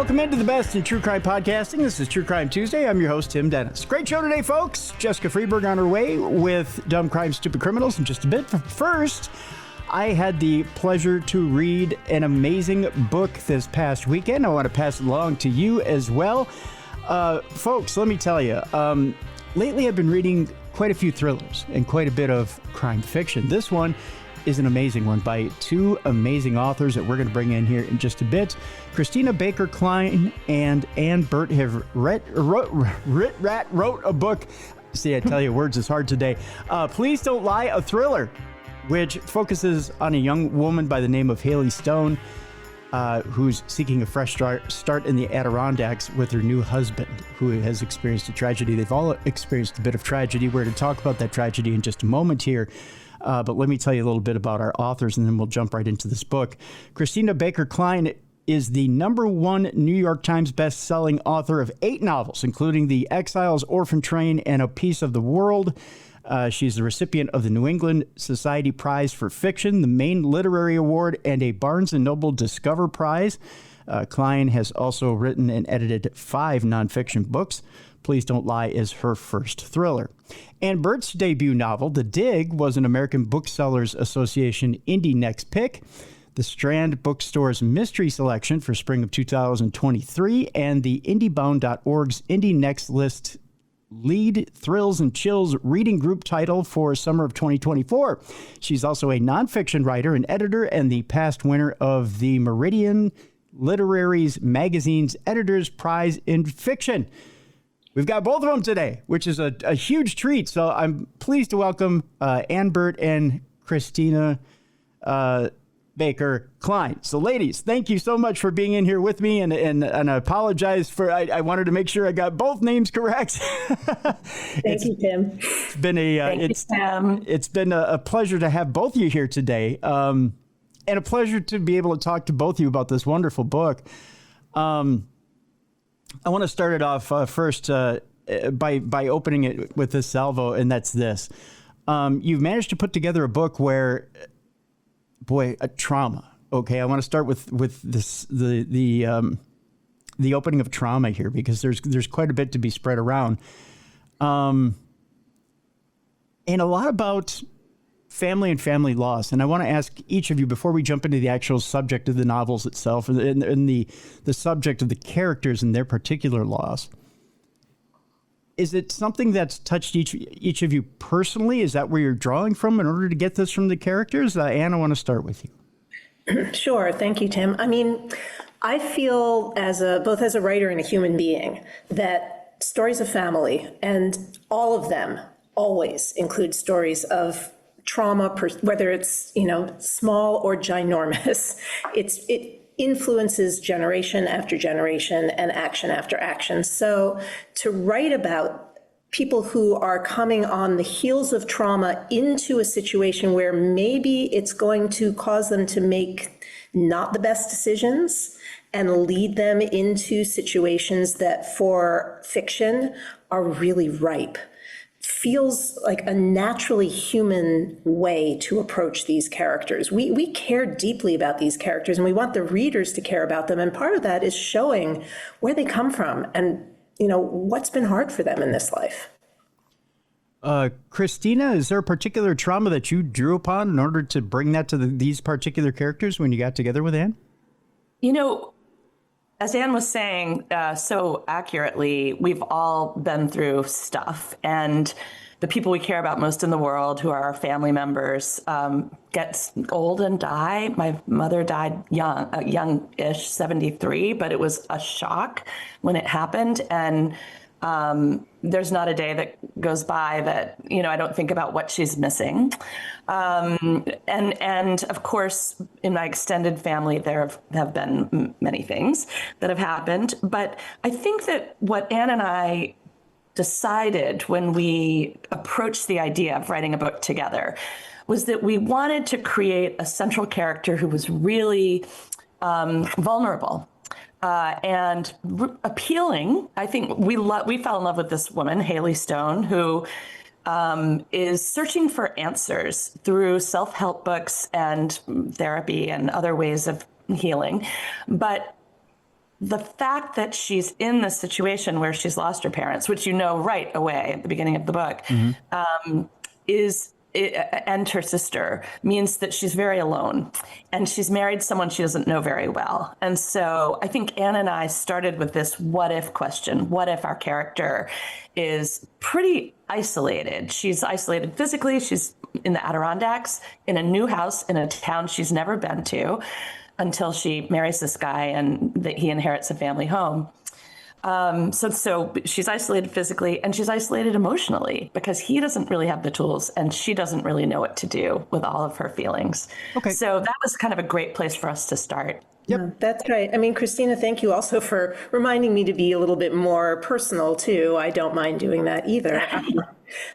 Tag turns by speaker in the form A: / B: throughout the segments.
A: Welcome into the best in true crime podcasting. This is True Crime Tuesday. I'm your host, Tim Dennis. Great show today, folks. Jessica Freeberg on her way with Dumb Crime, Stupid Criminals in just a bit. But first, I had the pleasure to read an amazing book this past weekend. I want to pass it along to you as well. Folks, let me tell you, lately I've been reading quite a few thrillers and quite a bit of crime fiction. This one is an amazing one by two amazing authors that we're going to bring in here in just a bit. Christina Baker Kline and Burt have wrote a book. See, I tell you, words is hard today. Please Don't Lie, a thriller, which focuses on a young woman by the name of Hayley Stone, who's seeking a fresh start in the Adirondacks with her new husband, who has experienced a tragedy. They've all experienced a bit of tragedy. We're going to talk about that tragedy in just a moment here. But let me tell you a little bit about our authors, and then we'll jump right into this book. Christina Baker Kline is the #1 New York Times best-selling author of 8 novels, including The Exiles, Orphan Train, and A Piece of the World. She's the recipient of the New England Society Prize for Fiction, the Maine Literary Award, and a Barnes & Noble Discover Prize. Kline has also written and edited 5 nonfiction books. Please Don't Lie is her first thriller. And Burt's debut novel, The Dig, was an American Booksellers Association Indie Next Pick, the Strand Bookstore's Mystery Selection for spring of 2023, and the IndieBound.org's Indie Next List Lead Thrills and Chills Reading Group title for summer of 2024. She's also a nonfiction writer and editor and the past winner of the Meridian Literaries Magazine's Editor's Prize in Fiction. We've got both of them today, which is a huge treat. So I'm pleased to welcome Burt and Christina Baker Kline. So ladies, thank you so much for being in here with me, and I apologize for, I wanted to make sure I got both names correct.
B: Thank you, Tim.
A: It's been a pleasure to have both of you here today, and a pleasure to be able to talk to both of you about this wonderful book. I want to start it off first by opening it with this salvo, and that's this. You've managed to put together a book where, a trauma. Okay, I want to start with this the opening of trauma here, because there's quite a bit to be spread around, and a lot about family and family loss. And I want to ask each of you, before we jump into the actual subject of the novels itself and the subject of the characters and their particular loss, is it something that's touched each of you personally? Is that where you're drawing from in order to get this from the characters? Anne, I want to start with you.
B: Sure. Thank you, Tim. I mean, I feel both as a writer and a human being that stories of family, and all of them always include stories of trauma, whether it's, small or ginormous. It influences generation after generation and action after action. So to write about people who are coming on the heels of trauma into a situation where maybe it's going to cause them to make not the best decisions and lead them into situations that for fiction are really ripe, feels like a naturally human way to approach these characters. We care deeply about these characters, and we want the readers to care about them. And part of that is showing where they come from and, what's been hard for them in this life.
A: Christina, is there a particular trauma that you drew upon in order to bring that to these particular characters when you got together with Anne?
C: As Anne was saying so accurately, we've all been through stuff, and the people we care about most in the world, who are our family members, get old and die. My mother died young-ish, 73, but it was a shock when it happened. And there's not a day that goes by that, I don't think about what she's missing. And of course, in my extended family, there have been many things that have happened. But I think that what Anne and I decided when we approached the idea of writing a book together was that we wanted to create a central character who was really vulnerable. And appealing. I think we fell in love with this woman, Hayley Stone, who is searching for answers through self-help books and therapy and other ways of healing. But the fact that she's in this situation where she's lost her parents, which you know right away at the beginning of the book, and her sister, means that she's very alone, and she's married someone she doesn't know very well. And so I think Anne and I started with this what if question. What if our character is pretty isolated? She's isolated physically. She's in the Adirondacks, in a new house in a town she's never been to until she marries this guy and that he inherits a family home. So she's isolated physically, and she's isolated emotionally because he doesn't really have the tools and she doesn't really know what to do with all of her feelings. Okay. So that was kind of a great place for us to start.
B: Yep. That's right. I mean, Christina, thank you also for reminding me to be a little bit more personal too. I don't mind doing that either.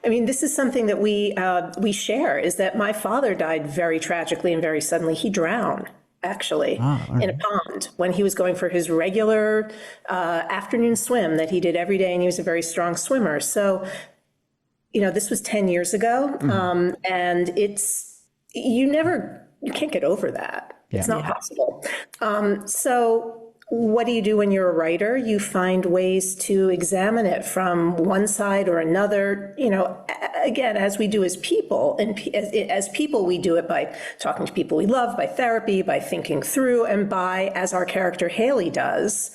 B: I mean, this is something that we share, is that my father died very tragically and very suddenly. He drowned, actually, in a pond when he was going for his regular afternoon swim that he did every day, and he was a very strong swimmer. So, this was 10 years ago, and you can't get over that. Yeah. It's not possible. So what do you do when you're a writer? You find ways to examine it from one side or another, again, as we do as people. And as people, we do it by talking to people we love, by therapy, by thinking through, and by, as our character Hayley does,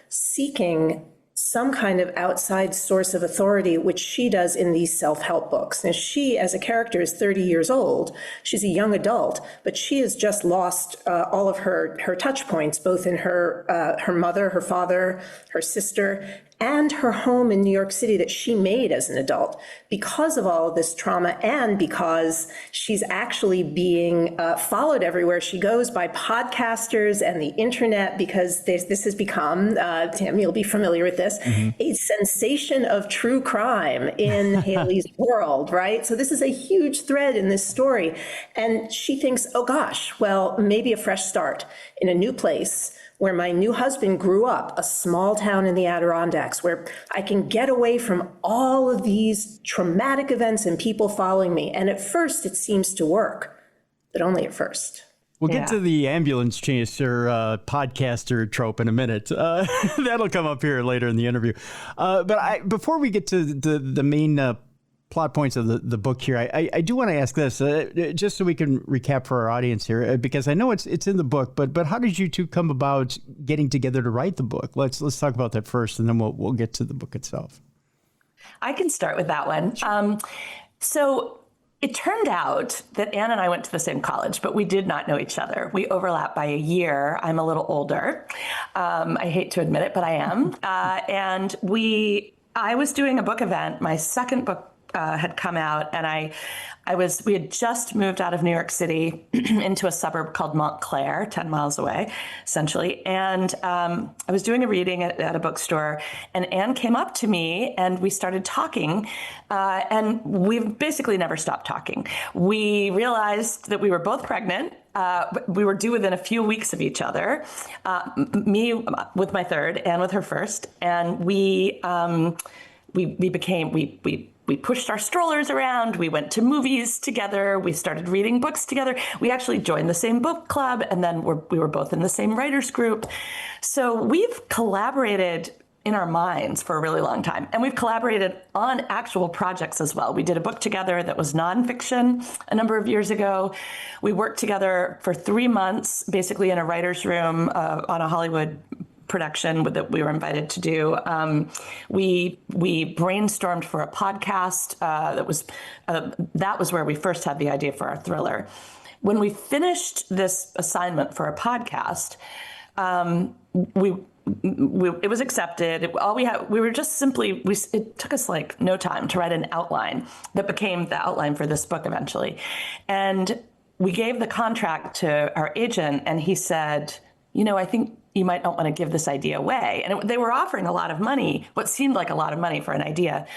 B: seeking some kind of outside source of authority, which she does in these self-help books. And she, as a character, is 30 years old. She's a young adult, but she has just lost all of her touch points, both in her mother, her father, her sister, and her home in New York City that she made as an adult because of all of this trauma, and because she's actually being followed everywhere she goes by podcasters and the internet, because this has become, Tim, you'll be familiar with this, a sensation of true crime in Hayley's world, right? So this is a huge thread in this story. And she thinks, oh gosh, well, maybe a fresh start in a new place where my new husband grew up, a small town in the Adirondacks, where I can get away from all of these traumatic events and people following me. And at first it seems to work, but only at first.
A: We'll get to the ambulance chaser podcaster trope in a minute. That'll come up here later in the interview. But before we get to the main plot points of the book here, I do want to ask this, just so we can recap for our audience here, because I know it's in the book, but how did you two come about getting together to write the book? Let's talk about that first, and then we'll get to the book itself.
C: I can start with that one. So it turned out that Anne and I went to the same college, but we did not know each other. We overlap by a year. I'm a little older. I hate to admit it, but I am. And I was doing a book event. My second book had come out, and we had just moved out of New York City into a suburb called Montclair, 10 miles away, essentially. And I was doing a reading at a bookstore, and Anne came up to me and we started talking, and we've basically never stopped talking. We realized that we were both pregnant. We were due within a few weeks of each other, me with my third, Anne with her first, and we pushed our strollers around. We went to movies together. We started reading books together. We actually joined the same book club, and then we were both in the same writers group. So we've collaborated in our minds for a really long time, and we've collaborated on actual projects as well. We did a book together that was nonfiction a number of years ago. We worked together for 3 months, basically in a writer's room on a Hollywood production that we were invited to do. We brainstormed for a podcast. That was where we first had the idea for our thriller. When we finished this assignment for a podcast, it was accepted. It took us like no time to write an outline that became the outline for this book eventually. And we gave the contract to our agent, and he said, I think you might not want to give this idea away. And they were offering a lot of money, what seemed like a lot of money for an idea.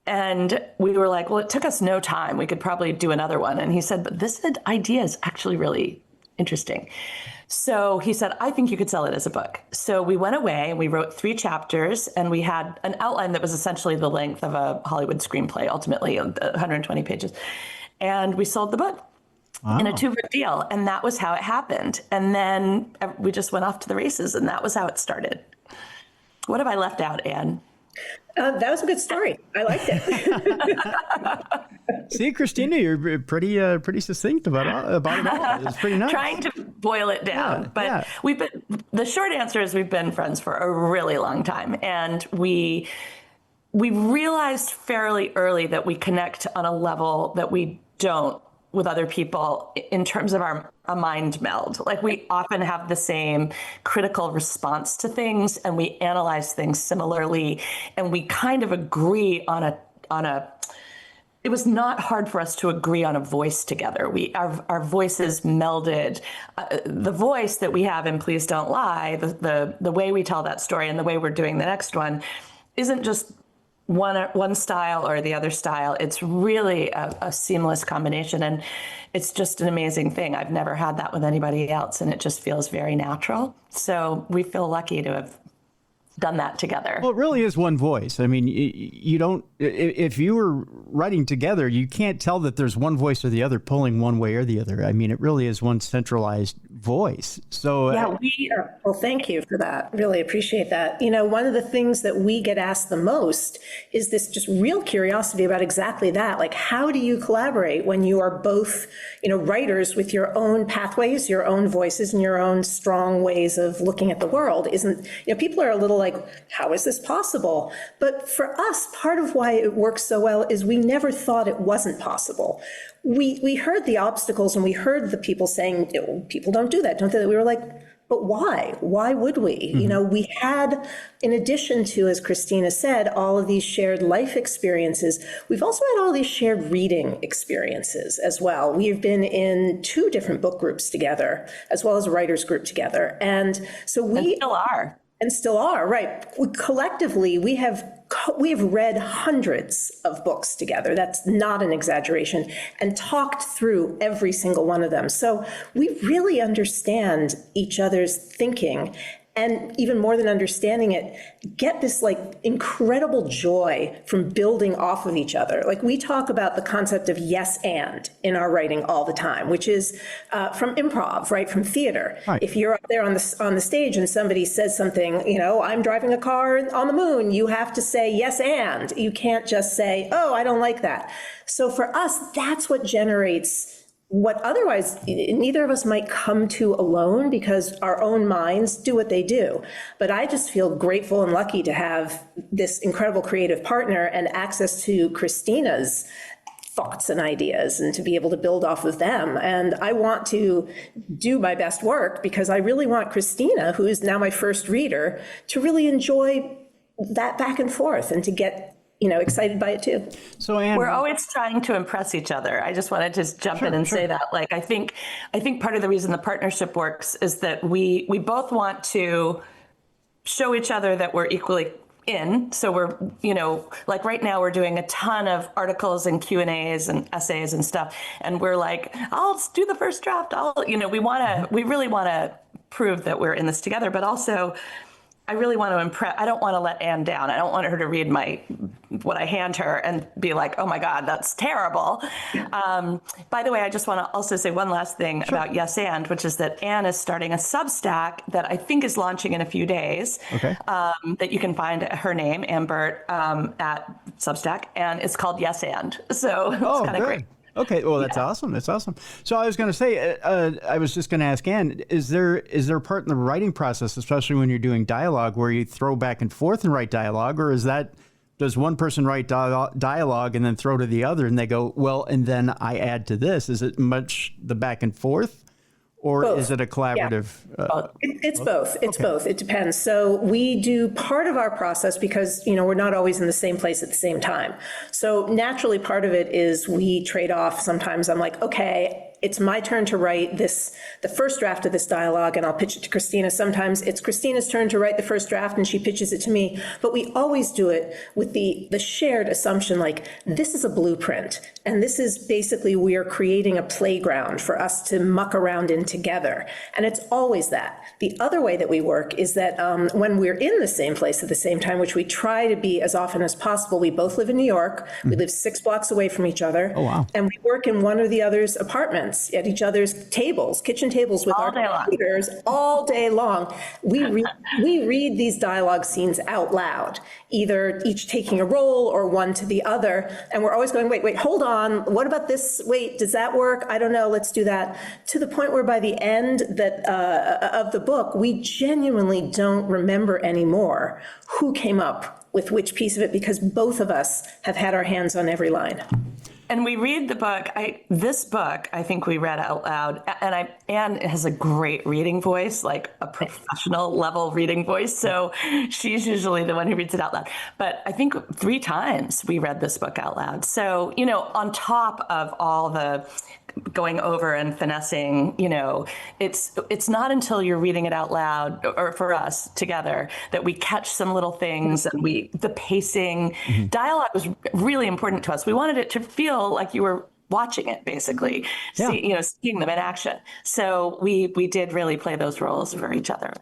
C: And we were like, well, it took us no time. We could probably do another one. And he said, but this idea is actually really interesting. So he said, I think you could sell it as a book. So we went away and we wrote 3 chapters, and we had an outline that was essentially the length of a Hollywood screenplay, ultimately 120 pages. And we sold the book. in a 2-book deal. And that was how it happened. And then we just went off to the races, and that was how it started. What have I left out, Anne?
B: That was a good story. I liked it.
A: See, Christina, you're pretty succinct about it all. It's pretty nice.
C: Trying to boil it down. But the short answer is we've been friends for a really long time. And we realized fairly early that we connect on a level that we don't with other people in terms of a mind meld. Like, we often have the same critical response to things, and we analyze things similarly, and we kind of agree on a it was not hard for us to agree on a voice together. Our voices melded. The voice that we have in Please Don't Lie, the way we tell that story and the way we're doing the next one, isn't just one style or the other style. It's really a seamless combination, and it's just an amazing thing. I've never had that with anybody else, and it just feels very natural. So we feel lucky to have done that together.
A: Well, it really is one voice. I mean, you don't, if you were writing together, you can't tell that there's one voice or the other pulling one way or the other. I mean, it really is one centralized voice. So
B: yeah, well, thank you for that. Really appreciate that. You know, one of the things that we get asked the most is this just real curiosity about exactly that. Like, how do you collaborate when you are both, writers with your own pathways, your own voices, and your own strong ways of looking at the world? People are a little like, how is this possible? But for us, part of why it works so well is we never thought it wasn't possible. We heard the obstacles, and we heard the people saying, people don't do that. We were like, but why? Why would we?
A: Mm-hmm.
B: We had, in addition to, as Christina said, all of these shared life experiences, we've also had all these shared reading experiences as well. We've been in 2 different book groups together, as well as a writers group together. And so we
C: still are.
B: And still are, right. Collectively, we have read hundreds of books together. That's not an exaggeration, and talked through every single one of them. So we really understand each other's thinking, and even more than understanding it, get this incredible joy from building off of each other. Like, we talk about the concept of yes and in our writing all the time, which is from improv, right, from theater.
A: Right.
B: If you're up there on the stage and somebody says something, I'm driving a car on the moon, you have to say yes and. You can't just say, oh, I don't like that. So for us, that's what generates what otherwise neither of us might come to alone, because our own minds do what they do. But I just feel grateful and lucky to have this incredible creative partner and access to Christina's thoughts and ideas, and to be able to build off of them. And I want to do my best work, because I really want Christina, who is now my first reader, to really enjoy that back and forth and to get excited by it too.
A: So Anne,
C: we're always trying to impress each other. I just want to just jump in and say that. I think part of the reason the partnership works is that we both want to show each other that we're equally in. So we're, right now we're doing a ton of articles and Q&As and essays and stuff. And we're like, I'll do the first draft. We really want to prove that we're in this together, but also I really want to impress. I don't want to let Anne down. I don't want her to read what I hand her and be like, oh my God, that's terrible. By the way, I just want to also say one last thing about Yes And, which is that Anne is starting a Substack that I think is launching in a few days. Okay. That you can find her name, Anne Burt, at Substack, and it's called Yes And. So it's kind of great.
A: Okay, well, that's awesome. That's awesome. So I was going to say, I was just going to ask Anne, is there a part in the writing process, especially when you're doing dialogue, where you throw back and forth and write dialogue, or does one person write dialogue and then throw to the other and they go, well, and then I add to this? Is it much the back and forth? Or both. Is it a collaborative?
B: Yeah. It's both. It's both. It depends. So we do part of our process because, we're not always in the same place at the same time. So naturally, part of it is we trade off. Sometimes I'm like, okay, it's my turn to write the first draft of this dialogue, and I'll pitch it to Christina. Sometimes it's Christina's turn to write the first draft and she pitches it to me. But we always do it with the shared assumption, like, this is a blueprint. And this is basically, we are creating a playground for us to muck around in together. And it's always that. The other way that we work is that when we're in the same place at the same time, which we try to be as often as possible, we both live in New York. We live 6 blocks away from each other.
A: Oh, wow.
B: And we work in one or the other's apartment. parents at each other's tables, kitchen tables with
C: All
B: our
C: day long.
B: computers all day long. We read these dialogue scenes out loud, either each taking a role or one to the other. And we're always going, wait, hold on. What about this? Wait, does that work? I don't know. Let's do that. To the point where by the end of the book, we genuinely don't remember anymore who came up with which piece of it, because both of us have had our hands on every line.
C: And we read the book. This book, I think we read out loud. And Anne has a great reading voice, like a professional level reading voice. So she's usually the one who reads it out loud. But I think 3 times we read this book out loud. So, on top of all the going over and finessing, it's not until you're reading it out loud, or for us together, that we catch some little things. And the pacing, dialogue was really important to us. We wanted it to feel like you were watching it, basically, seeing them in action. So we did really play those roles for each other.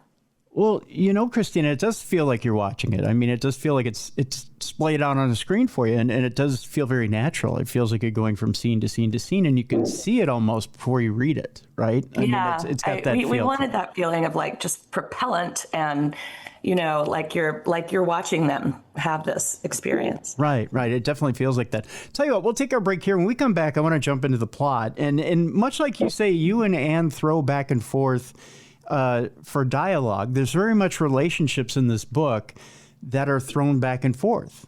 A: Well, Christina, it does feel like you're watching it. I mean, it does feel like it's splayed out on the screen for you, and it does feel very natural. It feels like you're going from scene to scene to scene, and you can see it almost before you read it, right? I mean, it's got that feel.
C: We wanted that feeling of like just propellant and, like you're watching them have this experience. Right.
A: It definitely feels like that. Tell you what, we'll take our break here. When we come back, I want to jump into the plot. And much like you say, you and Anne throw back and forth for dialogue. There's very much relationships in this book that are thrown back and forth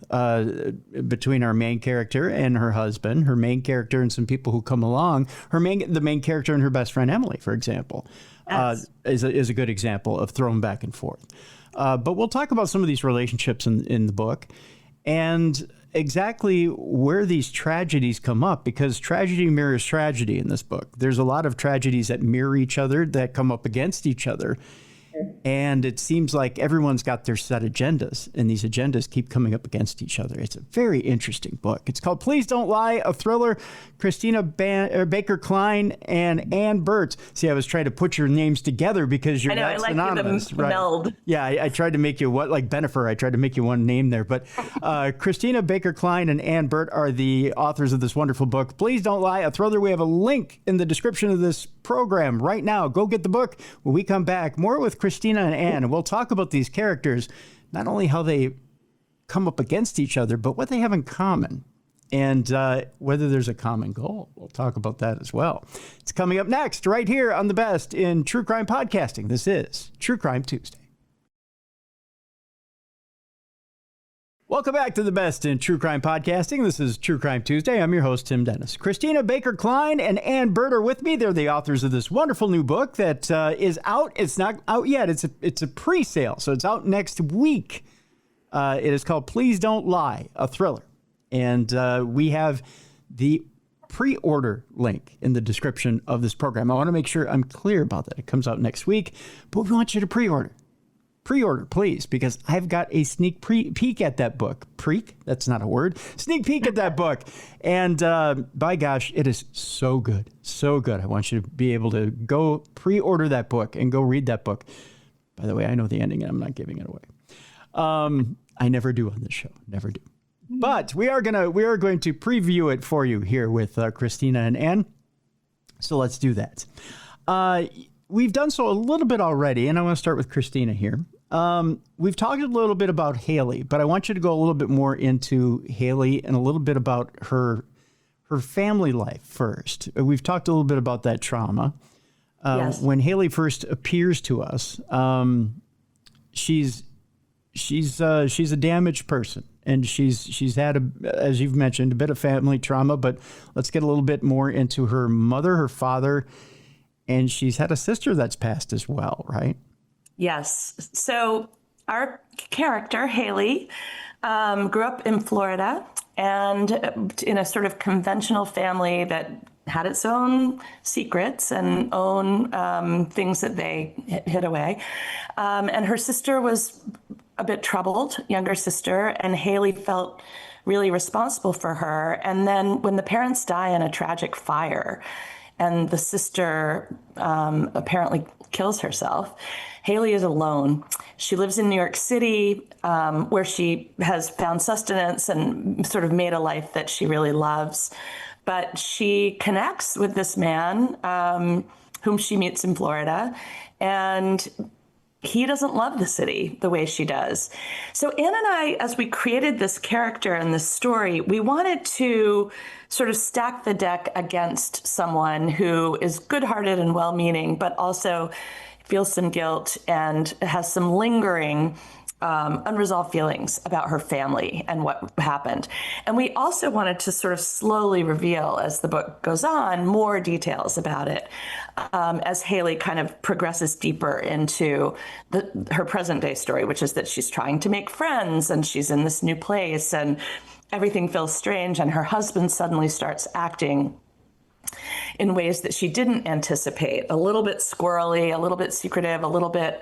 A: between our main character and her husband, her main character and some people who come along. The main character and her best friend Emily, for example,
C: Yes.
A: is a good example of thrown back and forth. But we'll talk about some of these relationships in the book and exactly where these tragedies come up, because tragedy mirrors tragedy in this book. There's a lot of tragedies that mirror each other, that come up against each other. And it seems like everyone's got their set agendas, and these agendas keep coming up against each other. It's a very interesting book. It's called Please Don't Lie, a thriller. Christina Baker Kline and Anne Burt. See, I was trying to put your names together because you're not synonymous.
C: Right. Meld.
A: Yeah, I tried to make you like Bennifer. I tried to make you one name there. But Christina Baker Kline and Anne Burt are the authors of this wonderful book, Please Don't Lie, a thriller. We have a link in the description of this program right now. Go get the book. When we come back, more with Christina and Anne, and we'll talk about these characters, not only how they come up against each other, but what they have in common, and whether there's a common goal. We'll talk about that as well. It's coming up next, right here on the best in true crime podcasting. This is True Crime Tuesday. Welcome back to the best in true crime podcasting. This is True Crime Tuesday. I'm your host, Tim Dennis. Christina Baker Kline and Anne Burt are with me. They're the authors of this wonderful new book that is out. It's not out yet. It's a pre-sale, so it's out next week. It is called Please Don't Lie, a thriller. And we have the pre-order link in the description of this program. I want to make sure I'm clear about that. It comes out next week, but we want you to pre-order. Pre-order, please, because I've got a sneak peek at that book. Preek? That's not a word. Sneak peek at that book. And by gosh, it is so good. So good. I want you to be able to go pre-order that book and go read that book. By the way, I know the ending and I'm not giving it away. I never do on this show. Never do. But we are going to preview it for you here with Christina and Anne. So let's do that. We've done so a little bit already, and I want to start with Christina here. We've talked a little bit about Hayley, but I want you to go a little bit more into Hayley and a little bit about her family life first. We've talked a little bit about that trauma.
C: Yes.
A: When Hayley first appears to us, she's a damaged person, and she's had, as you've mentioned, a bit of family trauma. But let's get a little bit more into her mother, her father, and she's had a sister that's passed as well, right?
C: Yes. So our character, Hayley, grew up in Florida and in a sort of conventional family that had its own secrets and own things that they hid away. And her sister was a bit troubled, younger sister, and Hayley felt really responsible for her. And then when the parents die in a tragic fire and the sister apparently kills herself, Hayley is alone. She lives in New York City, where she has found sustenance and sort of made a life that she really loves. but she connects with this man whom she meets in Florida, and he doesn't love the city the way she does. So Anne and I, as we created this character and this story, we wanted to sort of stack the deck against someone who is good-hearted and well-meaning, but also feels some guilt and has some lingering unresolved feelings about her family and what happened. And we also wanted to sort of slowly reveal, as the book goes on, more details about it, as Hayley kind of progresses deeper into her present day story, which is that she's trying to make friends and she's in this new place and everything feels strange, and her husband suddenly starts acting in ways that she didn't anticipate, a little bit squirrely, a little bit secretive, a little bit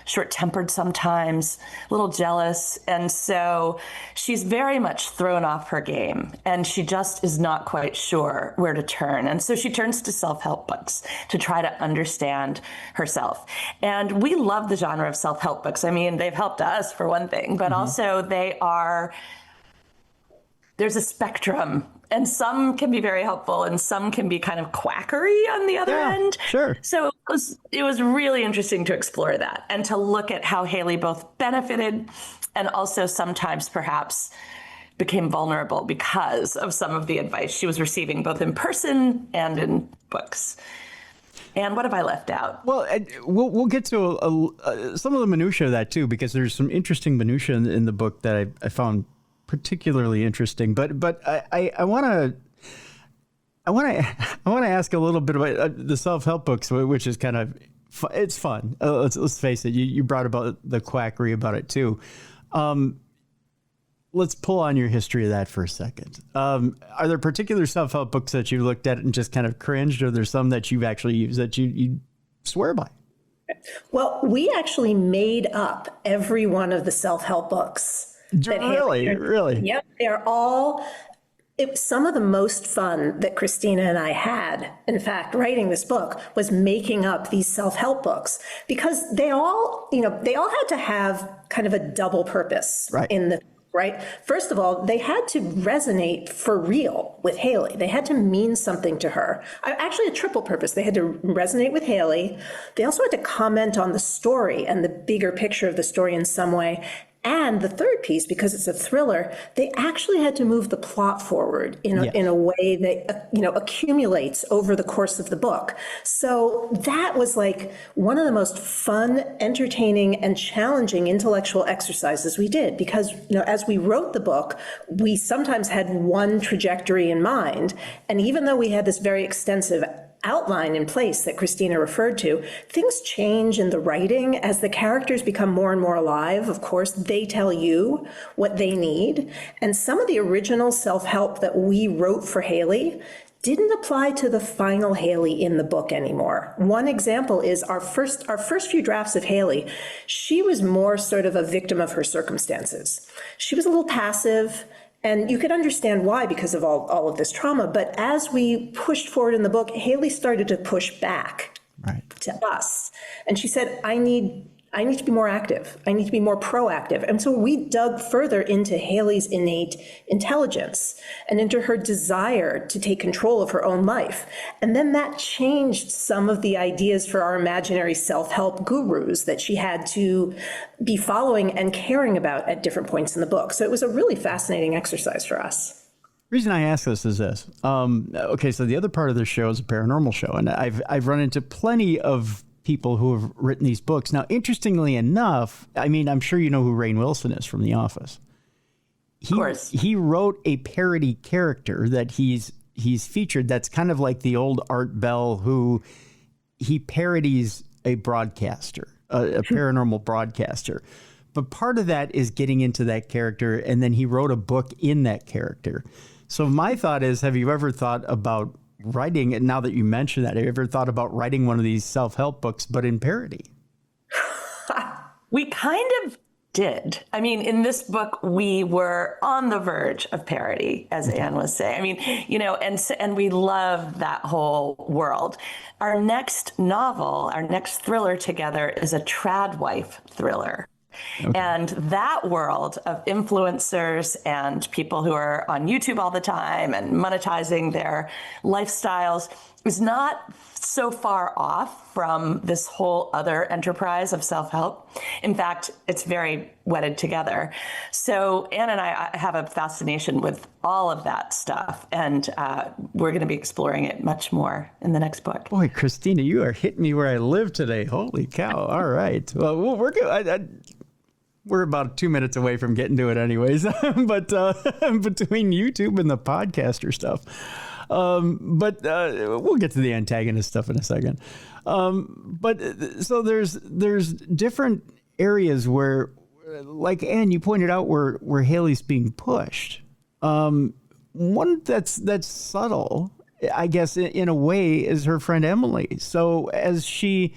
C: short-tempered sometimes, a little jealous. And so she's very much thrown off her game, and she just is not quite sure where to turn. And so she turns to self-help books to try to understand herself. And we love the genre of self-help books. I mean, they've helped us for one thing, but also there's a spectrum, and some can be very helpful and some can be kind of quackery on the other end.
A: Sure.
C: So it was really interesting to explore that and to look at how Hayley both benefited and also sometimes perhaps became vulnerable because of some of the advice she was receiving both in person and in books. And what have I left out?
A: Well, we'll get to some of the minutia of that too, because there's some interesting minutia in the book that I found particularly interesting, but I want to ask a little bit about the self-help books, which is kind of it's fun. Let's face it. You brought about the quackery about it too. Let's pull on your history of that for a second. Are there particular self-help books that you looked at and just kind of cringed, or there's some that you've actually used that you swear by?
B: Well, we actually made up every one of the self-help books.
A: Really?
B: Yep. They're all, some of the most fun that Christina and I had, in fact, writing this book, was making up these self-help books, because they all had to have kind of a double purpose right? First of all, they had to resonate for real with Hayley. They had to mean something to her. Actually, a triple purpose. They had to resonate with Hayley. They also had to comment on the story and the bigger picture of the story in some way. And the third piece, because it's a thriller, they actually had to move the plot forward in a way that accumulates over the course of the book. So that was like one of the most fun, entertaining, and challenging intellectual exercises we did, because as we wrote the book, we sometimes had one trajectory in mind, and even though we had this very extensive outline in place that Christina referred to, things change in the writing as the characters become more and more alive. Of course, they tell you what they need. And some of the original self-help that we wrote for Hayley didn't apply to the final Hayley in the book anymore. One example is our first few drafts of Hayley. She was more sort of a victim of her circumstances. She was a little passive. And you could understand why, because of all of this trauma. But as we pushed forward in the book, Hayley started to push back to us. And she said, I need to be more active. I need to be more proactive. And so we dug further into Hayley's innate intelligence and into her desire to take control of her own life. And then that changed some of the ideas for our imaginary self-help gurus that she had to be following and caring about at different points in the book. So it was a really fascinating exercise for us.
A: The reason I ask this is this. Okay, so the other part of the show is a paranormal show, and I've run into plenty of people who have written these books. Now, interestingly enough, I mean, I'm sure you know who Rainn Wilson is from The Office. Of course. He wrote a parody character that he's featured that's kind of like the old Art Bell, who he parodies a broadcaster, a paranormal broadcaster. But part of that is getting into that character, and then he wrote a book in that character. So my thought is, have you ever thought about writing, and now that you mention that, have you ever thought about writing one of these self-help books, but in parody?
C: We kind of did. I mean, in this book, we were on the verge of parody, as Anne was saying. I mean, and we love that whole world. Our next novel, our next thriller together is a trad wife thriller. And that world of influencers and people who are on YouTube all the time and monetizing their lifestyles is not so far off from this whole other enterprise of self-help. In fact, it's very wedded together. So Anne and I have a fascination with all of that stuff, and we're going to be exploring it much more in the next book.
A: Boy, Christina, you are hitting me where I live today. Holy cow. All right. Well, we're good. We're about 2 minutes away from getting to it anyways, but between YouTube and the podcaster stuff. But we'll get to the antagonist stuff in a second. So there's different areas where, like Anne, you pointed out where Hayley's being pushed. One that's subtle, I guess, in a way, is her friend Emily. So as she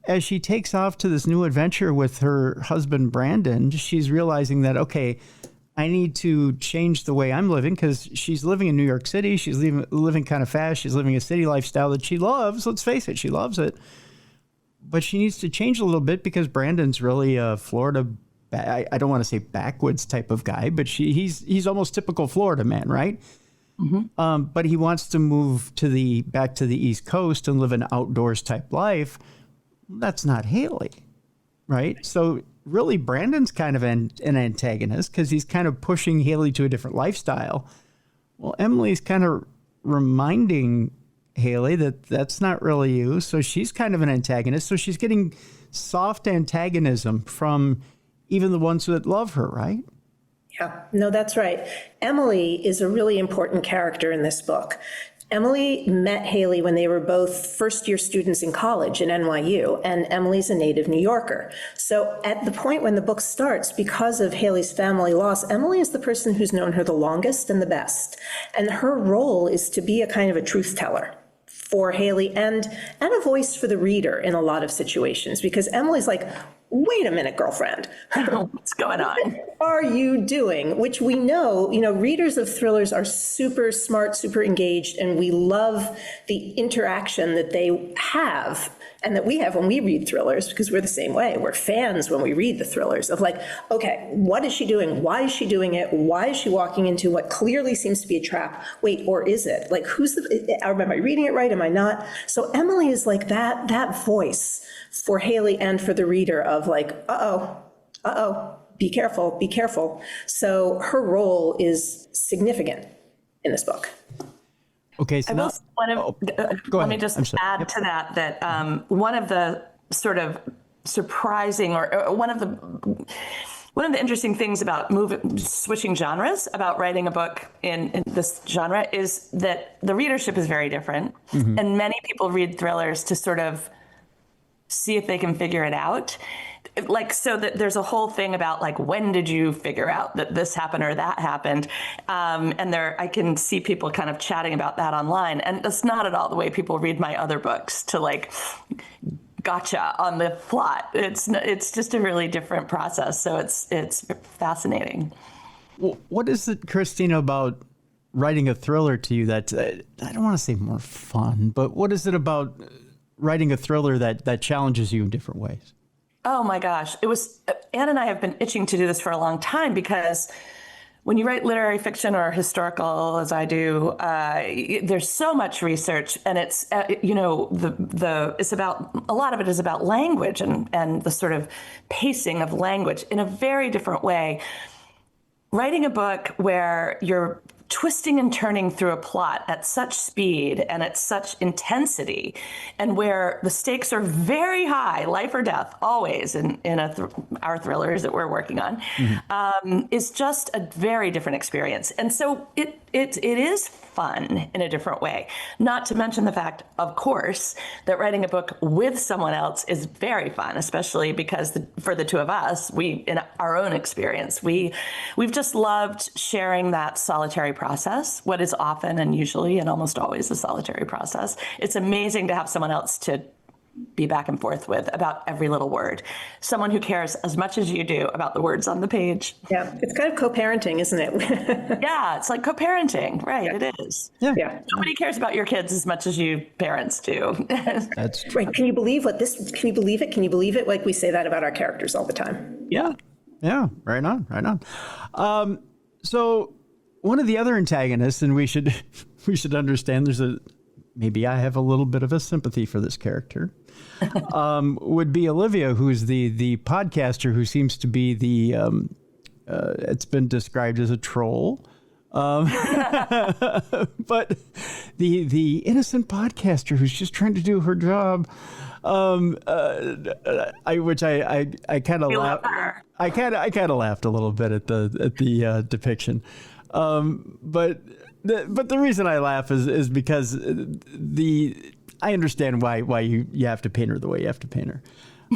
A: takes off to this new adventure with her husband, Brandon, she's realizing that, okay, I need to change the way I'm living, because she's living in New York City. She's living kind of fast. She's living a city lifestyle that she loves. Let's face it, she loves it. But she needs to change a little bit because Brandon's really a Florida, I don't want to say backwoods type of guy, but he's almost typical Florida man, right? Mm-hmm. But he wants to move back to the East Coast and live an outdoors type life. That's not Hayley, right? So really, Brandon's kind of an antagonist because he's kind of pushing Hayley to a different lifestyle. Well, Emily's kind of reminding Hayley that that's not really you. So she's kind of an antagonist. So she's getting soft antagonism from even the ones that love her, right?
B: Yeah, no, that's right. Emily is a really important character in this book. Emily met Hayley when they were both first-year students in college at NYU, and Emily's a native New Yorker. So at the point when the book starts, because of Hayley's family loss, Emily is the person who's known her the longest and the best. And her role is to be a kind of a truth teller for Hayley and a voice for the reader in a lot of situations, because Emily's like, wait a minute, girlfriend.
C: What's going on?
B: What are you doing? Which we know, readers of thrillers are super smart, super engaged, and we love the interaction that they have and that we have when we read thrillers, because we're the same way. We're fans when we read the thrillers of like, okay, what is she doing? Why is she doing it? Why is she walking into what clearly seems to be a trap? Wait, or is it? Like, am I reading it right? Am I not? So Emily is like that voice for Hayley and for the reader of like, uh-oh, be careful, be careful. So her role is significant in this book.
A: Okay, so
C: let me just add to that one of the sort of surprising or one of the interesting things about switching genres, about writing a book in this genre, is that the readership is very different. Mm-hmm. And many people read thrillers to sort of see if they can figure it out. Like, so that there's a whole thing about like, when did you figure out that this happened or that happened? And I can see people kind of chatting about that online. And that's not at all the way people read my other books, to like, gotcha on the plot. It's just a really different process. So it's fascinating.
A: Well, what is it, Christina, about writing a thriller to you that, I don't want to say more fun, but what is it about writing a thriller that challenges you in different ways?
C: Oh my gosh. Anne and I have been itching to do this for a long time, because when you write literary fiction or historical, as I do, there's so much research, and it's, it's about, a lot of it is about language and the sort of pacing of language in a very different way. Writing a book where you're twisting and turning through a plot at such speed and at such intensity, and where the stakes are very high, life or death, always in our thrillers that we're working on, mm-hmm. Is just a very different experience. And so it is fun in a different way. Not to mention the fact, of course, that writing a book with someone else is very fun, especially because for the two of us, in our own experience, we've just loved sharing that solitary process, what is often and usually and almost always a solitary process. It's amazing to have someone else to be back and forth with about every little word. Someone who cares as much as you do about the words on the page.
B: Yeah, it's kind of co-parenting, isn't it?
C: Yeah, it's like co-parenting, right?
B: Yeah.
C: It is.
B: Yeah.
C: Nobody cares about your kids as much as you parents do.
A: That's true.
B: Right. Can you believe can you believe it? Can you believe it? Like, we say that about our characters all the time.
C: Yeah.
A: Yeah. Right on. Right on. So one of the other antagonists, and we should understand maybe I have a little bit of a sympathy for this character, would be Olivia, who's the podcaster who seems to be it's been described as a troll. But the innocent podcaster who's just trying to do her job, which I kind of laughed. I kind of laughed a little bit at the depiction, but the reason I laugh is because I understand why you have to paint her the way you have to paint her.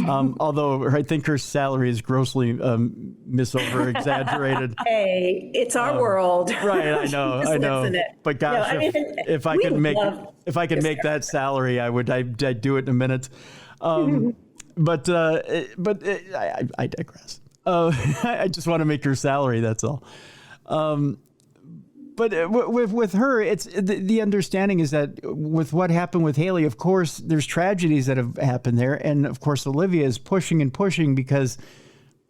A: Although I think her salary is grossly over-exaggerated.
B: Hey, it's our world.
A: Right, I know. But gosh, if I could make that salary, I'd do it in a minute. But I digress. I just want to make her salary. That's all. But with her, it's the understanding is that with what happened with Hayley, of course, there's tragedies that have happened there. And of course, Olivia is pushing and pushing because,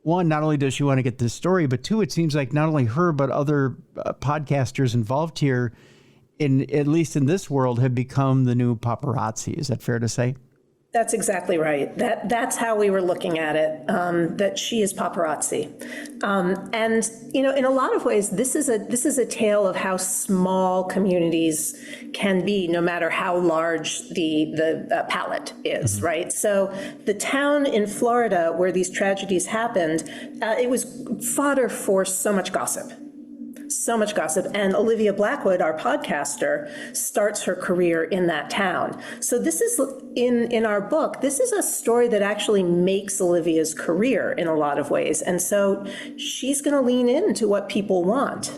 A: one, not only does she want to get this story, but two, it seems like not only her, but other podcasters involved here, at least in this world, have become the new paparazzi. Is that fair to say?
B: That's exactly right. That's how we were looking at it, that she is paparazzi. And, in a lot of ways, this is a tale of how small communities can be, no matter how large the palette is, right? So the town in Florida where these tragedies happened, it was fodder for so much gossip. So much gossip. And Olivia Blackwood, our podcaster, starts her career in that town. So this is, in our book, this is a story that actually makes Olivia's career in a lot of ways. And so she's going to lean into what people want.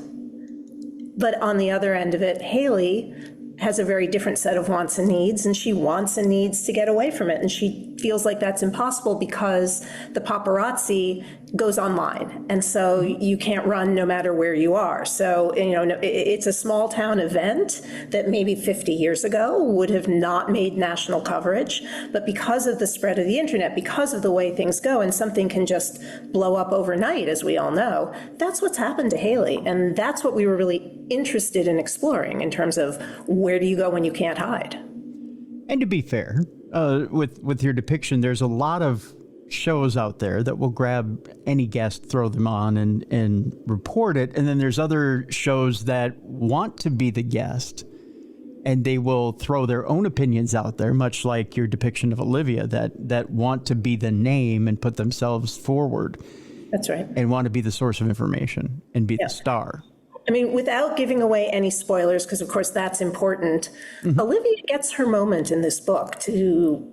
B: But on the other end of it, Hayley has a very different set of wants and needs, and she wants and needs to get away from it. And she feels like that's impossible because the paparazzi goes online. And so you can't run no matter where you are. So, it's a small town event that maybe 50 years ago would have not made national coverage. But because of the spread of the internet, because of the way things go, and something can just blow up overnight, as we all know, that's what's happened to Hayley. And that's what we were really interested in exploring in terms of where do you go when you can't hide?
A: And to be fair, with your depiction, there's a lot of shows out there that will grab any guest, throw them on and report it. And then there's other shows that want to be the guest and they will throw their own opinions out there, much like your depiction of Olivia, that want to be the name and put themselves forward.
B: That's right.
A: And want to be the source of information and be the star.
B: I mean, without giving away any spoilers, because of course that's important, Olivia gets her moment in this book to,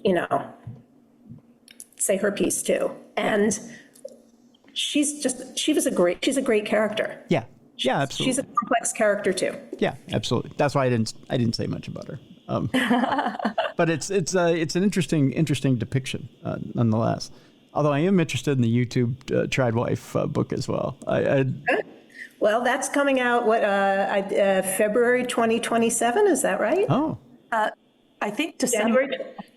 B: say her piece too. And she's a great character.
A: Yeah. Yeah, absolutely.
B: She's a complex character too.
A: Yeah, absolutely. That's why I didn't say much about her. But it's an interesting depiction nonetheless. Although I am interested in the YouTube Tried Wife book as well.
B: Well, that's coming out, February 2027, is that right?
A: Oh.
C: I think December.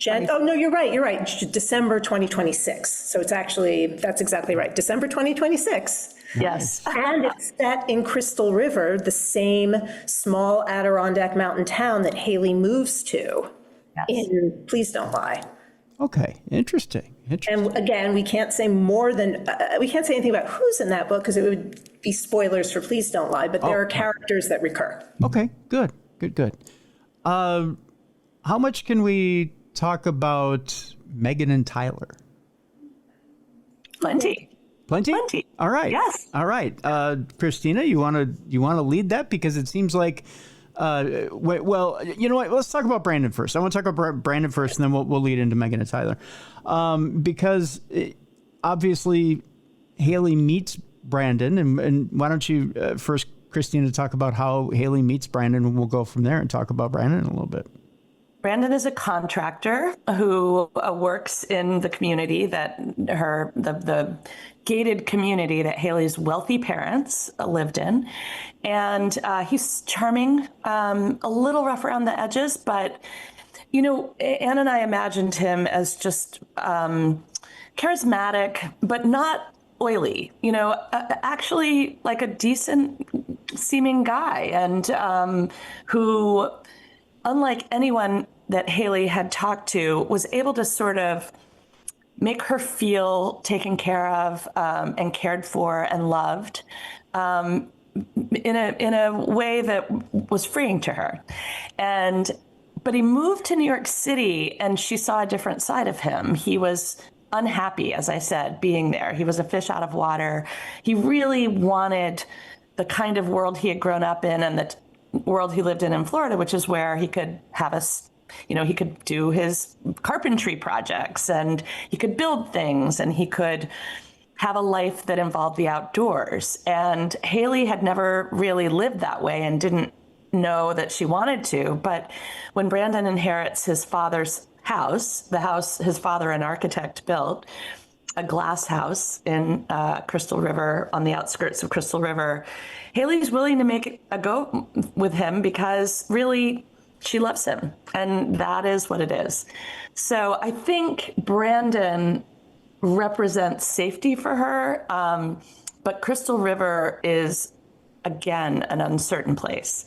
B: Oh, no, you're right. December 2026. So that's exactly right. December 2026.
C: Yes.
B: And it's set in Crystal River, the same small Adirondack mountain town that Hayley moves to in Please Don't Lie.
A: Okay, interesting.
B: And again, we can't say anything about who's in that book because it would be spoilers for Please Don't Lie, but there are characters that recur.
A: Okay, good. How much can we talk about Megan and Tyler?
C: Plenty.
A: All right.
C: Yes.
A: All right. Christina, you want to lead that because it seems like. Well, you know what? Let's talk about Brandon first. I want to talk about Brandon first, and then we'll lead into Megan and Tyler, because obviously Hayley meets Brandon, and why don't you first, Christina, talk about how Hayley meets Brandon, and we'll go from there and talk about Brandon a little bit.
C: Brandon is a contractor who works in the community that the gated community that Hayley's wealthy parents lived in. And he's charming, a little rough around the edges, but, Anne and I imagined him as just charismatic, but not oily, actually like a decent seeming guy, and who, unlike anyone that Hayley had talked to, was able to sort of make her feel taken care of, and cared for and loved, in a way that was freeing to her. But he moved to New York City, and she saw a different side of him. He was unhappy, as I said, being there. He was a fish out of water. He really wanted the kind of world he had grown up in, and the world he lived in Florida, which is where he could have he could do his carpentry projects, and he could build things, and he could have a life that involved the outdoors. And Hayley had never really lived that way and didn't know that she wanted to. But when Brandon inherits his father's house, the house his father, an architect, built, a glass house in Crystal River, on the outskirts of Crystal River, Hayley's willing to make a go with him because really she loves him, and that is what it is. So I think Brandon represents safety for her, but Crystal River is, again, an uncertain place.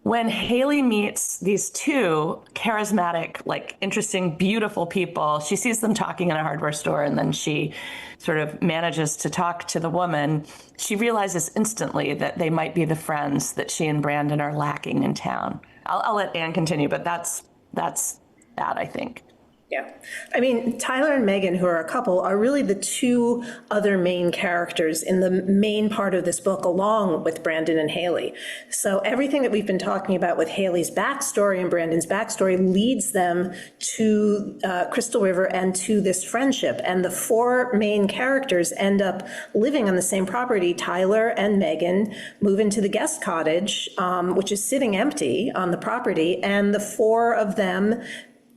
C: When Hayley meets these two charismatic, like interesting, beautiful people, she sees them talking in a hardware store, and then she sort of manages to talk to the woman. She realizes instantly that they might be the friends that she and Brandon are lacking in town. I'll let Anne continue, but that's that, I think.
B: Yeah. I mean, Tyler and Megan, who are a couple, are really the two other main characters in the main part of this book, along with Brandon and Hayley. So everything that we've been talking about with Hayley's backstory and Brandon's backstory leads them to Crystal River and to this friendship. And the four main characters end up living on the same property. Tyler and Megan move into the guest cottage, which is sitting empty on the property. And the four of them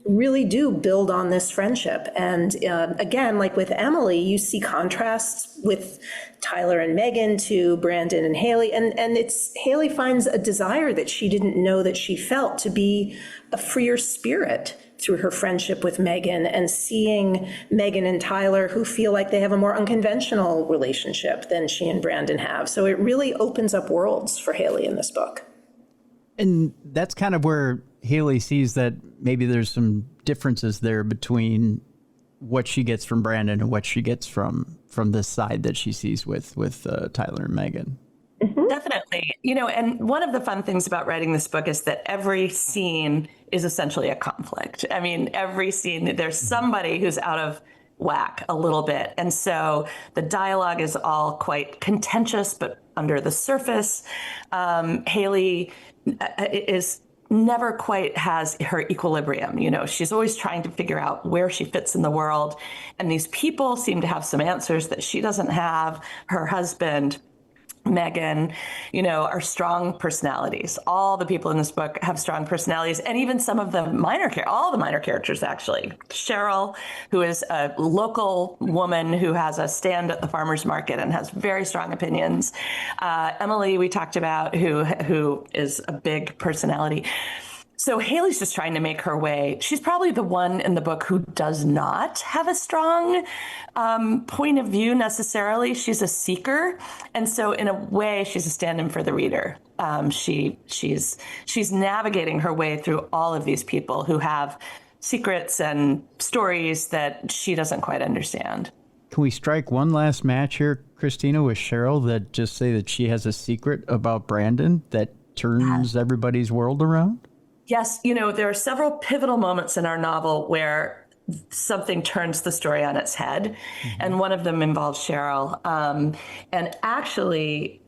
B: really do build on this friendship. And again, like with Emily, you see contrasts with Tyler and Megan to Brandon and Hayley. And it's Hayley finds a desire that she didn't know that she felt, to be a freer spirit through her friendship with Megan, and seeing Megan and Tyler, who feel like they have a more unconventional relationship than she and Brandon have. So it really opens up worlds for Hayley in this book.
A: And that's kind of where Hayley sees that maybe there's some differences there between what she gets from Brandon and what she gets from this side that she sees with Tyler and Megan.
B: Mm-hmm.
C: Definitely. And one of the fun things about writing this book is that every scene is essentially a conflict. I mean, every scene, there's somebody who's out of whack a little bit. And so the dialogue is all quite contentious, but under the surface, Hayley is never quite has her equilibrium. She's always trying to figure out where she fits in the world. And these people seem to have some answers that she doesn't have. Her husband, Megan, are strong personalities. All the people in this book have strong personalities, and even some of the all the minor characters, actually. Cheryl, who is a local woman who has a stand at the farmer's market and has very strong opinions. Emily, we talked about, who is a big personality. So Hayley's just trying to make her way. She's probably the one in the book who does not have a strong point of view necessarily. She's a seeker. And so in a way, she's a stand-in for the reader. She's navigating her way through all of these people who have secrets and stories that she doesn't quite understand.
A: Can we strike one last match here, Christina, with Cheryl, that just say that she has a secret about Brandon that turns everybody's world around?
C: Yes, there are several pivotal moments in our novel where something turns the story on its head, and one of them involves Cheryl. And actually,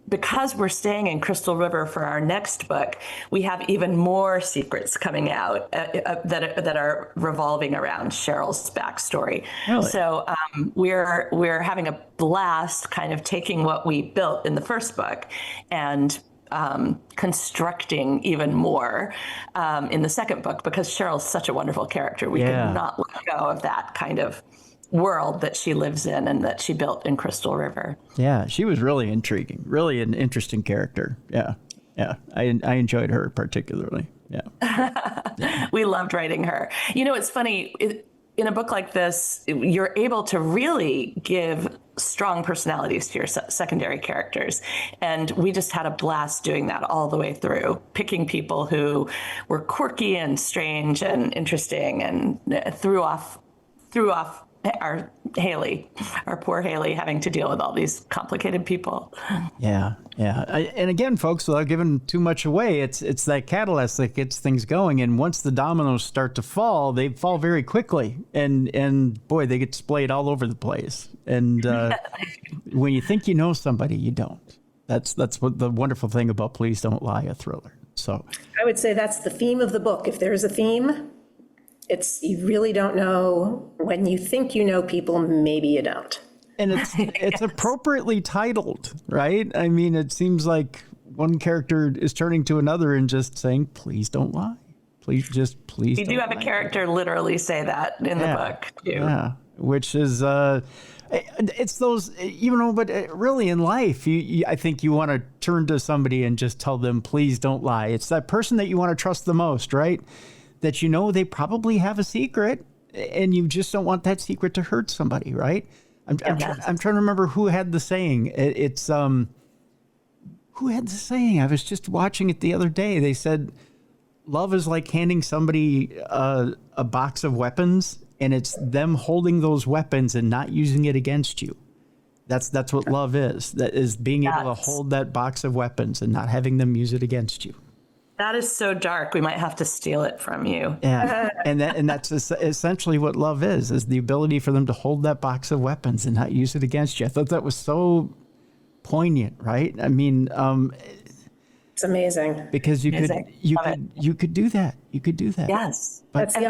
C: because we're staying in Crystal River for our next book, we have even more secrets coming out that are revolving around Cheryl's backstory.
A: Really?
C: So we're having a blast kind of taking what we built in the first book and constructing even more in the second book, because Cheryl's such a wonderful character. We could not let go of that kind of world that she lives in and that she built in Crystal River.
A: Yeah, she was really intriguing, really an interesting character. Yeah. I enjoyed her particularly. Yeah.
C: We loved writing her. It's funny. in a book like this, you're able to really give strong personalities to your secondary characters. And we just had a blast doing that all the way through, picking people who were quirky and strange and interesting, and threw off our Hayley, our poor Hayley, having to deal with all these complicated people.
A: Yeah. And again, folks, without giving too much away, it's that catalyst that gets things going. And once the dominoes start to fall, they fall very quickly. And boy, they get splayed all over the place. And when you think you know somebody, you don't. That's what the wonderful thing about Please Don't Lie, a thriller. So
B: I would say that's the theme of the book. If there's a theme, it's you really don't know. When you think you know people, maybe you don't.
A: And it's appropriately titled, right? I mean, it seems like one character is turning to another and just saying, please don't lie. Please.
C: We do have a character literally say that in the book, too.
A: Yeah, which is, it's those, but really in life, I think you want to turn to somebody and just tell them, please don't lie. It's that person that you want to trust the most, right? That they probably have a secret and you just don't want that secret to hurt somebody, right? I'm trying to remember who had the saying. Who had the saying? I was just watching it the other day. They said, love is like handing somebody a box of weapons, and it's them holding those weapons and not using it against you. That's what love is. That is being able to hold that box of weapons and not having them use it against you.
C: That is so dark. We might have to steal it from you.
A: Yeah, and that's essentially what love is the ability for them to hold that box of weapons and not use it against you. I thought that was so poignant, right? I mean,
B: it's amazing
A: because you could do that. You could do that.
C: Yes,
A: but
B: that's the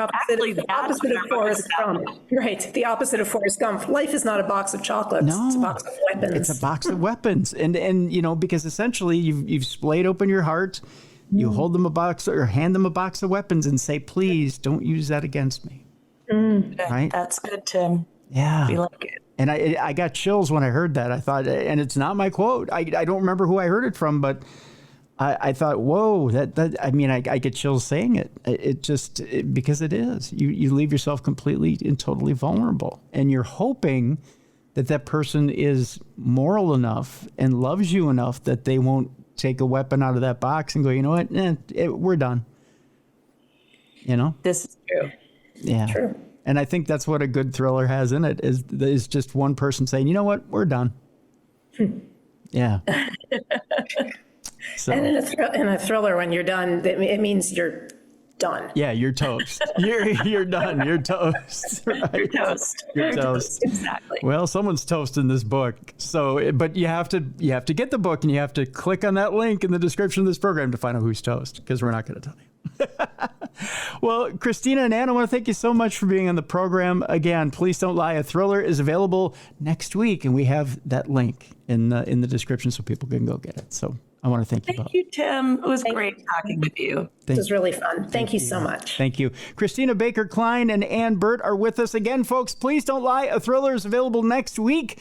B: opposite of Forrest Gump. Right, the opposite of Forrest Gump. Life is not a box of chocolates. No, it's a box of weapons.
A: It's a box of weapons, and because essentially you've splayed open your heart. You hold them a box or hand them a box of weapons and say, please don't use that against me. Right?
C: That's good, Tim.
A: Yeah.
C: We like it.
A: And I got chills when I heard that. I thought, and it's not my quote. I don't remember who I heard it from, but I thought, whoa, I get chills saying it. Because it is. You leave yourself completely and totally vulnerable. And you're hoping that person is moral enough and loves you enough that they won't take a weapon out of that box and go, you know what? We're done.
C: This is true.
A: Yeah.
B: True.
A: And I think that's what a good thriller has in it is just one person saying, you know what? We're done. Yeah. So.
B: And in a thriller, when you're done, it means you're done.
A: Yeah, you're toast. You're done. You're toast. Right?
C: You're toast.
A: You're toast.
C: Exactly.
A: Well, someone's toast in this book. So, but you have to get the book and you have to click on that link in the description of this program to find out who's toast, because we're not going to tell you. Well, Christina and Ann, I want to thank you so much for being on the program. Again, Please Don't Lie, a thriller is available next week, and we have that link in the description so people can go get it. So I want to thank you both.
C: Thank you, Tim. It was great talking with you.
B: This was really fun. Thank you so much.
A: Thank you. Christina Baker Kline and Ann Burt are with us again, folks. Please Don't Lie, a thriller is available next week.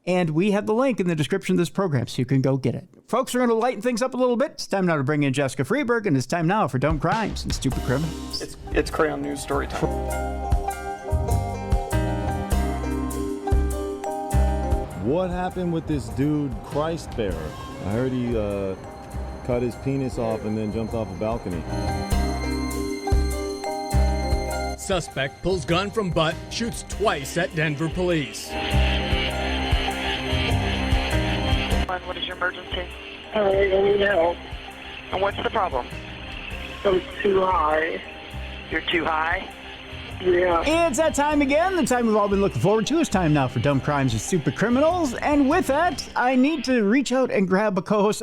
A: And we have the link in the description of this program, so you can go get it. Folks, we're going to lighten things up a little bit. It's time now to bring in Jessica Freeberg, and it's time now for Dumb Crimes and Stupid Criminals.
D: It's Crayon News story time.
E: What happened with this dude, Christ Bearer? I heard he cut his penis off and then jumped off a balcony.
F: Suspect pulls gun from butt, shoots twice at Denver police.
G: What is your emergency?
H: I need help.
G: And what's the problem?
H: I'm too high.
G: You're too high?
H: Yeah.
A: It's that time again, the time we've all been looking forward to. It's time now for Dumb Crimes and Stupid Criminals. And with that, I need to reach out and grab a co-host.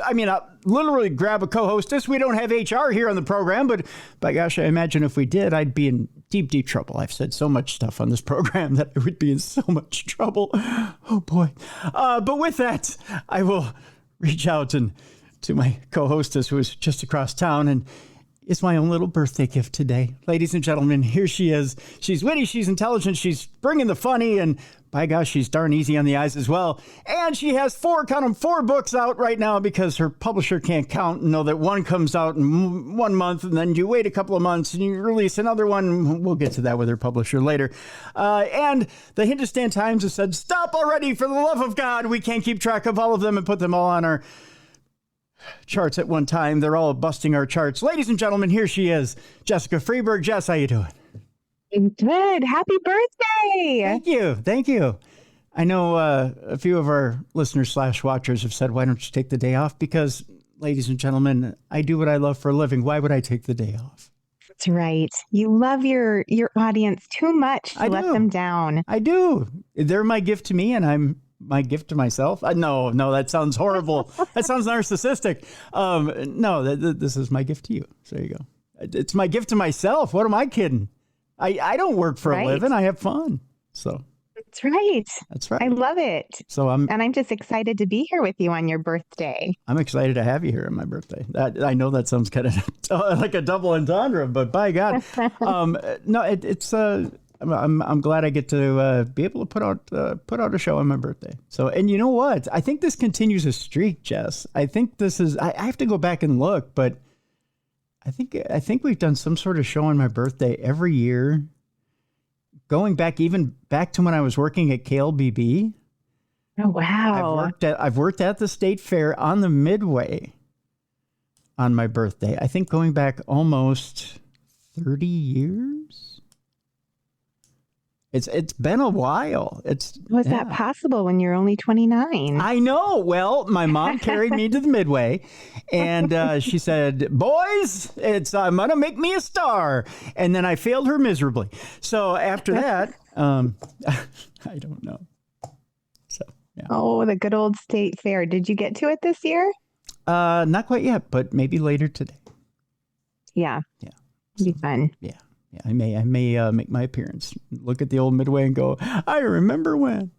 A: Literally grab a co-hostess. We don't have HR here on the program, but by gosh, I imagine if we did, I'd be in deep, deep trouble. I've said so much stuff on this program that I would be in so much trouble. Oh boy. But with that, I will reach out to my co-hostess who is just across town. And is my own little birthday gift today. Ladies and gentlemen, here she is. She's witty, she's intelligent, she's bringing the funny, and by gosh, she's darn easy on the eyes as well. And she has four books out right now because her publisher can't count and know that one comes out in 1 month, and then you wait a couple of months and you release another one. We'll get to that with her publisher later. And the Hindustan Times has said, stop already, for the love of God. We can't keep track of all of them and put them all on our charts at one time. They're all busting our charts. Ladies and gentlemen, here she is, Jessica Freeberg. Jess, how you doing?
D: Good. Happy birthday.
A: Thank you. I know a few of our listeners / watchers have said, why don't you take the day off? Because, ladies and gentlemen, I do what I love for a living. Why would I take the day off?
D: That's right. You love your audience too much to let them down.
A: I do. They're my gift to me, and I'm my gift to myself. No, that sounds horrible. That sounds narcissistic. This is my gift to you. So there you go. It's my gift to myself. What am I kidding? I don't work for a living. I have fun. So
D: that's right.
A: That's right.
D: I love it.
A: So I'm just
D: excited to be here with you on your birthday.
A: I'm excited to have you here on my birthday. I know that sounds kind of like a double entendre, but by God, I'm glad I get to be able to put out a show on my birthday. So, and you know what? I think this continues a streak, Jess. I think this is. I have to go back and look, but I think we've done some sort of show on my birthday every year, going back to when I was working at KLBB.
D: Oh wow!
A: I've worked at the state fair on the Midway on my birthday. I think going back almost 30 years. It's been a while.
D: Was that possible when you're only 29?
A: I know. Well, my mom carried me to the Midway, and she said, "Boys, I'm gonna make me a star." And then I failed her miserably. So after that, I don't know. So yeah.
D: Oh, the good old state fair. Did you get to it this year?
A: Not quite yet, but maybe later today.
D: Yeah.
A: Yeah.
D: It'll be fun.
A: Yeah. Yeah, I may make my appearance. Look at the old Midway and go, I remember when.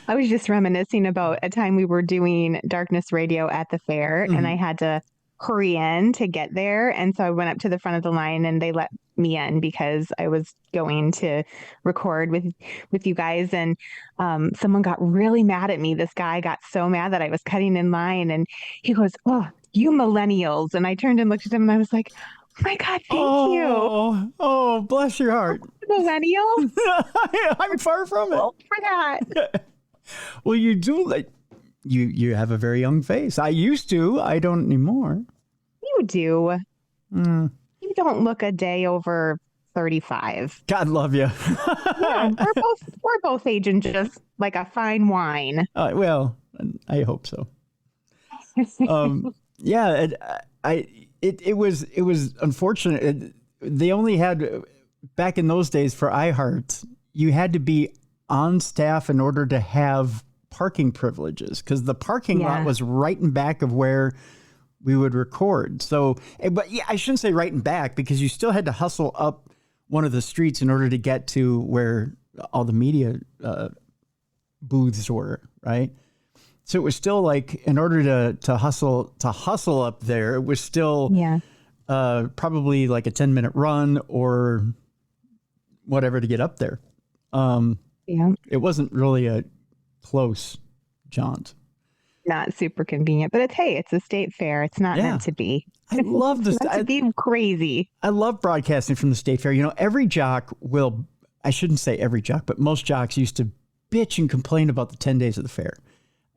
D: I was just reminiscing about a time we were doing Darkness Radio at the fair, and I had to hurry in to get there. And so I went up to the front of the line, and they let me in because I was going to record with you guys. And someone got really mad at me. This guy got so mad that I was cutting in line, and he goes, "Oh, you millennials." And I turned and looked at him, and I was like, oh my God, thank you.
A: Oh, bless your heart.
D: Millennial?
A: I'm far from it.
D: Well, for that.
A: Well, you do you have a very young face. I used to. I don't anymore.
D: You do. You don't look a day over 35.
A: God love you.
D: Yeah, we're both aging just like a fine wine.
A: Well, I hope so. Yeah, It was unfortunate. They only had, back in those days for iHeart, you had to be on staff in order to have parking privileges because the parking lot was right in back of where we would record. So, but yeah, I shouldn't say right in back because you still had to hustle up one of the streets in order to get to where all the media booths were, right? So it was still like, in order to hustle up there, it was still probably like a 10-minute run or whatever to get up there. It wasn't really a close jaunt.
D: Not super convenient, but it's a state fair. It's not meant to be.
A: I love this.
D: To be crazy.
A: I love broadcasting from the state fair. You know, every jock I shouldn't say every jock, but most jocks used to bitch and complain about the 10 days of the fair.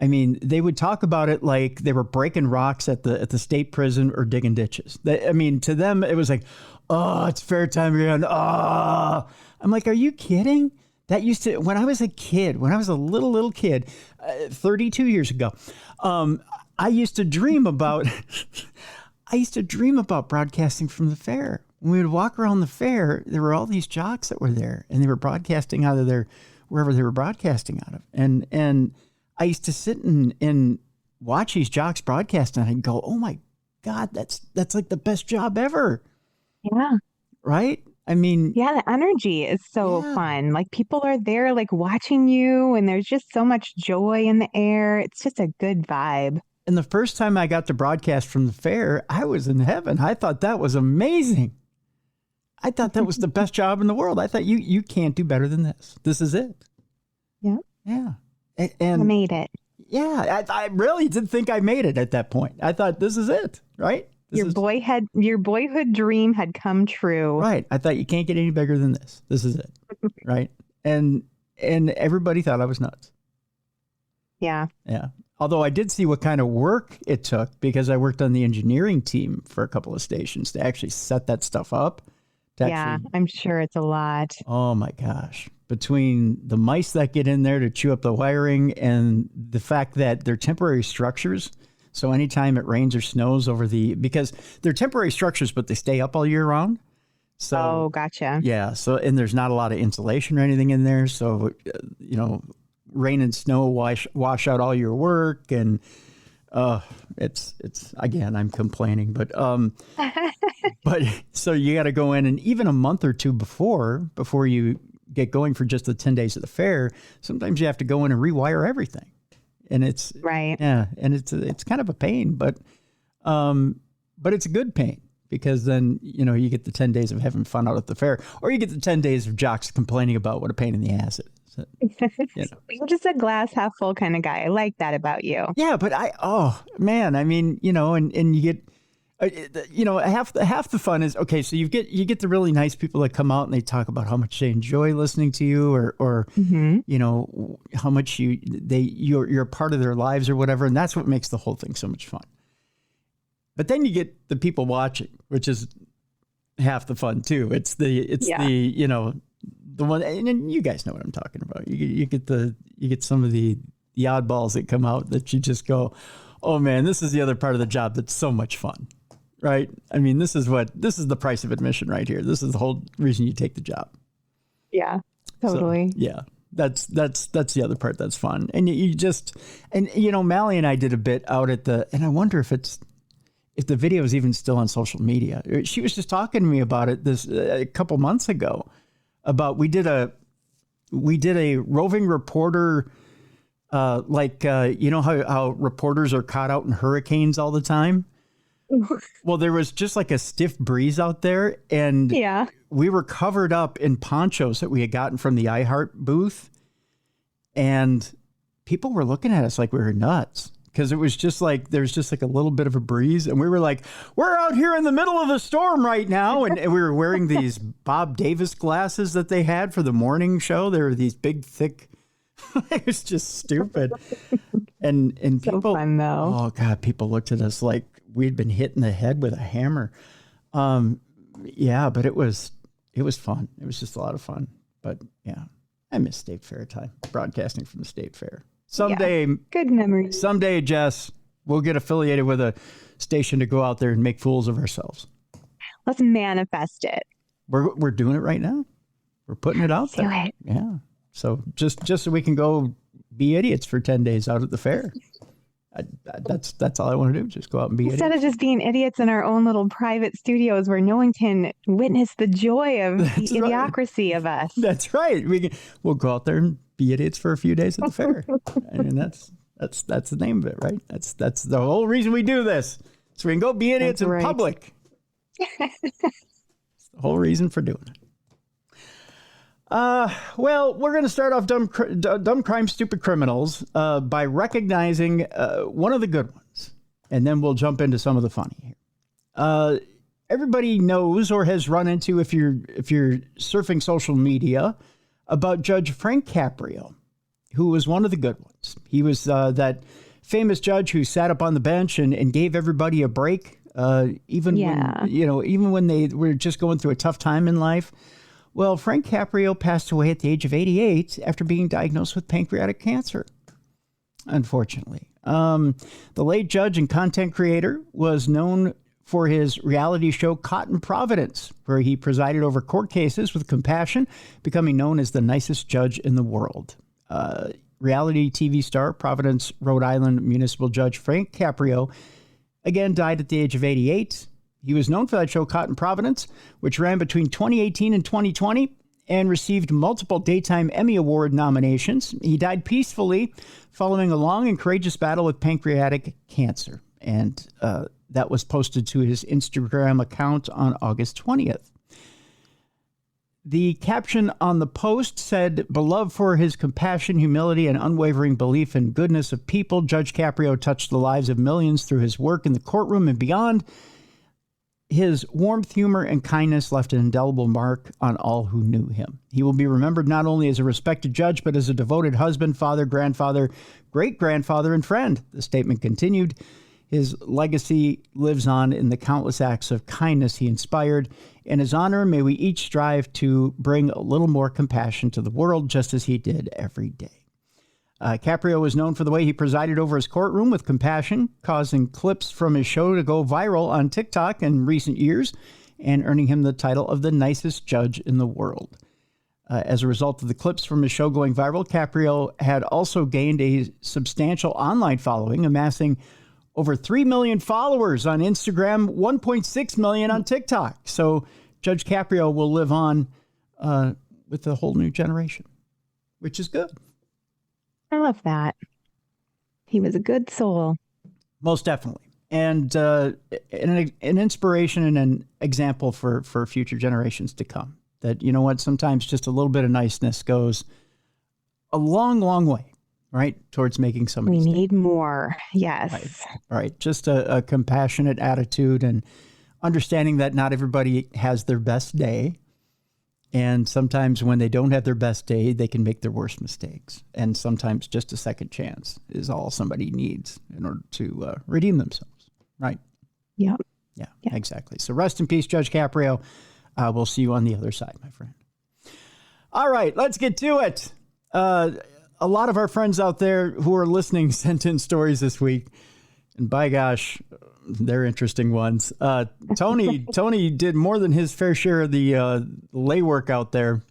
A: I mean, they would talk about it like they were breaking rocks at the state prison or digging ditches. To them, it was like, oh, it's fair time again. Oh, I'm like, are you kidding? That used to, when I was a kid, when I was a little kid, 32 years ago, I used to dream about broadcasting from the fair. When we would walk around the fair, there were all these jocks that were there, and they were broadcasting out of wherever they were broadcasting out of. And I used to sit and watch these jocks broadcast, and I'd go, oh my God, that's like the best job ever.
D: Yeah.
A: Right? I mean,
D: yeah, the energy is so fun. Like, people are there like watching you, and there's just so much joy in the air. It's just a good vibe.
A: And the first time I got to broadcast from the fair, I was in heaven. I thought that was amazing. I thought that was the best job in the world. I thought you can't do better than this. This is it.
D: Yeah.
A: Yeah. And
D: I made it.
A: Yeah. I really did think I made it at that point. I thought this is it, right?
D: Your boyhood dream had come true.
A: Right. I thought you can't get any bigger than this. This is it. Right. And everybody thought I was nuts.
D: Yeah.
A: Yeah. Although I did see what kind of work it took because I worked on the engineering team for a couple of stations to actually set that stuff up.
D: Yeah, I'm sure it's a lot.
A: Oh my gosh. Between the mice that get in there to chew up the wiring and the fact that they're temporary structures. So anytime it rains or snows because they're temporary structures, but they stay up all year round. So,
D: gotcha. Yeah.
A: So, and there's not a lot of insulation or anything in there. So, rain and snow wash out all your work. And it's again, I'm complaining, but so you got to go in, and even a month or two before you get going for just the 10 days of the fair, sometimes you have to go in and rewire everything. And it's
D: right.
A: Yeah. And it's kind of a pain, but it's a good pain because then, you get the 10 days of having fun out at the fair, or you get the 10 days of jocks complaining about what a pain in the ass it is.
D: You're just a glass half full kind of guy. I like that about you.
A: Yeah. But and you get, half the fun is, okay, so you get the really nice people that come out and they talk about how much they enjoy listening to you or how much you're a part of their lives or whatever. And that's what makes the whole thing so much fun. But then you get the people watching, which is half the fun too. It's the one, and you guys know what I'm talking about. You get some of the oddballs that come out that you just go, oh man, this is the other part of the job that's so much fun. Right? I mean, this is the price of admission right here. This is the whole reason you take the job. Yeah,
D: totally.
A: So, yeah, that's the other part that's fun. And Mally and I did a bit out at and I wonder if the video is even still on social media. She was just talking to me about it a couple months ago about we did a roving reporter, how reporters are caught out in hurricanes all the time. Well, there was just like a stiff breeze out there, and we were covered up in ponchos that we had gotten from the iHeart booth, and people were looking at us like we were nuts because it was just like there's just like a little bit of a breeze, and we were like, we're out here in the middle of the storm right now, and we were wearing these Bob Davis glasses that they had for the morning show. They were these big, thick. It was just stupid, and people.
D: So fun, though.
A: Oh God, people looked at us like we'd been hit in the head with a hammer. But it was fun. It was just a lot of fun. But yeah, I miss State Fair time, broadcasting from the State Fair. Someday,
D: good memories.
A: Someday, Jess, we'll get affiliated with a station to go out there and make fools of ourselves.
D: Let's manifest it.
A: We're doing it right now. We're putting it out there.
D: Do it.
A: Yeah. So just so we can go be idiots for 10 days out at the fair. That's all I want to do. Just go out and be
D: Instead
A: idiots.
D: of just being idiots in our own little private studios where no one can witness the joy of the idiocracy of us.
A: That's right. We'll go out there and be idiots for a few days at the fair. I mean, that's the name of it, right? That's the whole reason we do this. So we can go be idiots in public. It's the whole reason for doing it. Well, we're going to start off dumb crime, stupid criminals by recognizing one of the good ones, and then we'll jump into some of the funny here. Everybody knows or has run into, if you're surfing social media, about Judge Frank Caprio, who was one of the good ones. He was that famous judge who sat up on the bench and gave everybody a break, even when they were just going through a tough time in life. Well, Frank Caprio passed away at the age of 88 after being diagnosed with pancreatic cancer, unfortunately. The late judge and content creator was known for his reality show Caught in Providence, where he presided over court cases with compassion, becoming known as the nicest judge in the world. Reality TV star, Providence, Rhode Island municipal judge Frank Caprio, again died at the age of 88. He was known for that show, Caught in Providence, which ran between 2018 and 2020, and received multiple Daytime Emmy Award nominations. He died peacefully following a long and courageous battle with pancreatic cancer. And that was posted to his Instagram account on August 20th. The caption on the post said, "Beloved for his compassion, humility, and unwavering belief in goodness of people, Judge Caprio touched the lives of millions through his work in the courtroom and beyond. His warmth, humor, and kindness left an indelible mark on all who knew him. He will be remembered not only as a respected judge, but as a devoted husband, father, grandfather, great-grandfather, and friend." The statement continued. His legacy lives on in the countless acts of kindness he inspired. In his honor, may we each strive to bring a little more compassion to the world, just as he did every day. Caprio was known for the way he presided over his courtroom with compassion, causing clips from his show to go viral on TikTok in recent years, and earning him the title of the nicest judge in the world. As a result of the clips from his show going viral, Caprio had also gained a substantial online following, amassing over 3 million followers on Instagram, 1.6 million on TikTok. So Judge Caprio will live on with a whole new generation, which is good.
D: I love that. He was a good soul.
A: Most definitely. And an inspiration and an example for future generations to come. That, you know what, sometimes just a little bit of niceness goes a long, long way. Right, towards making somebody.
D: We need more. Yes.
A: Right. Just a compassionate attitude and understanding that not everybody has their best day. And sometimes when they don't have their best day, they can make their worst mistakes. And sometimes just a second chance is all somebody needs in order to redeem themselves. Right.
D: Yep.
A: Yeah, exactly. So rest in peace, Judge Caprio. We'll see you on the other side, my friend. All right, let's get to it. A lot of our friends out there who are listening sent in stories this week. And by gosh, they're interesting ones. Tony did more than his fair share of the lay work out there.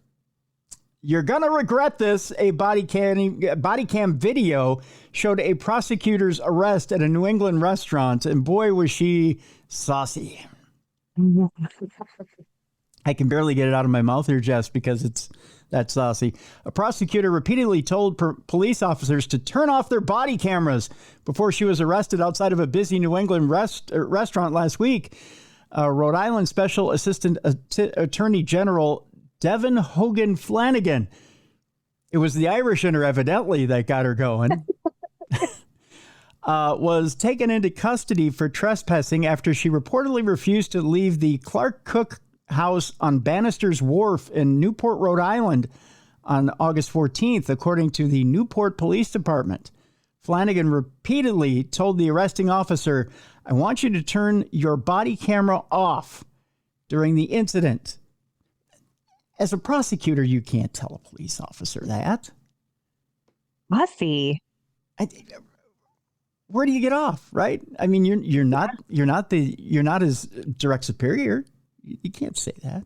A: You're going to regret this. A body cam video showed a prosecutor's arrest at a New England restaurant. And boy, was she saucy. I can barely get it out of my mouth here, Jess, because it's that saucy. A prosecutor repeatedly told police officers to turn off their body cameras before she was arrested outside of a busy New England restaurant last week. Rhode Island Special Assistant Attorney General Devin Hogan Flanagan. It was the Irish in her, evidently, that got her going. Was taken into custody for trespassing after she reportedly refused to leave the Clark Cook house on Bannister's Wharf in Newport, Rhode Island on August 14th, according to the Newport Police Department. Flanagan repeatedly told the arresting officer, "I want you to turn your body camera off during the incident." As a prosecutor, you can't tell a police officer that.
D: Fussy.
A: Where do you get off, right? I mean, you're not his direct superior. You can't say that.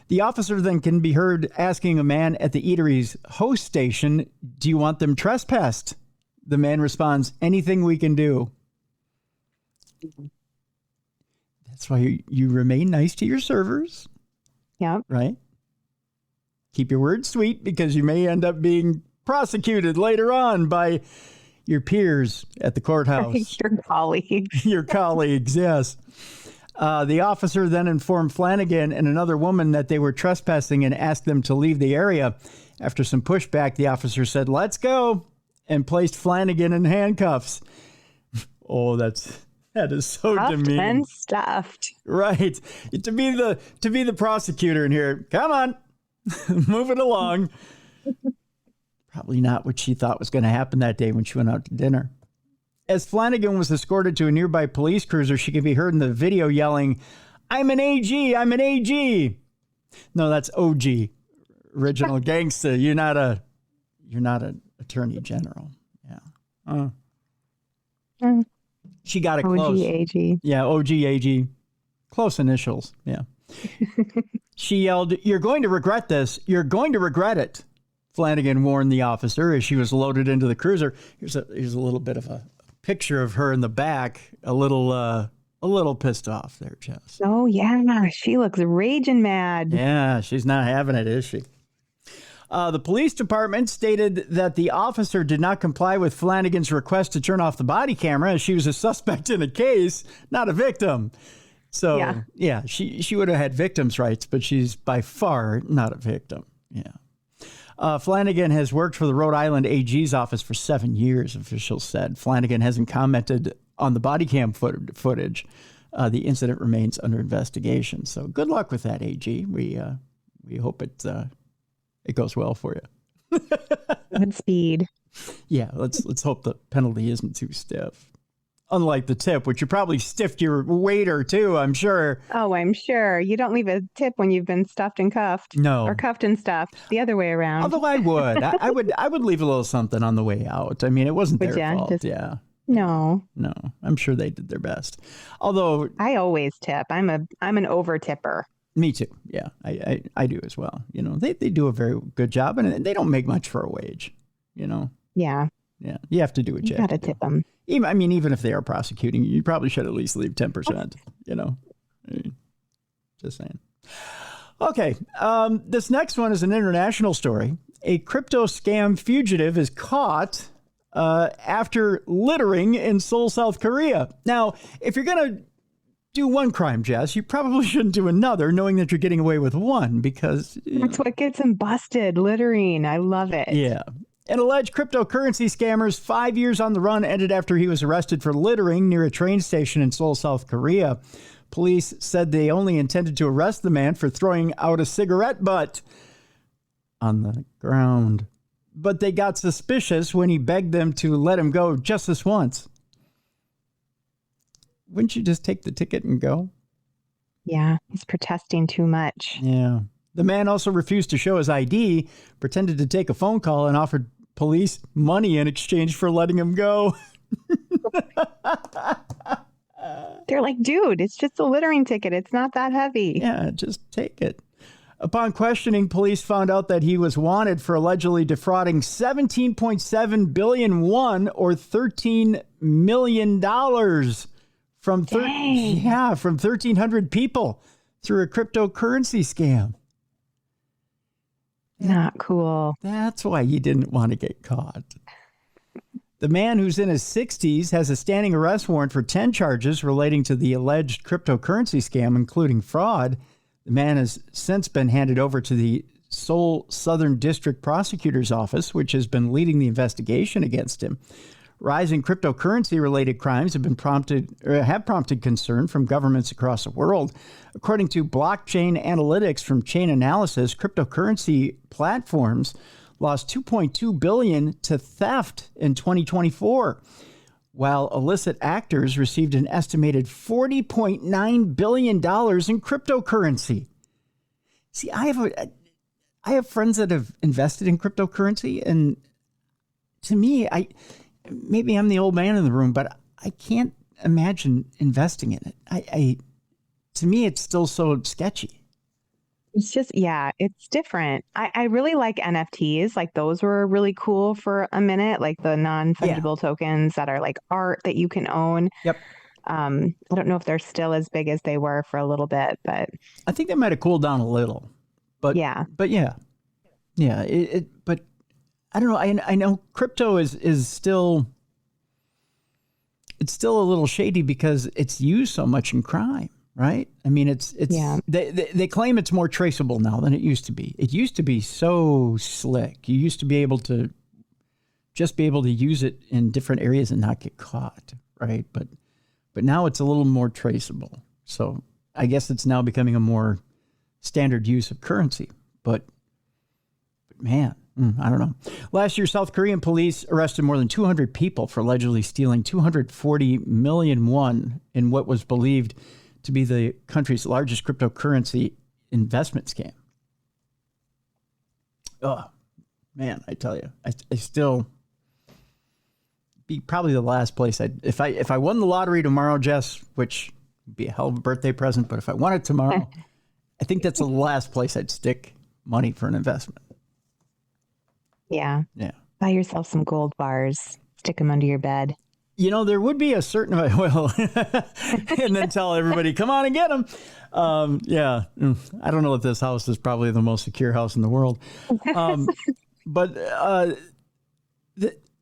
A: The officer then can be heard asking a man at the eatery's host station, "Do you want them trespassed?" The man responds, "Anything we can do." That's why you remain nice to your servers.
D: Yeah.
A: Right? Keep your words sweet, because you may end up being prosecuted later on by your peers at the courthouse.
D: Your colleagues.
A: Your colleagues, yes. The officer then informed Flanagan and another woman that they were trespassing and asked them to leave the area. After some pushback, the officer said, "Let's go," and placed Flanagan in handcuffs. Oh, that is so demeaning.
D: And stuffed.
A: Right. To be the prosecutor in here. Come on, move it along. Probably not what she thought was going to happen that day when she went out to dinner. As Flanagan was escorted to a nearby police cruiser, she could be heard in the video yelling, "I'm an AG, I'm an AG." No, that's OG, original gangsta. You're not an attorney general. Yeah. She got it close.
D: OG AG.
A: Yeah, OG AG. Close initials. Yeah. She yelled, "You're going to regret this. You're going to regret it," Flanagan warned the officer as she was loaded into the cruiser. Here's a little bit of a picture of her in the back, a little a little pissed off there, Jess.
D: Oh, yeah. She looks raging mad.
A: Yeah, she's not having it, is she? The police department stated that the officer did not comply with Flanagan's request to turn off the body camera as she was a suspect in a case, not a victim. So, yeah, she would have had victim's rights, but she's by far not a victim. Yeah. Flanagan has worked for the Rhode Island AG's office for 7 years, officials said. Flanagan hasn't commented on the body cam footage. The incident remains under investigation. So good luck with that, AG. We hope it goes well for you.
D: Good speed.
A: Yeah, let's hope the penalty isn't too stiff. Unlike the tip, which you probably stiffed your waiter too, I'm sure.
D: Oh, I'm sure. You don't leave a tip when you've been stuffed and cuffed.
A: No.
D: Or cuffed and stuffed. The other way around.
A: Although I would. I would leave a little something on the way out. I mean, it wasn't
D: Would
A: their
D: ya?
A: fault. Yeah.
D: No.
A: No. I'm sure they did their best. Although
D: I always tip. I'm an over tipper.
A: me too. Yeah. I do as well. You know, they do a very good job and they don't make much for a wage, you know.
D: Yeah.
A: Yeah. You have to do what you
D: You
A: have
D: gotta
A: to do.
D: tip them.
A: Even if they are prosecuting, you probably should at least leave 10%, you know, just saying. Okay. This next one is an international story. A crypto scam fugitive is caught after littering in Seoul, South Korea. Now, if you're going to do one crime, Jess, you probably shouldn't do another, knowing that you're getting away with one because...
D: That's what gets him busted, littering. I love it.
A: Yeah. An alleged cryptocurrency scammer's 5 years on the run ended after he was arrested for littering near a train station in Seoul, South Korea. Police said they only intended to arrest the man for throwing out a cigarette butt on the ground. But they got suspicious when he begged them to let him go just this once. Wouldn't you just take the ticket and go?
D: Yeah, he's protesting too much.
A: Yeah. The man also refused to show his ID, pretended to take a phone call, and offered police money in exchange for letting him go.
D: They're like, dude, it's just a littering ticket. It's not that heavy.
A: Yeah, just take it. Upon questioning, police found out that he was wanted for allegedly defrauding 17.7 billion won, or $13 million from 1,300 people through a cryptocurrency scam.
D: Not cool.
A: That's why you didn't want to get caught. The man, who's in his 60s, has a standing arrest warrant for 10 charges relating to the alleged cryptocurrency scam, including fraud. The man has since been handed over to the Seoul Southern District Prosecutor's Office, which has been leading the investigation against him. Rising cryptocurrency-related crimes have prompted concern from governments across the world. According to blockchain analytics from Chainalysis, cryptocurrency platforms lost $2.2 billion to theft in 2024, while illicit actors received an estimated $40.9 billion in cryptocurrency. See, I have friends that have invested in cryptocurrency, and to me, maybe I'm the old man in the room, but I can't imagine investing in it. To me, it's still so sketchy.
D: It's just, yeah, it's different. I really like NFTs. Like those were really cool for a minute, like the non-fungible tokens that are like art that you can own.
A: Yep.
D: I don't know if they're still as big as they were for a little bit, but
A: I think they might have cooled down a little. But yeah. But I don't know. I know crypto is still, it's still a little shady because it's used so much in crime, right? I mean, they claim it's more traceable now than it used to be. It used to be so slick. You used to be able to use it in different areas and not get caught, right? But now it's a little more traceable. So I guess it's now becoming a more standard use of currency. But man, I don't know. Last year, South Korean police arrested more than 200 people for allegedly stealing 240 million won in what was believed to be the country's largest cryptocurrency investment scam. Oh, man, I tell you, I still be probably the last place if I won the lottery tomorrow, Jess, which would be a hell of a birthday present, but if I won it tomorrow, I think that's the last place I'd stick money for an investment.
D: yeah.
A: Yeah.
D: Buy yourself some gold bars, stick them under your bed.
A: There would be a certain, well, and then tell everybody, come on and get them. Yeah. I don't know if this house is probably the most secure house in the world. But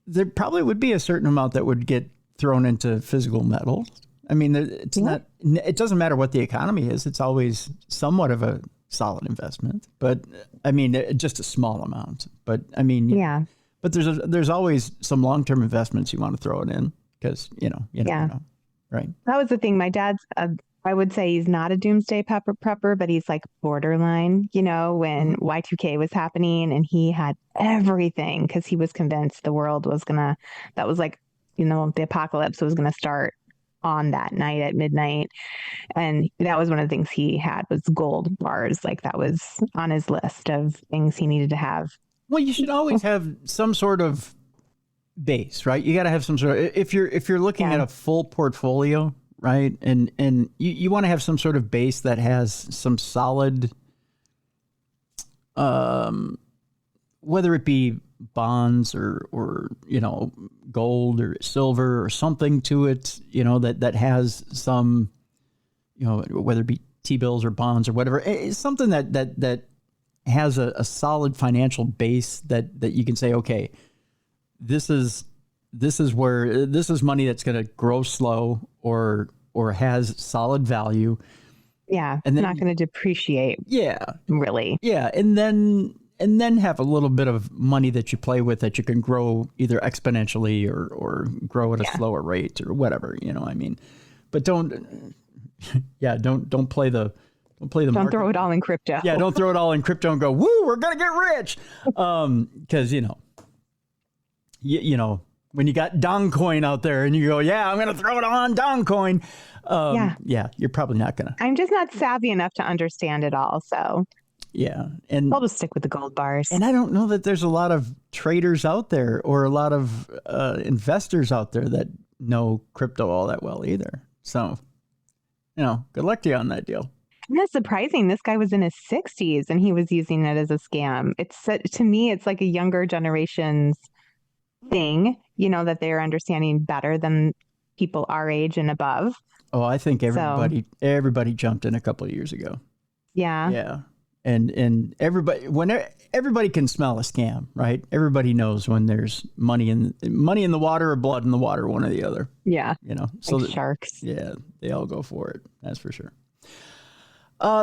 A: there probably would be a certain amount that would get thrown into physical metal. I mean, it's not, it doesn't matter what the economy is. It's always somewhat of a solid investment, but I mean, just a small amount, but I mean,
D: Yeah.
A: but there's always some long-term investments you want to throw it in because, you never know. Right.
D: That was the thing. My dad's, I would say he's not a doomsday prepper, but he's like borderline, when Y2K was happening and he had everything because he was convinced the world was that was like, the apocalypse was going to start on that night at midnight. And that was one of the things he had was gold bars. Like that was on his list of things he needed to have.
A: Well, you should always have some sort of base, right? You got to have some sort of, if you're looking at a full portfolio, right? And you want to have some sort of base that has some solid, whether it be bonds or gold or silver or something to it, that has some, whether it be T-bills or bonds or whatever, it's something that has a solid financial base that you can say, okay, this is money that's going to grow slow or has solid value.
D: Yeah.
A: And then,
D: not going to depreciate.
A: Yeah.
D: Really.
A: Yeah. And then have a little bit of money that you play with that you can grow either exponentially or grow at a slower rate or whatever, I mean, but don't play the
D: Don't
A: market.
D: throw it all in crypto.
A: Yeah. Don't throw it all in crypto and go, woo, we're going to get rich. Cause when you got Dongcoin out there and you go, yeah, I'm going to throw it on Dongcoin. Yeah, you're probably not going to.
D: I'm just not savvy enough to understand it all. So
A: yeah. And
D: I'll just stick with the gold bars.
A: And I don't know that there's a lot of traders out there or a lot of investors out there that know crypto all that well either. So, good luck to you on that deal.
D: And that's surprising. This guy was in his 60s and he was using it as a scam. To me, it's like a younger generation's thing, that they're understanding better than people our age and above.
A: Oh, I think everybody jumped in a couple of years ago.
D: Yeah.
A: Yeah. And everybody can smell a scam, right? Everybody knows when there's money in the water or blood in the water, one or the other.
D: Yeah.
A: So
D: like sharks.
A: Yeah, they all go for it. That's for sure.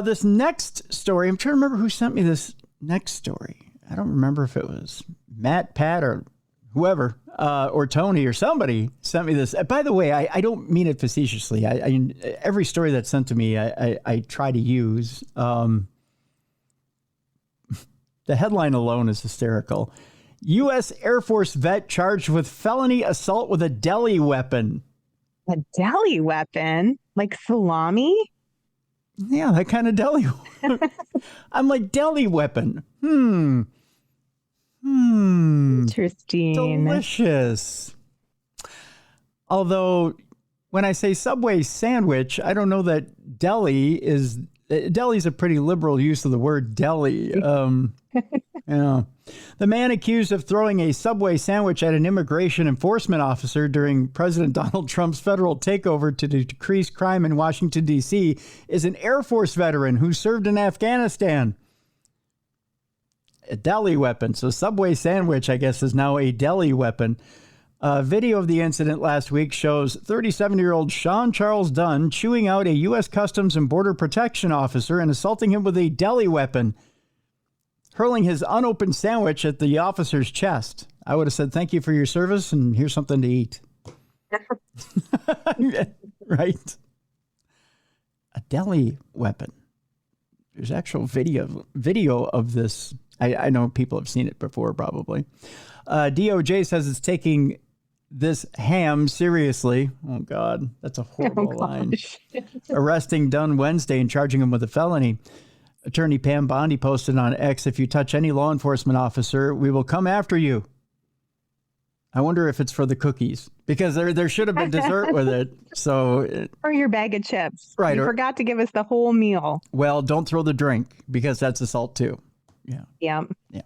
A: This next story, I'm trying to remember who sent me this next story. I don't remember if it was Matt, Pat, or whoever, or Tony or somebody sent me this. By the way, I don't mean it facetiously. Every story that's sent to me, I try to use. The headline alone is hysterical. U.S. Air Force vet charged with felony assault with a deli weapon.
D: A deli weapon? Like salami?
A: Yeah, that kind of deli. I'm like, deli weapon.
D: Interesting.
A: Delicious. Although, when I say Subway sandwich, I don't know that deli is a pretty liberal use of the word deli. The man accused of throwing a Subway sandwich at an immigration enforcement officer during President Donald Trump's federal takeover to decrease crime in Washington, D.C. is an Air Force veteran who served in Afghanistan. A deli weapon. So Subway sandwich, I guess, is now a deli weapon. Video of the incident last week shows 37-year-old Sean Charles Dunn chewing out a U.S. Customs and Border Protection officer and assaulting him with a deli weapon, hurling his unopened sandwich at the officer's chest. I would have said, thank you for your service, and here's something to eat. Right? A deli weapon. There's actual video of this. I know people have seen it before, probably. DOJ says it's taking this ham seriously. Oh, God. That's a horrible line. Arresting Dunn Wednesday and charging him with a felony. Attorney Pam Bondi posted on X, if you touch any law enforcement officer, we will come after you. I wonder if it's for the cookies, because there should have been dessert with it. So,
D: or your bag of chips.
A: Right.
D: You forgot to give us the whole meal.
A: Well, don't throw the drink, because that's assault too. Yeah.
D: Yeah.
A: Yeah.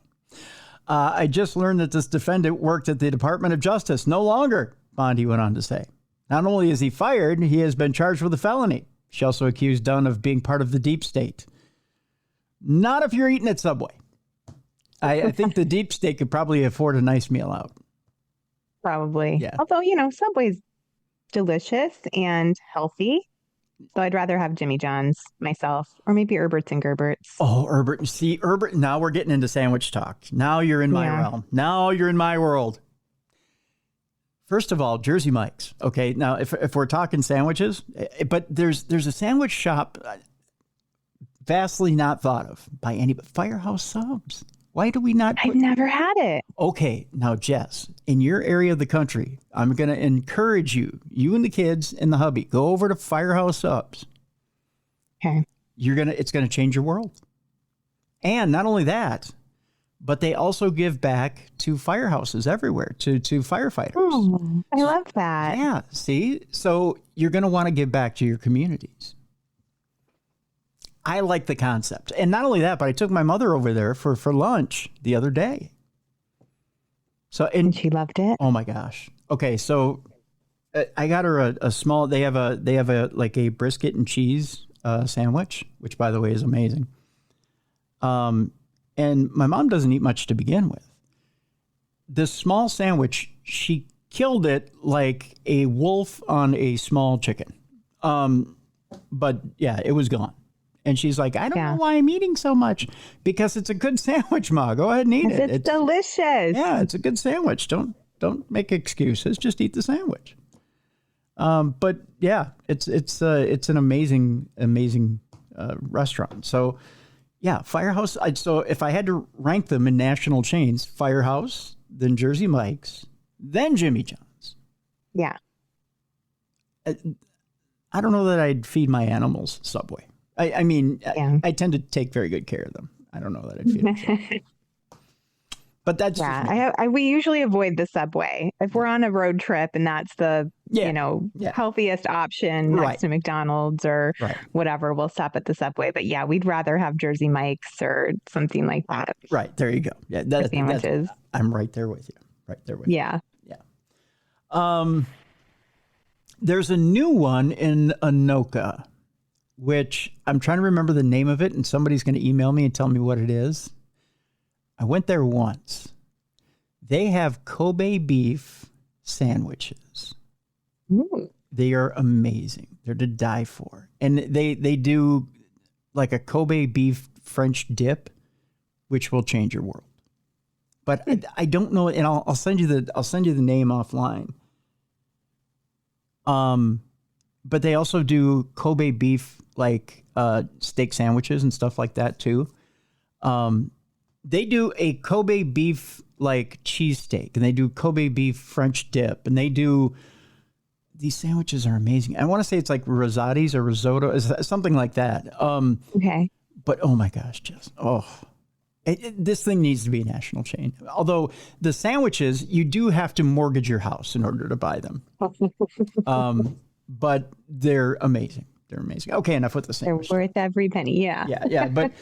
A: I just learned that this defendant worked at the Department of Justice. No longer. Bondi went on to say. Not only is he fired, he has been charged with a felony. She also accused Dunn of being part of the deep state. Not if you're eating at Subway. I think the deep state could probably afford a nice meal out.
D: Probably.
A: Yeah.
D: Although, Subway's delicious and healthy. So I'd rather have Jimmy John's myself, or maybe Herbert's and Gerbert's.
A: Oh, Herbert. See, Herbert, now we're getting into sandwich talk. Now you're in my realm. Now you're in my world. First of all, Jersey Mike's. Okay, now if we're talking sandwiches, but there's a sandwich shop vastly not thought of by anybody. Firehouse Subs. Why do we not?
D: I've never had it.
A: Okay, now Jess, in your area of the country, I'm going to encourage you and the kids and the hubby, go over to Firehouse Subs.
D: Okay.
A: It's going to change your world. And not only that, but they also give back to firehouses everywhere, to firefighters.
D: Oh, I love that.
A: Yeah, see? So you're going to want to give back to your communities. I like the concept. And not only that, but I took my mother over there for lunch the other day. And
D: she loved it.
A: Oh my gosh. Okay, so I got her a small, they have a like a brisket and cheese sandwich, which by the way is amazing. And my mom doesn't eat much to begin with. This small sandwich, she killed it like a wolf on a small chicken. But yeah, it was gone. And she's like, I don't know why I'm eating so much, because it's a good sandwich, Ma. Go ahead and eat it.
D: It's delicious.
A: Yeah, it's a good sandwich. Don't make excuses. Just eat the sandwich. But yeah, it's an amazing restaurant. So yeah, Firehouse. So if I had to rank them in national chains, Firehouse, then Jersey Mike's, then Jimmy John's.
D: Yeah.
A: I don't know that I'd feed my animals Subway. I mean, I tend to take very good care of them. I don't know that I'd feed them. But that's
D: we usually avoid the Subway if we're on a road trip, and that's the healthiest option next to McDonald's or whatever. We'll stop at the Subway. But yeah, we'd rather have Jersey Mike's or something like that.
A: Right, there you go. Yeah,
D: sandwiches.
A: I'm right there with you. Right there with you.
D: Yeah.
A: There's a new one in Anoka, which I'm trying to remember the name of it, and somebody's going to email me and tell me what it is. I went there once. They have Kobe beef sandwiches.
D: Ooh.
A: They are amazing. They're to die for. And they do like a Kobe beef French dip, which will change your world. But I don't know, and I'll send you the name offline. But they also do Kobe beef like steak sandwiches and stuff like that too. They do a Kobe beef like cheesesteak, and they do Kobe beef French dip, and they do these sandwiches are amazing. I want to say it's like Rosati's or risotto, something like that.
D: Okay.
A: But oh my gosh, Jess, this thing needs to be a national chain. Although the sandwiches, you do have to mortgage your house in order to buy them. But they're amazing. They're amazing. Okay, enough with the sandwich.
D: They're worth every penny. Yeah.
A: Yeah. But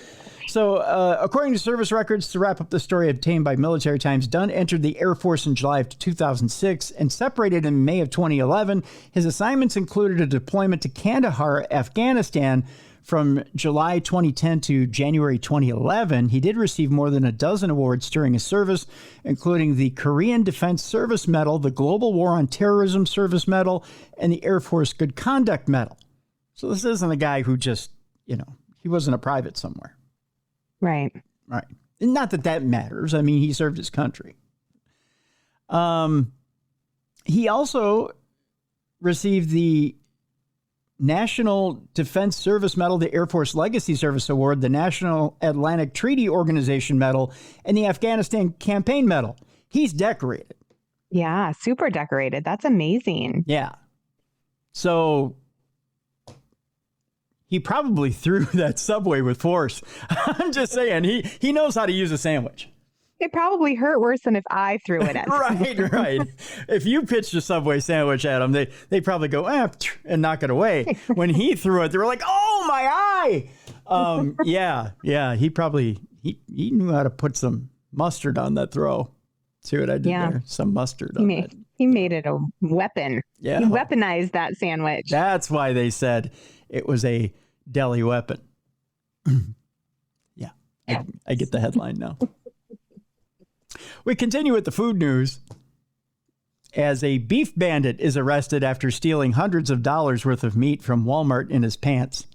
A: so according to service records, to wrap up the story obtained by Military Times, Dunn entered the Air Force in July of 2006 and separated in May of 2011. His assignments included a deployment to Kandahar, Afghanistan, from July 2010 to January 2011. He did receive more than a dozen awards during his service, including the Korean Defense Service Medal, the Global War on Terrorism Service Medal, and the Air Force Good Conduct Medal. So this isn't a guy who just, he wasn't a private somewhere.
D: Right.
A: Right. And not that matters. I mean, he served his country. He also received the National Defense Service Medal, the Air Force Legacy Service Award, the National Atlantic Treaty Organization Medal, and the Afghanistan Campaign Medal. He's decorated.
D: Yeah, super decorated. That's amazing.
A: Yeah. So he probably threw that Subway with force. I'm just saying, he knows how to use a sandwich.
D: It probably hurt worse than if I threw it at them.
A: Right. If you pitched a Subway sandwich at them, they probably go and knock it away. When he threw it, they were like, "Oh my eye!" Yeah. He knew how to put some mustard on that throw. See what I did there? Some mustard on that.
D: He He made it a weapon.
A: Yeah.
D: He weaponized that sandwich.
A: That's why they said it was a deli weapon. Yeah, I get the headline now. We continue with the food news. As a beef bandit is arrested after stealing hundreds of dollars worth of meat from Walmart in his pants.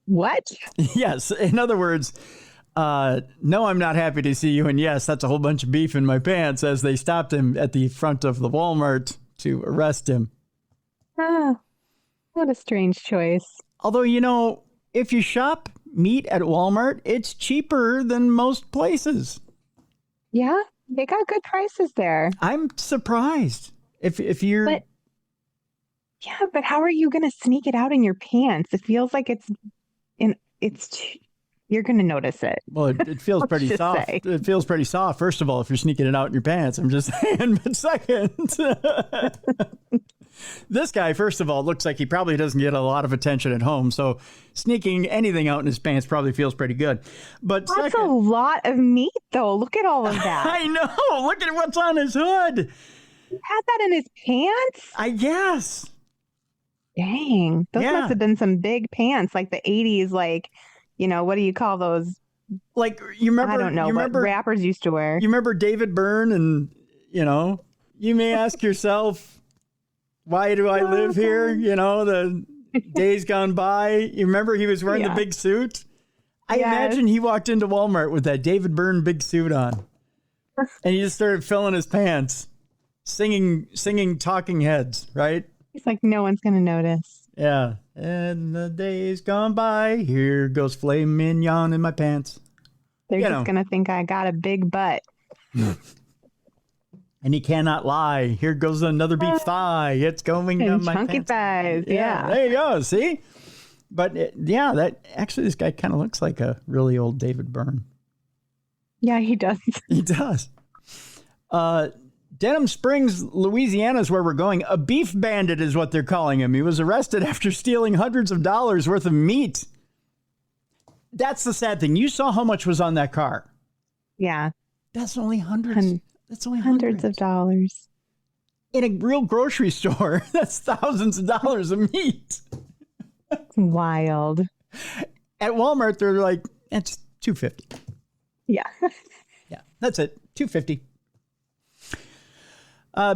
D: What?
A: Yes. In other words, no, I'm not happy to see you. And yes, that's a whole bunch of beef in my pants, as they stopped him at the front of the Walmart to arrest him.
D: Oh, what a strange choice.
A: Although, you know, if you shop meat at Walmart, it's cheaper than most places.
D: Yeah, they got good prices there.
A: I'm surprised. If you're...
D: But how are you going to sneak it out in your pants? It feels like you're going to notice it.
A: Well, it feels pretty soft.
D: Say.
A: It feels pretty soft, first of all, if you're sneaking it out in your pants. I'm just saying. But second, this guy, first of all, looks like he probably doesn't get a lot of attention at home. So sneaking anything out in his pants probably feels pretty good. But
D: That's
A: second,
D: a lot of meat, though. Look at all of that.
A: I know. Look at what's on his hood.
D: He had that in his pants?
A: I guess.
D: Dang. Those
A: Yeah.
D: must have been some big pants, like the 80s, like, you know, what do you call those?
A: Like, you remember?
D: I don't know what rappers used to wear.
A: You remember David Byrne? And, you know, you may ask yourself, why do I live here? You know, the days gone by. You remember he was wearing the big suit? I imagine he walked into Walmart with that David Byrne big suit on. And he just started filling his pants, singing Talking Heads, right?
D: He's like, no one's going to notice.
A: Yeah. And the days gone by, here goes filet mignon in my pants.
D: They're just going to think I got a big butt.
A: And he cannot lie. Here goes another beef thigh. It's going down my
D: chunky
A: pants.
D: thighs. Yeah.
A: There you go. See? But this guy kind of looks like a really old David Byrne.
D: Yeah, he does.
A: He does. Denham Springs, Louisiana is where we're going. A beef bandit is what they're calling him. He was arrested after stealing hundreds of dollars worth of meat. That's the sad thing. You saw how much was on that car.
D: Yeah.
A: That's only hundreds. That's only
D: hundreds of dollars.
A: In a real grocery store, that's thousands of dollars of meat.
D: Wild.
A: At Walmart, they're like, it's $2.50.
D: Yeah.
A: Yeah, that's it. $2.50.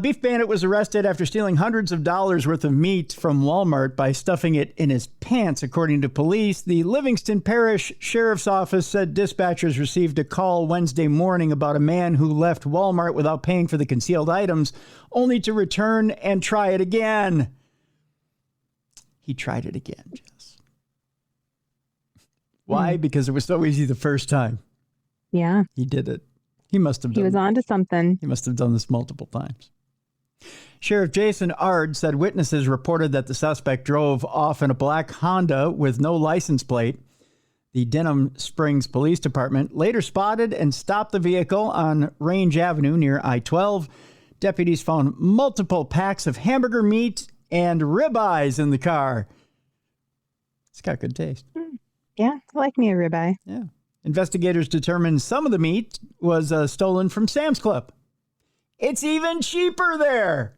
A: Beef bandit was arrested after stealing hundreds of dollars worth of meat from Walmart by stuffing it in his pants, according to police. The Livingston Parish Sheriff's Office said dispatchers received a call Wednesday morning about a man who left Walmart without paying for the concealed items, only to return and try it again. He tried it again, Jess. Why? Because it was so easy the first time.
D: Yeah.
A: He did it. He must have done.
D: He was on to something.
A: He must have done this multiple times. Sheriff Jason Ard said witnesses reported that the suspect drove off in a black Honda with no license plate. The Denham Springs Police Department later spotted and stopped the vehicle on Range Avenue near I-12. Deputies found multiple packs of hamburger meat and ribeyes in the car. It's got good taste.
D: Yeah, I like me a ribeye.
A: Yeah. Investigators determined some of the meat was stolen from Sam's Club. It's even cheaper there.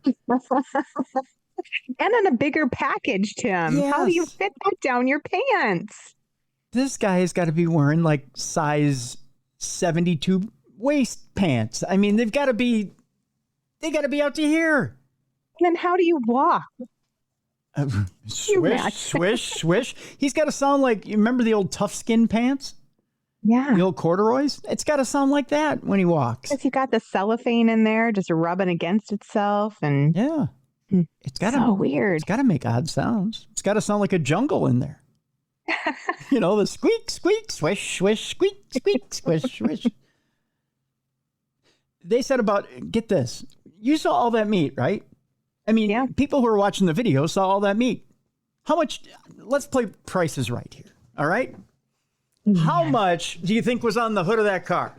D: And in a bigger package, Tim.
A: Yes.
D: How do you fit that down your pants?
A: This guy has got to be wearing like size 72 waist pants. I mean, they got to be out to here.
D: And then how do you walk?
A: Swish, swish, swish. He's got to sound like, you remember the old tough skin pants?
D: Yeah.
A: The old corduroys? It's got to sound like that when he walks.
D: Because you got the cellophane in there just rubbing against itself. And
A: yeah. It's got
D: so weird.
A: It's got to make odd sounds. It's got to sound like a jungle in there. You know, the squeak, squeak, swish, swish, squeak, squeak, swish, swish. They said get this, you saw all that meat, right? I mean, people who were watching the video saw all that meat. How much, let's play Price is Right here, all right? How much do you think was on the hood of that car?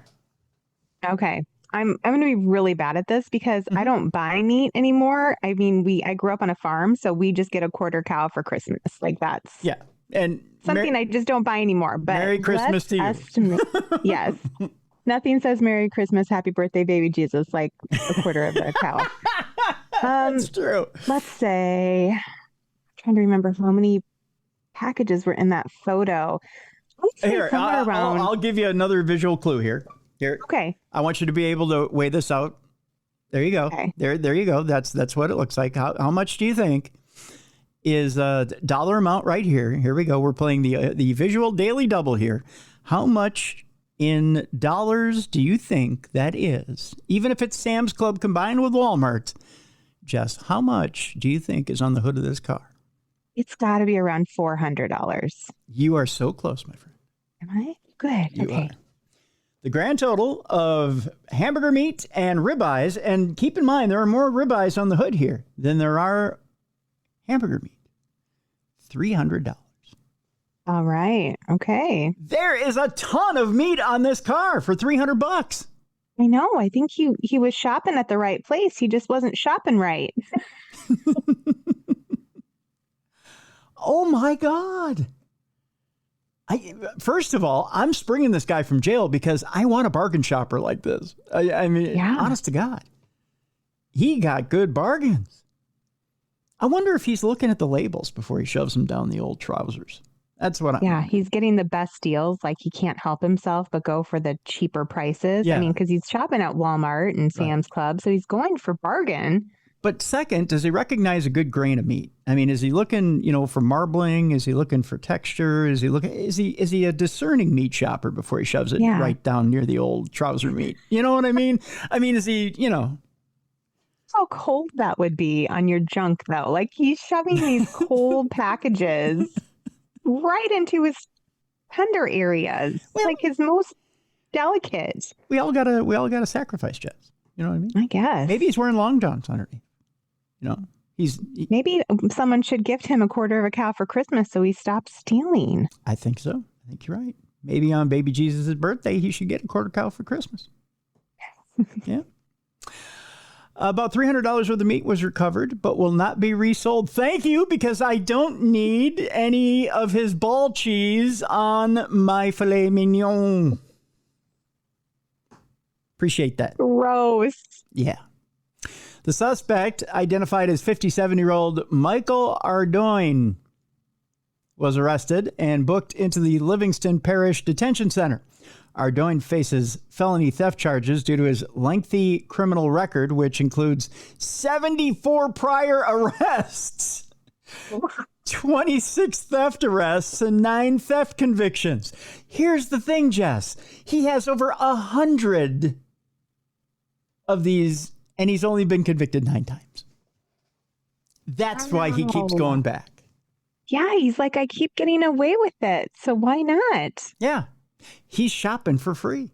D: Okay. I'm going to be really bad at this because I don't buy meat anymore. I mean, I grew up on a farm, so we just get a quarter cow for Christmas. Like that's
A: and
D: something I just don't buy anymore. But
A: Merry Christmas to you.
D: Yes. Nothing says Merry Christmas, Happy Birthday, Baby Jesus like a quarter of a cow.
A: That's true.
D: Let's say, I'm trying to remember how many packages were in that photo.
A: Here, I'll give you another visual clue here. Here.
D: Okay.
A: I want you to be able to weigh this out. There you go.
D: Okay.
A: There you go. That's what it looks like. How much do you think is a dollar amount right here? Here we go. We're playing the visual daily double here. How much in dollars do you think that is? Even if it's Sam's Club combined with Walmart, Jess, how much do you think is on the hood of this car?
D: It's got to be around $400.
A: You are so close, my friend.
D: Am I? Good.
A: You
D: okay.
A: are. The grand total of hamburger meat and ribeyes, and keep in mind, there are more ribeyes on the hood here than there are hamburger meat. $300.
D: All right. Okay.
A: There is a ton of meat on this car for $300.
D: I know. I think he was shopping at the right place. He just wasn't shopping right.
A: Oh my God. First of all, I'm springing this guy from jail because I want a bargain shopper like this. I mean, honest to God, he got good bargains. I wonder if he's looking at the labels before he shoves them down the old trousers. That's what
D: he's getting the best deals. Like he can't help himself but go for the cheaper prices.
A: Yeah.
D: I mean, because he's shopping at Walmart and Sam's Club, so he's going for bargain.
A: But second, does he recognize a good grain of meat? I mean, is he looking, for marbling? Is he looking for texture? Is he a discerning meat shopper before he shoves it right down near the old trouser meat? You know what I mean? I mean, is he,
D: How cold that would be on your junk, though. Like he's shoving these cold packages right into his tender areas, like his most delicate.
A: We all gotta sacrifice, Jess. You know what I mean?
D: I guess.
A: Maybe he's wearing long johns underneath.
D: Maybe someone should gift him a quarter of a cow for Christmas so he stops stealing.
A: I think so. I think you're right. Maybe on baby Jesus' birthday, he should get a quarter cow for Christmas. Yeah. About $300 worth of meat was recovered, but will not be resold. Thank you, because I don't need any of his ball cheese on my filet mignon. Appreciate that.
D: Gross.
A: Yeah. The suspect, identified as 57-year-old Michael Ardoin, was arrested and booked into the Livingston Parish Detention Center. Ardoin faces felony theft charges due to his lengthy criminal record, which includes 74 prior arrests, 26 theft arrests, and 9 theft convictions. Here's the thing, Jess. He has over 100 of these, and he's only been convicted 9 times. That's why he keeps going back.
D: Yeah, he's like, I keep getting away with it, so why not?
A: Yeah. He's shopping for free.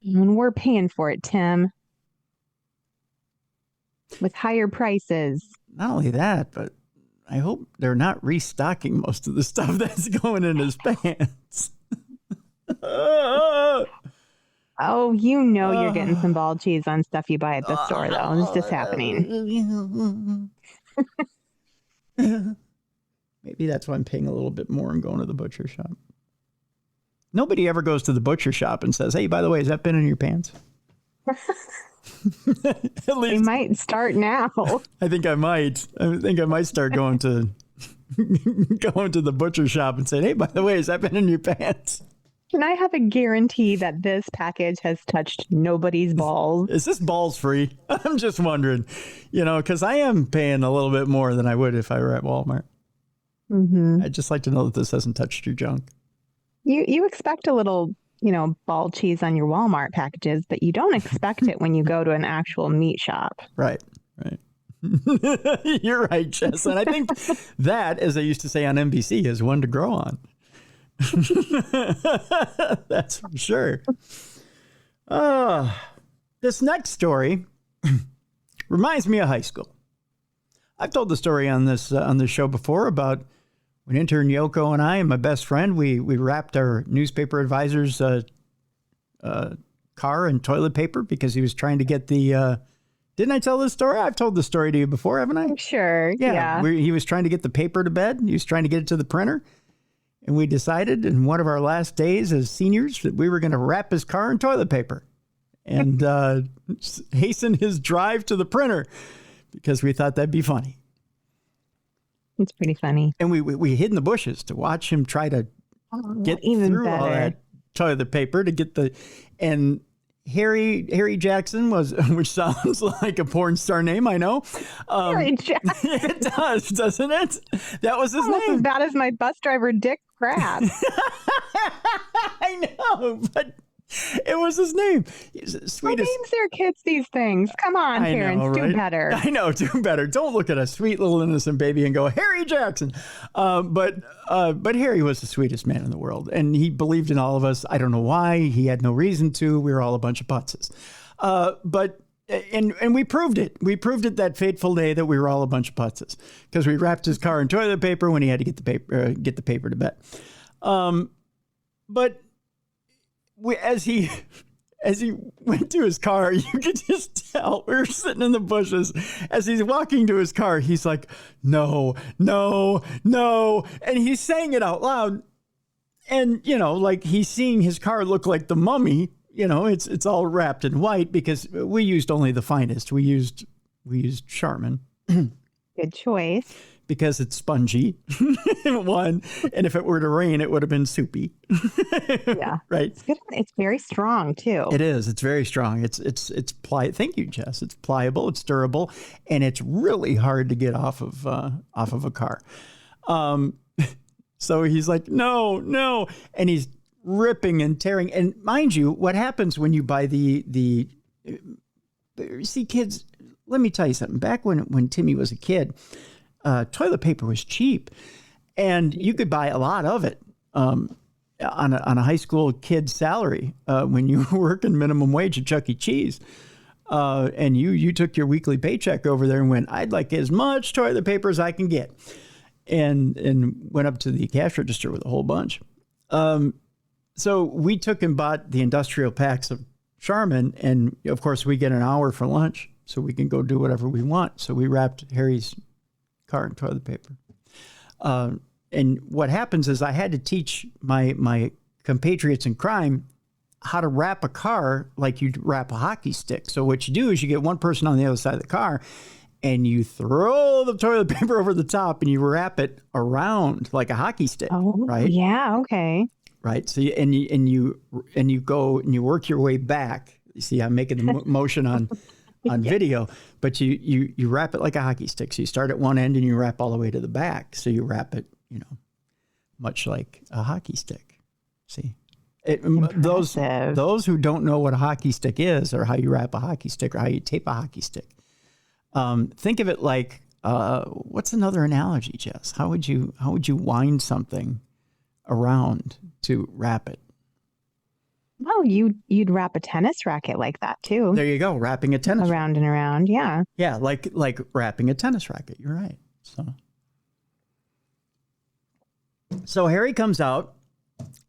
D: And we're paying for it, Tim. With higher prices.
A: Not only that, but I hope they're not restocking most of the stuff that's going in his pants.
D: Oh, you're getting some ball cheese on stuff you buy at the store, though. It's just happening.
A: Maybe that's why I'm paying a little bit more and going to the butcher shop. Nobody ever goes to the butcher shop and says, hey, by the way, has that been in your pants? At least,
D: they might start now.
A: I think I might start going to the butcher shop and say, hey, by the way, has that been in your pants?
D: Can I have a guarantee that this package has touched nobody's balls?
A: Is this balls free? I'm just wondering, because I am paying a little bit more than I would if I were at Walmart.
D: Mm-hmm.
A: I'd just like to know that this hasn't touched your junk.
D: You expect a little, ball cheese on your Walmart packages, but you don't expect it when you go to an actual meat shop.
A: Right. You're right, Jess. And I think that, as they used to say on NBC, is one to grow on. That's for sure. This next story reminds me of high school. I've told the story on this show before about when intern Yoko and I and my best friend, we wrapped our newspaper advisor's car in toilet paper because he was trying to get the... didn't I tell this story? I've told the story to you before, haven't I?
D: Sure, yeah.
A: He was trying to get the paper to bed. He was trying to get it to the printer. And we decided in one of our last days as seniors that we were going to wrap his car in toilet paper and hasten his drive to the printer because we thought that'd be funny.
D: It's pretty funny.
A: And we hid in the bushes to watch him try to get
D: even
A: through all
D: better.
A: that toilet paper to get and Harry Jackson was, which sounds like a porn star name, I know.
D: Harry Jackson.
A: It does, doesn't it? That was his
D: Almost
A: name.
D: as bad as my bus driver, Dick Crab.
A: I know, but it was his name. He's the
D: Who
A: sweetest.
D: names their kids these things? Come on,
A: I
D: parents,
A: know,
D: do
A: right?
D: better.
A: I know, do better. Don't look at a sweet little innocent baby and go, Harry Jackson. But Harry was the sweetest man in the world, and he believed in all of us. I don't know why. He had no reason to. We were all a bunch of putzes. But we proved it. We proved it that fateful day that we were all a bunch of putzes because we wrapped his car in toilet paper when he had to get the paper to bed. But as he went to his car, you could just tell we were sitting in the bushes. As he's walking to his car, he's like, no, no, no. And he's saying it out loud. And, like he's seeing his car look like the Mummy. It's all wrapped in white because we used only the finest. We used Charmin.
D: Good choice.
A: Because it's spongy, one, and if it were to rain, it would have been soupy.
D: Yeah,
A: right.
D: It's good. It's very strong too.
A: It is. It's very strong. It's Thank you, Jess. It's pliable. It's durable, and it's really hard to get off of a car. So he's like, no, and he's ripping and tearing. And mind you, what happens when you buy the see, kids? Let me tell you something. Back when Timmy was a kid. Toilet paper was cheap, and you could buy a lot of it on a high school kid's salary when you were working minimum wage at Chuck E. Cheese. And you took your weekly paycheck over there and went, I'd like as much toilet paper as I can get, and went up to the cash register with a whole bunch. So we took and bought the industrial packs of Charmin, and of course we get an hour for lunch, so we can go do whatever we want. So we wrapped Harry's car and toilet paper. And what happens is I had to teach my compatriots in crime how to wrap a car like you'd wrap a hockey stick. So what you do is you get one person on the other side of the car and you throw the toilet paper over the top and you wrap it around like a hockey stick, right?
D: Yeah, okay.
A: Right. So you go and you work your way back. You see, I'm making the motion on video, but you wrap it like a hockey stick. So you start at one end and you wrap all the way to the back. So you wrap it, much like a hockey stick. See, those who don't know what a hockey stick is or how you wrap a hockey stick or how you tape a hockey stick, think of it like, what's another analogy, Jess? How would you wind something around to wrap it?
D: Well, you'd wrap a tennis racket like that too.
A: There you go, wrapping a tennis
D: around and around. Yeah.
A: Yeah, like wrapping a tennis racket. You're right. So Harry comes out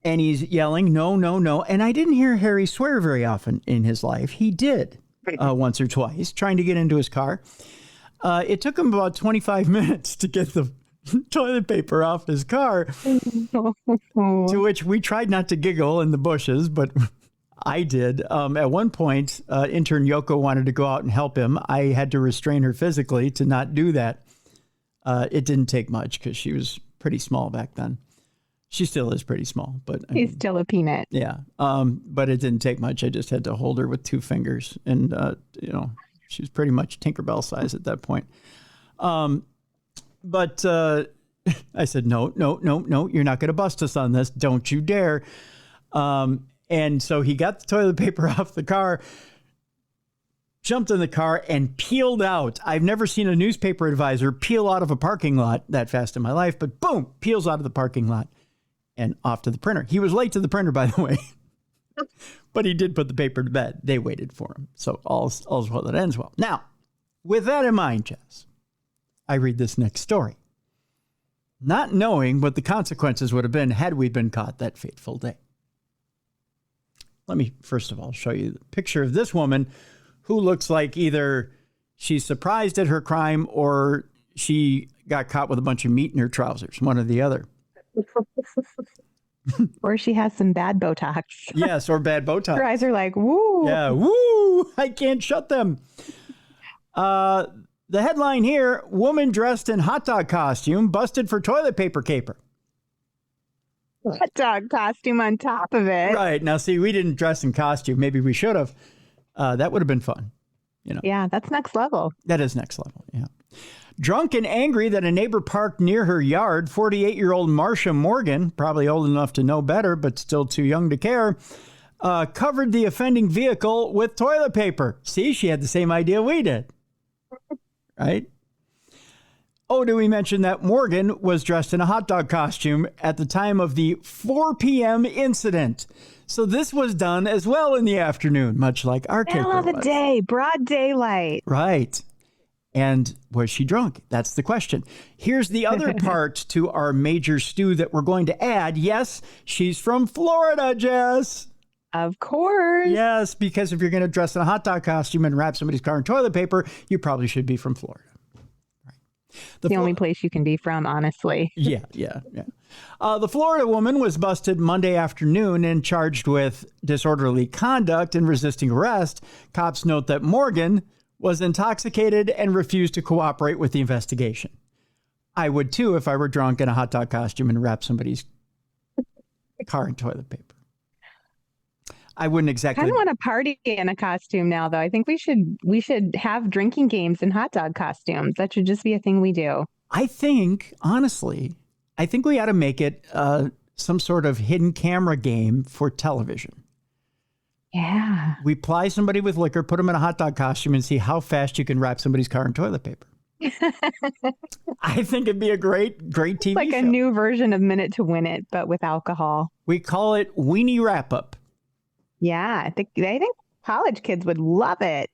A: and he's yelling, no, no, no. And I didn't hear Harry swear very often in his life. He did once or twice trying to get into his car. It took him about 25 minutes to get the toilet paper off his car, to which we tried not to giggle in the bushes, but I did. At one point, intern Yoko wanted to go out and help him. I had to restrain her physically to not do that. It didn't take much because she was pretty small back then. She still is pretty small, but
D: he's still a peanut.
A: Yeah. But it didn't take much. I just had to hold her with two fingers, and she was pretty much Tinkerbell size at that point. But I said, no, you're not going to bust us on this. Don't you dare. And so he got the toilet paper off the car, jumped in the car, and peeled out. I've never seen a newspaper advisor peel out of a parking lot that fast in my life, but boom, peels out of the parking lot and off to the printer. He was late to the printer, by the way, but he did put the paper to bed. They waited for him. So all's well that ends well. Now, with that in mind, Jess, I read this next story, not knowing what the consequences would have been had we been caught that fateful day. Let me first of all show you the picture of this woman who looks like either she's surprised at her crime or she got caught with a bunch of meat in her trousers, one or the other.
D: Or she has some bad Botox.
A: Yes, or bad Botox.
D: Her eyes are like, woo.
A: Yeah, woo! I can't shut them. The headline here, woman dressed in hot dog costume busted for toilet paper caper.
D: Hot dog costume on top of it.
A: Right. Now, see, we didn't dress in costume. Maybe we should have. That would have been fun.
D: Yeah, that's next level.
A: That is next level, yeah. Drunk and angry that a neighbor parked near her yard, 48-year-old Marcia Morgan, probably old enough to know better, but still too young to care, covered the offending vehicle with toilet paper. See, she had the same idea we did. Right? Oh, did we mention that Morgan was dressed in a hot dog costume at the time of the 4 p.m. incident? So this was done as well in the afternoon, much like our caper
D: Middle of the
A: was.
D: day, broad daylight.
A: Right. And was she drunk? That's the question. Here's the other part to our major stew that we're going to add. Yes, she's from Florida, Jess.
D: Of course.
A: Yes, because if you're going to dress in a hot dog costume and wrap somebody's car in toilet paper, you probably should be from Florida. Right.
D: The only place you can be from, honestly.
A: Yeah. The Florida woman was busted Monday afternoon and charged with disorderly conduct and resisting arrest. Cops note that Morgan was intoxicated and refused to cooperate with the investigation. I would too if I were drunk in a hot dog costume and wrapped somebody's car in toilet paper. I wouldn't exactly.
D: I kind of want to party in a costume now, though. I think we should have drinking games in hot dog costumes. That should just be a thing we do.
A: I think, honestly, we ought to make it some sort of hidden camera game for television.
D: Yeah.
A: We ply somebody with liquor, put them in a hot dog costume, and see how fast you can wrap somebody's car in toilet paper. I think it'd be a great TV
D: like
A: show.
D: A new version of Minute to Win It, but with alcohol.
A: We call it Weenie Wrap Up.
D: Yeah, I think college kids would love it.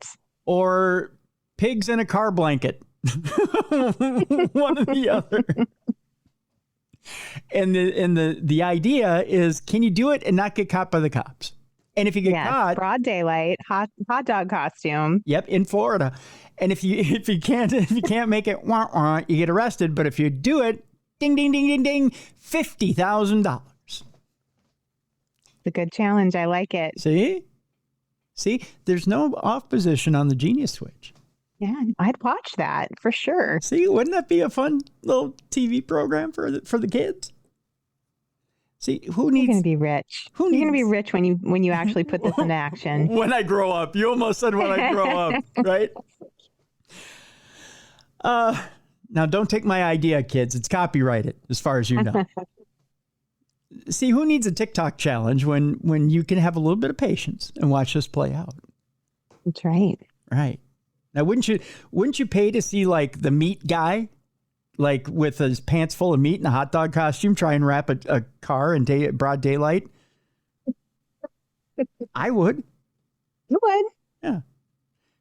A: Or Pigs in a Car Blanket. One or the other. And the idea is, can you do it and not get caught by the cops? And if you get caught,
D: broad daylight, hot dog costume.
A: Yep, in Florida. And if you can't make it, you get arrested. But if you do it, ding ding ding ding ding, $50,000.
D: It's a good challenge. I like it.
A: See, there's no off position on the Genius Switch.
D: Yeah, I'd watch that for sure.
A: See, wouldn't that be a fun little TV program for the kids? See, who needs?
D: You're going to be rich. You're going to be rich when you actually put this into action.
A: When I grow up. You almost said when I grow up, right? Now, don't take my idea, kids. It's copyrighted, as far as you know. See, who needs a TikTok challenge when you can have a little bit of patience and watch this play out?
D: That's right.
A: Right. Now, wouldn't you pay to see like the meat guy, like with his pants full of meat in a hot dog costume, try and wrap a car in broad daylight? I would.
D: You would.
A: Yeah.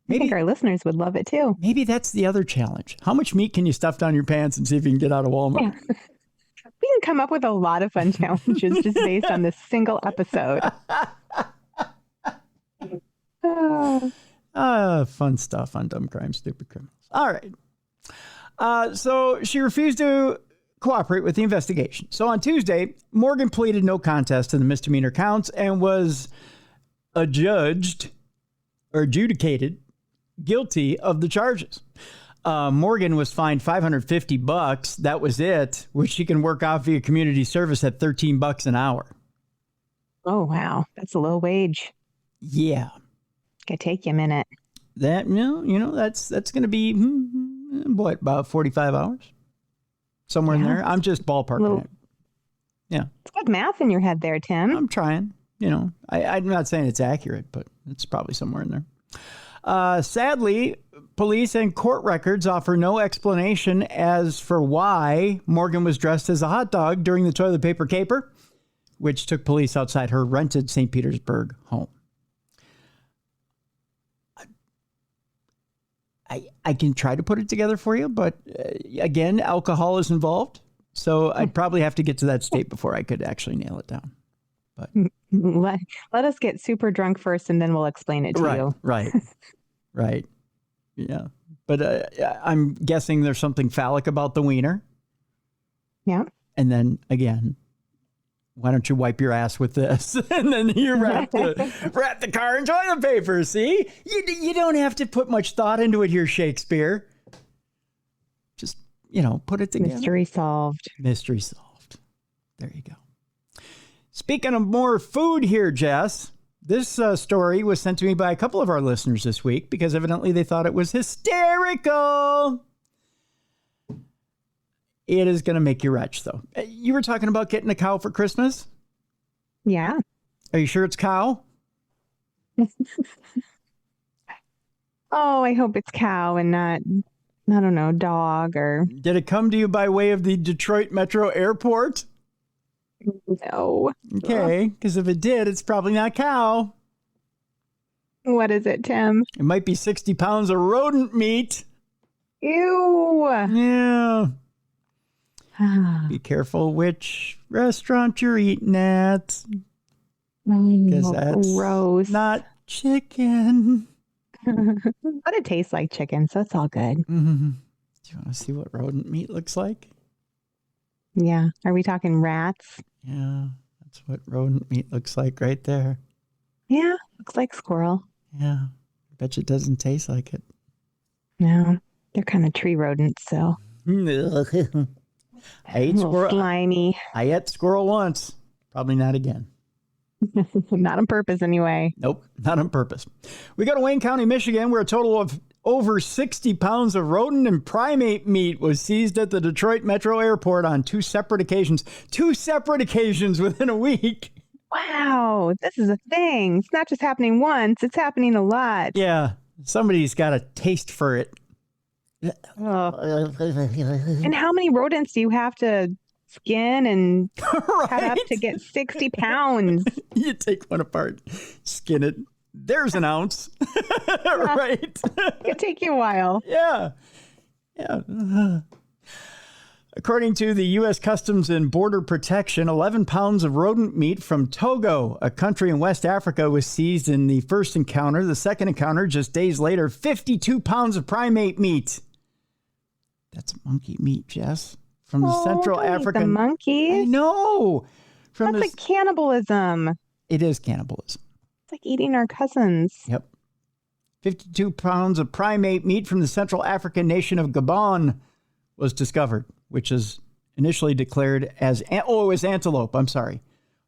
D: I think our listeners would love it too.
A: Maybe that's the other challenge. How much meat can you stuff down your pants and see if you can get out of Walmart?
D: Yeah. We can come up with a lot of fun challenges just based on this single episode.
A: Fun stuff on Dumb Crime, Stupid Criminals. All right. So she refused to cooperate with the investigation. So on Tuesday, Morgan pleaded no contest to the misdemeanor counts and was adjudicated guilty of the charges. Morgan was fined $550. That was it, which she can work out via community service at $13 an hour.
D: Oh, wow. That's a low wage.
A: Yeah.
D: Could take you a minute.
A: That, that's going to be, about 45 hours? Somewhere in there. I'm just ballparking it. Yeah.
D: It's good math in your head there, Tim.
A: I'm trying. I'm not saying it's accurate, but it's probably somewhere in there. Sadly, police and court records offer no explanation as for why Morgan was dressed as a hot dog during the toilet paper caper, which took police outside her rented St. Petersburg home. I can try to put it together for you, but again, alcohol is involved. So I'd probably have to get to that state before I could actually nail it down. But
D: let us get super drunk first, and then we'll explain it to you.
A: Right. Yeah. But I'm guessing there's something phallic about the wiener.
D: Yeah.
A: And then again, why don't you wipe your ass with this? And then you wrap the car in toilet paper. See? You don't have to put much thought into it here, Shakespeare. Just, put it together.
D: Mystery solved.
A: Mystery solved. There you go. Speaking of more food here, Jess, this story was sent to me by a couple of our listeners this week because evidently they thought it was hysterical. It is going to make you retch, though. You were talking about getting a cow for Christmas?
D: Yeah.
A: Are you sure it's cow?
D: Oh, I hope it's cow and not, I don't know, dog or...
A: Did it come to you by way of the Detroit Metro Airport?
D: No.
A: Okay, because if it did, it's probably not cow.
D: What is it, Tim?
A: It might be 60 pounds of rodent meat.
D: Ew.
A: Yeah. Be careful which restaurant you're eating at. Because that's
D: gross.
A: Not chicken.
D: But it tastes like chicken, so it's all good.
A: Mm-hmm. Do you want to see what rodent meat looks like?
D: Yeah. Are we talking rats?
A: Yeah, that's what rodent meat looks like right there.
D: Yeah, looks like squirrel.
A: Yeah, I bet you it doesn't taste like it.
D: No, they're kind of tree rodents, so.
A: I ate squirrel.
D: Slimy.
A: I ate squirrel once. Probably not again.
D: Not on purpose, anyway.
A: Nope, not on purpose. We go to Wayne County, Michigan, where a total of over 60 pounds of rodent and primate meat was seized at the Detroit Metro Airport on two separate occasions. 2 separate occasions within a week.
D: Wow, this is a thing. It's not just happening once, it's happening a lot.
A: Yeah, somebody's got a taste for it.
D: Oh. And how many rodents do you have to skin and cut up to get 60 pounds?
A: You take one apart, skin it. There's an ounce. Right.
D: It'll take you a while.
A: Yeah. According to the U.S. Customs and Border Protection, 11 pounds of rodent meat from Togo, a country in West Africa, was seized in the first encounter. The second encounter, just days later, 52 pounds of primate meat. That's monkey meat, Jess. From the Central African...
D: The monkeys?
A: I know.
D: That's like cannibalism.
A: It is cannibalism.
D: It's like eating our cousins.
A: Yep. 52 pounds of primate meat from the Central African nation of Gabon was discovered, which is initially declared as... it was antelope. I'm sorry.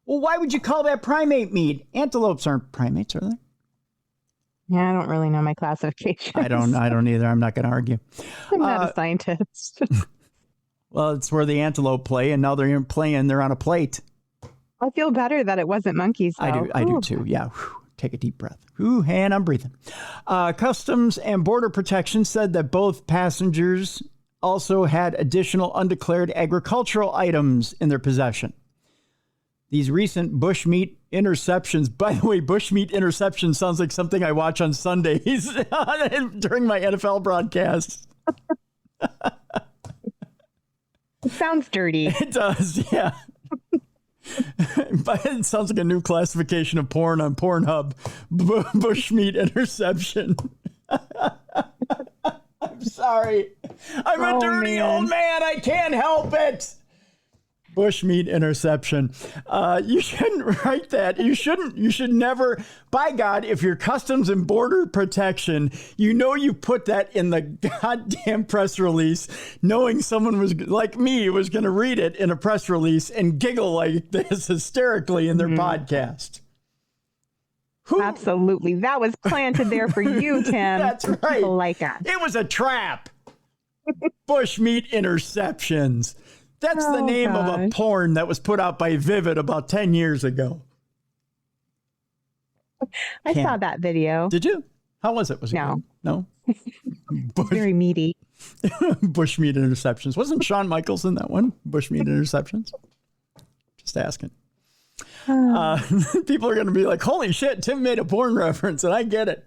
A: Well, why would you call that primate meat? Antelopes aren't primates, are they?
D: Yeah, I don't really know my classifications.
A: I don't either. I'm not going to argue.
D: I'm not a scientist.
A: Well, it's where the antelope play, and now they're playing. They're on a plate.
D: I feel better that it wasn't monkeys, though.
A: I do too. Yeah. Whew. Take a deep breath. Ooh, and I'm breathing. Customs and Border Protection said that both passengers also had additional undeclared agricultural items in their possession. These recent bushmeat interceptions, by the way, bushmeat interception sounds like something I watch on Sundays during my NFL broadcasts.
D: It sounds dirty.
A: It does, yeah. But it sounds like a new classification of porn on Pornhub. Bushmeat interception. I'm sorry. I'm a dirty old man. I can't help it. Bushmeat interception. You shouldn't write that. You should never. By God, if you're Customs and Border Protection, you put that in the goddamn press release, knowing someone was like me was going to read it in a press release and giggle like this hysterically in their podcast.
D: Absolutely. That was planted there for you, Tim.
A: That's right.
D: People like us.
A: It was a trap. Bushmeat interceptions. That's the name of a porn that was put out by Vivid about 10 years ago.
D: I saw that video.
A: Did you? How was it? Was it
D: No.
A: good? No?
D: Very meaty.
A: Bushmeat interceptions. Wasn't Shawn Michaels in that one? Bushmeat interceptions? Just asking. People are going to be like, holy shit, Tim made a porn reference, and I get it.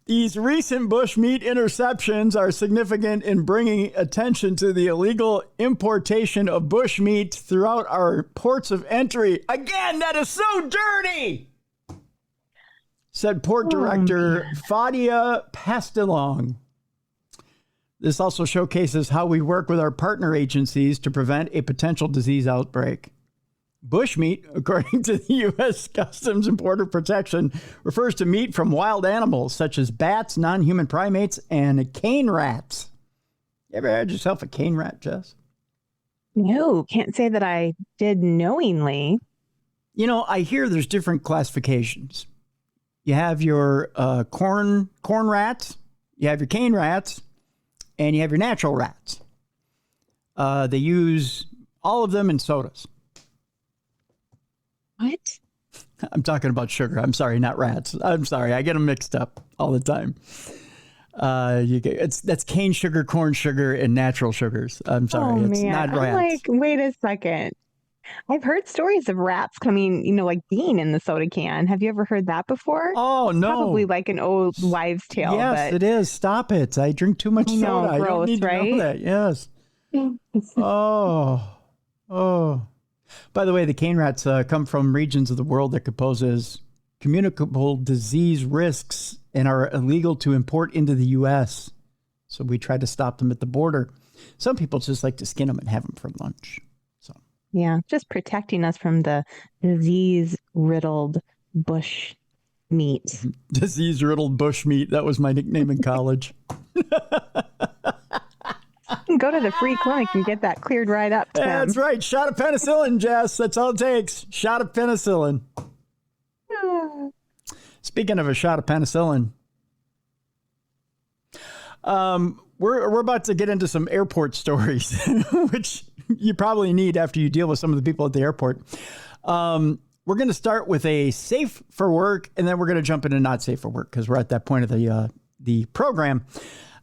A: These recent bushmeat interceptions are significant in bringing attention to the illegal importation of bushmeat throughout our ports of entry. Again, that is so dirty. said Port Director Fadia Pastelong. This also showcases how we work with our partner agencies to prevent a potential disease outbreak. Bushmeat, according to the U.S. Customs and Border Protection, refers to meat from wild animals such as bats, non-human primates, and cane rats. You ever had yourself a cane rat, Jess?
D: No, can't say that I did knowingly.
A: You know, I hear there's different classifications. You have your corn rats, you have your cane rats, and you have your natural rats. They use all of them in sodas.
D: What?
A: I'm talking about sugar. I'm sorry, not rats. I'm sorry. I get them mixed up all the time. That's cane sugar, corn sugar, and natural sugars. I'm sorry. It's not rats.
D: I'm like, wait a second. I've heard stories of rats coming, like being in the soda can. Have you ever heard that before?
A: Oh, no.
D: Probably like an old wives' tale.
A: Yes, it is. Stop it. I drink too much soda. I don't need to know that. Yes. Oh. By the way, the cane rats come from regions of the world that could pose as communicable disease risks and are illegal to import into the U.S. So we try to stop them at the border. Some people just like to skin them and have them for lunch.
D: Yeah, just protecting us from the disease-riddled bush meat.
A: Disease-riddled bush meat. That was my nickname in college.
D: Go to the free clinic and get that cleared right up. Tim.
A: That's right. Shot of penicillin, Jess. That's all it takes. Shot of penicillin. Speaking of a shot of penicillin, we're about to get into some airport stories, which you probably need after you deal with some of the people at the airport. We're going to start with a safe for work, and then we're going to jump into not safe for work because we're at that point of the program.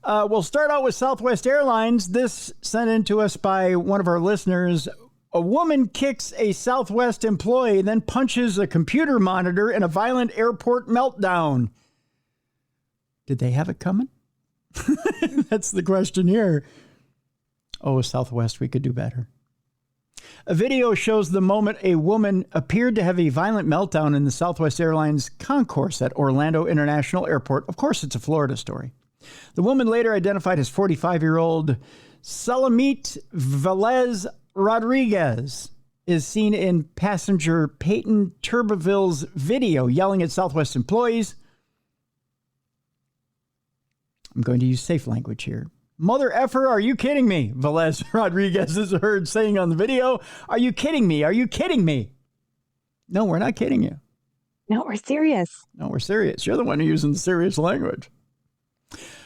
A: We'll start out with Southwest Airlines. This sent in to us by one of our listeners. A woman kicks a Southwest employee, then punches a computer monitor in a violent airport meltdown. Did they have it coming? That's the question here. Oh, Southwest, we could do better. A video shows the moment a woman appeared to have a violent meltdown in the Southwest Airlines concourse at Orlando International Airport. Of course, it's a Florida story. The woman, later identified as 45-year-old Salamit Velez Rodriguez, is seen in passenger Peyton Turbeville's video yelling at Southwest employees. I'm going to use safe language here. Mother effer, are you kidding me? Velez Rodriguez is heard saying on the video. Are you kidding me? Are you kidding me? No, we're not kidding you.
D: No, we're serious.
A: No, we're serious. You're the one who's using the serious language.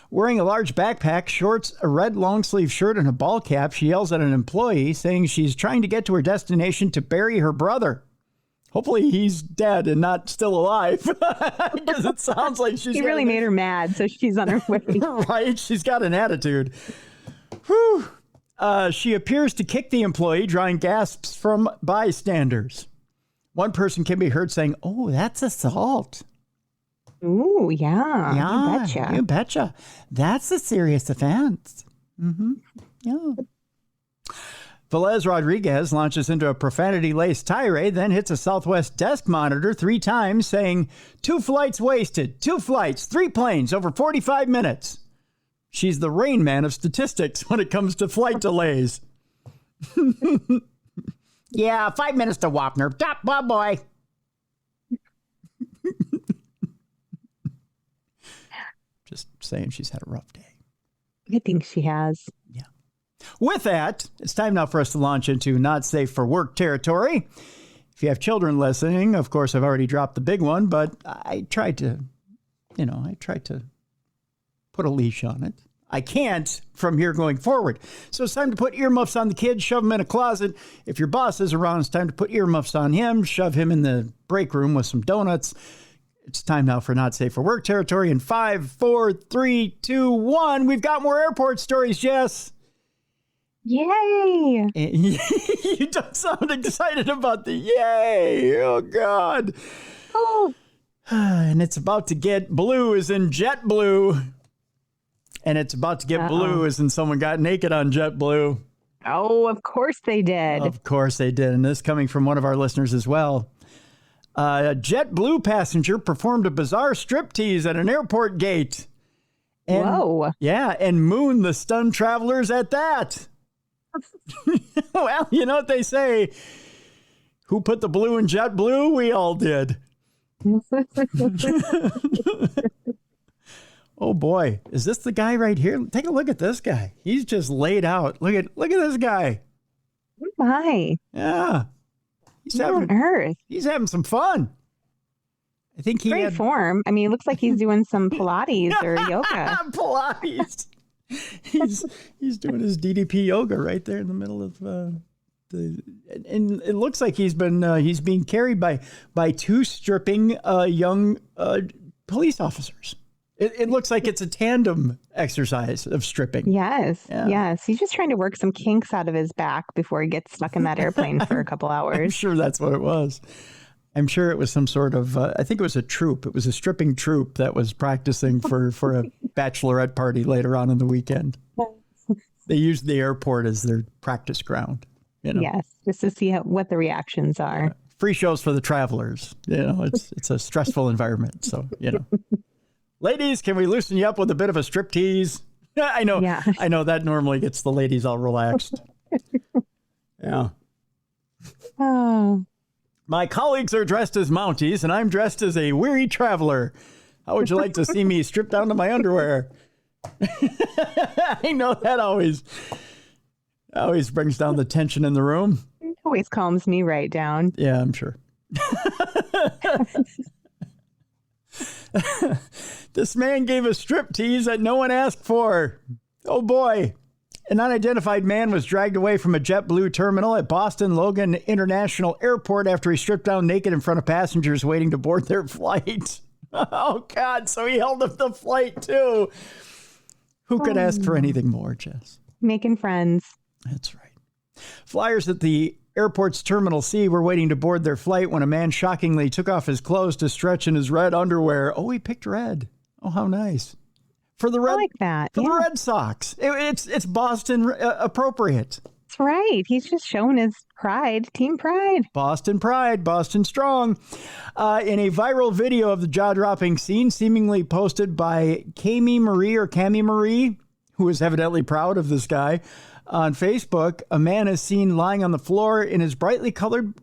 A: Wearing a large backpack, shorts, a red long-sleeve shirt, and a ball cap, she yells at an employee, saying she's trying to get to her destination to bury her brother. Hopefully he's dead and not still alive, because it sounds like she's...
D: He really made her mad, so she's on her way.
A: Right? She's got an attitude. Whew. She appears to kick the employee, drawing gasps from bystanders. One person can be heard saying, "Oh, that's assault."
D: Ooh, yeah.
A: Yeah,
D: You betcha.
A: You betcha. That's a serious offense. Mm-hmm. Yeah. Velez Rodriguez launches into a profanity-laced tirade, then hits a Southwest desk monitor 3 times, saying, 2 flights wasted, 2 flights, 3 planes over 45 minutes. She's the Rain Man of statistics when it comes to flight delays. Yeah, 5 minutes to Wapner. Bye, boy. Just saying she's had a rough day.
D: I think she has.
A: Yeah. With that, it's time now for us to launch into not safe for work territory. If you have children listening, of course, I've already dropped the big one, but I tried to put a leash on it. I can't from here going forward. So it's time to put earmuffs on the kids, shove them in a closet. If your boss is around, it's time to put earmuffs on him, shove him in the break room with some donuts. It's time now for Not Safe for Work territory. In 5, 4, 3, 2, 1, we've got more airport stories, Jess.
D: Yay!
A: You don't sound excited about the yay. Oh, God.
D: Oh.
A: And it's about to get blue as in JetBlue. And it's about to get blue as in someone got naked on JetBlue.
D: Oh, of course they did.
A: Of course they did. And this coming from one of our listeners as well. A JetBlue passenger performed a bizarre striptease at an airport gate. And,
D: Whoa.
A: Yeah, and mooned the stunned travelers at that. Well, you know what they say. Who put the blue in JetBlue? We all did. Oh boy, is this the guy right here? Take a look at this guy. He's just laid out. Look at this guy.
D: My.
A: Yeah.
D: What on earth?
A: He's having some fun. I think he
D: Great form. I mean, it looks like he's doing some Pilates or yoga.
A: Pilates. He's doing his DDP yoga right there in the middle of and it looks like he's being carried by two stripping young police officers. It looks like it's a tandem exercise of stripping.
D: Yes.
A: Yeah.
D: Yes. He's just trying to work some kinks out of his back before he gets stuck in that airplane for a couple hours.
A: I'm sure that's what it was. I'm sure it was some sort of, I think it was a troupe. It was a stripping troupe that was practicing for a bachelorette party later on in the weekend. They used the airport as their practice ground. You know?
D: Yes, just to see what the reactions are.
A: Free shows for the travelers. You know, it's a stressful environment. So, you know. Ladies, can we loosen you up with a bit of a striptease? I know. Yeah. I know that normally gets the ladies all relaxed. Yeah.
D: Oh.
A: My colleagues are dressed as Mounties, and I'm dressed as a weary traveler. How would you like to see me stripped down to my underwear? I know that always brings down the tension in the room.
D: It always calms me right down.
A: Yeah, I'm sure. This man gave a striptease that no one asked for. Oh boy. An unidentified man was dragged away from a JetBlue terminal at Boston Logan International Airport after he stripped down naked in front of passengers waiting to board their flight. Oh, God. So he held up the flight, too. Who could ask for anything more, Jess?
D: Making friends.
A: That's right. Flyers at the airport's Terminal C were waiting to board their flight when a man shockingly took off his clothes to stretch in his red underwear. Oh, he picked red. Oh, how nice. For the red,
D: I like that.
A: For the Red Sox. It's Boston appropriate.
D: That's right. He's just showing his pride, team pride.
A: Boston pride, Boston strong. In a viral video of the jaw-dropping scene, seemingly posted by Cami Marie, who is evidently proud of this guy, on Facebook, a man is seen lying on the floor in his brightly colored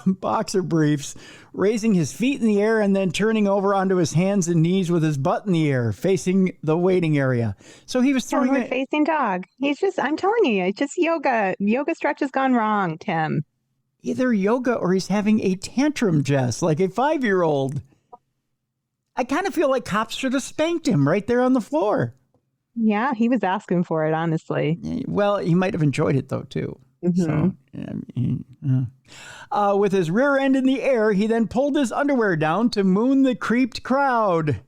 A: boxer briefs, raising his feet in the air and then turning over onto his hands and knees with his butt in the air, facing the waiting area. So he was throwing
D: a facing dog. He's just, I'm telling you, it's just yoga. Yoga stretch has gone wrong, Tim.
A: Either yoga or he's having a tantrum, Jess, like a 5-year-old. I kind of feel like cops should have spanked him right there on the floor.
D: Yeah, he was asking for it, honestly.
A: Well, he might have enjoyed it, though, too. Mm-hmm. So, with his rear end in the air, he then pulled his underwear down to moon the creeped crowd.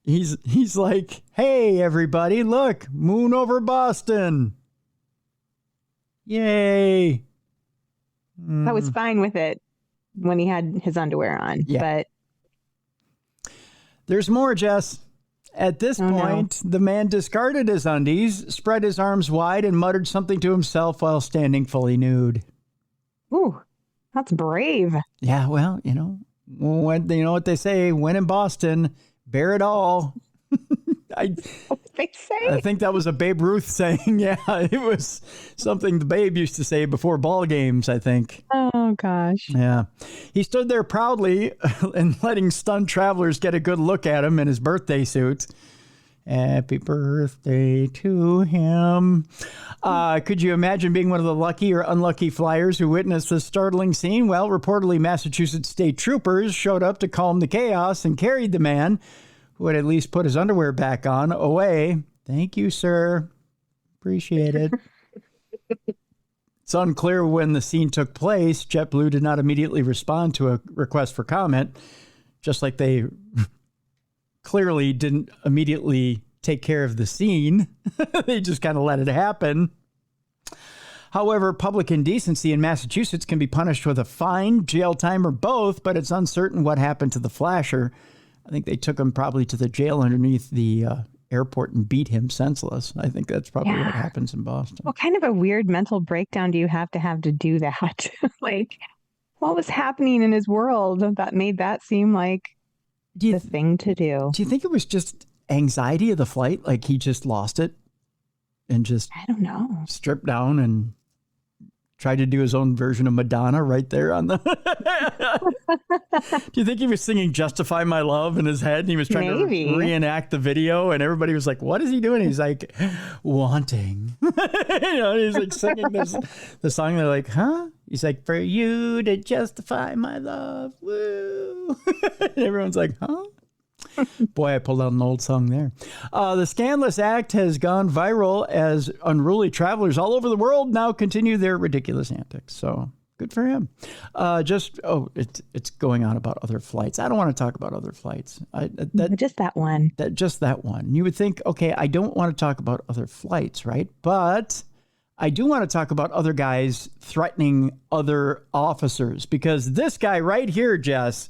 A: He's like, hey, everybody, look, moon over Boston. Yay.
D: I was fine with it when he had his underwear on, but...
A: There's more, Jess. At this point, the man discarded his undies, spread his arms wide, and muttered something to himself while standing fully nude.
D: Ooh, that's brave.
A: Yeah, well, you know what they say, when in Boston, bear it all.
D: They say.
A: I think that was a Babe Ruth saying. Yeah, it was something the Babe used to say before ball games, I think.
D: Oh, gosh.
A: Yeah. He stood there proudly and letting stunned travelers get a good look at him in his birthday suit. Happy birthday to him. Could you imagine being one of the lucky or unlucky flyers who witnessed this startling scene? Well, reportedly, Massachusetts state troopers showed up to calm the chaos and carried the man, who had at least put his underwear back on, away. Thank you, sir. Appreciate it. It's unclear when the scene took place. JetBlue did not immediately respond to a request for comment, just like they clearly didn't immediately take care of the scene. They just kind of let it happen. However, public indecency in Massachusetts can be punished with a fine, jail time, or both, but it's uncertain what happened to the flasher. I think they took him probably to the jail underneath the airport and beat him senseless. I think that's probably what happens in Boston.
D: What kind of a weird mental breakdown do you have to do that? Like, What was happening in his world that made that seem like the thing to do?
A: Do you think it was just anxiety of the flight? Like he just lost it and just,
D: I don't know,
A: stripped down and tried to do his own version of Madonna right there on the... Do you think he was singing Justify My Love in his head and he was trying to reenact the video and everybody was like, what is he doing? He's like, wanting. He's like singing the song. They're like, huh? He's like, for you to justify my love. Woo. And everyone's like, huh? Boy, I pulled out an old song there. The scandalous act has gone viral as unruly travelers all over the world now continue their ridiculous antics. So good for him. It's going on about other flights. I don't want to talk about other flights.
D: Just that one.
A: Just that one. You would think, okay, I don't want to talk about other flights, right? But I do want to talk about other guys threatening other officers because this guy right here, Jess,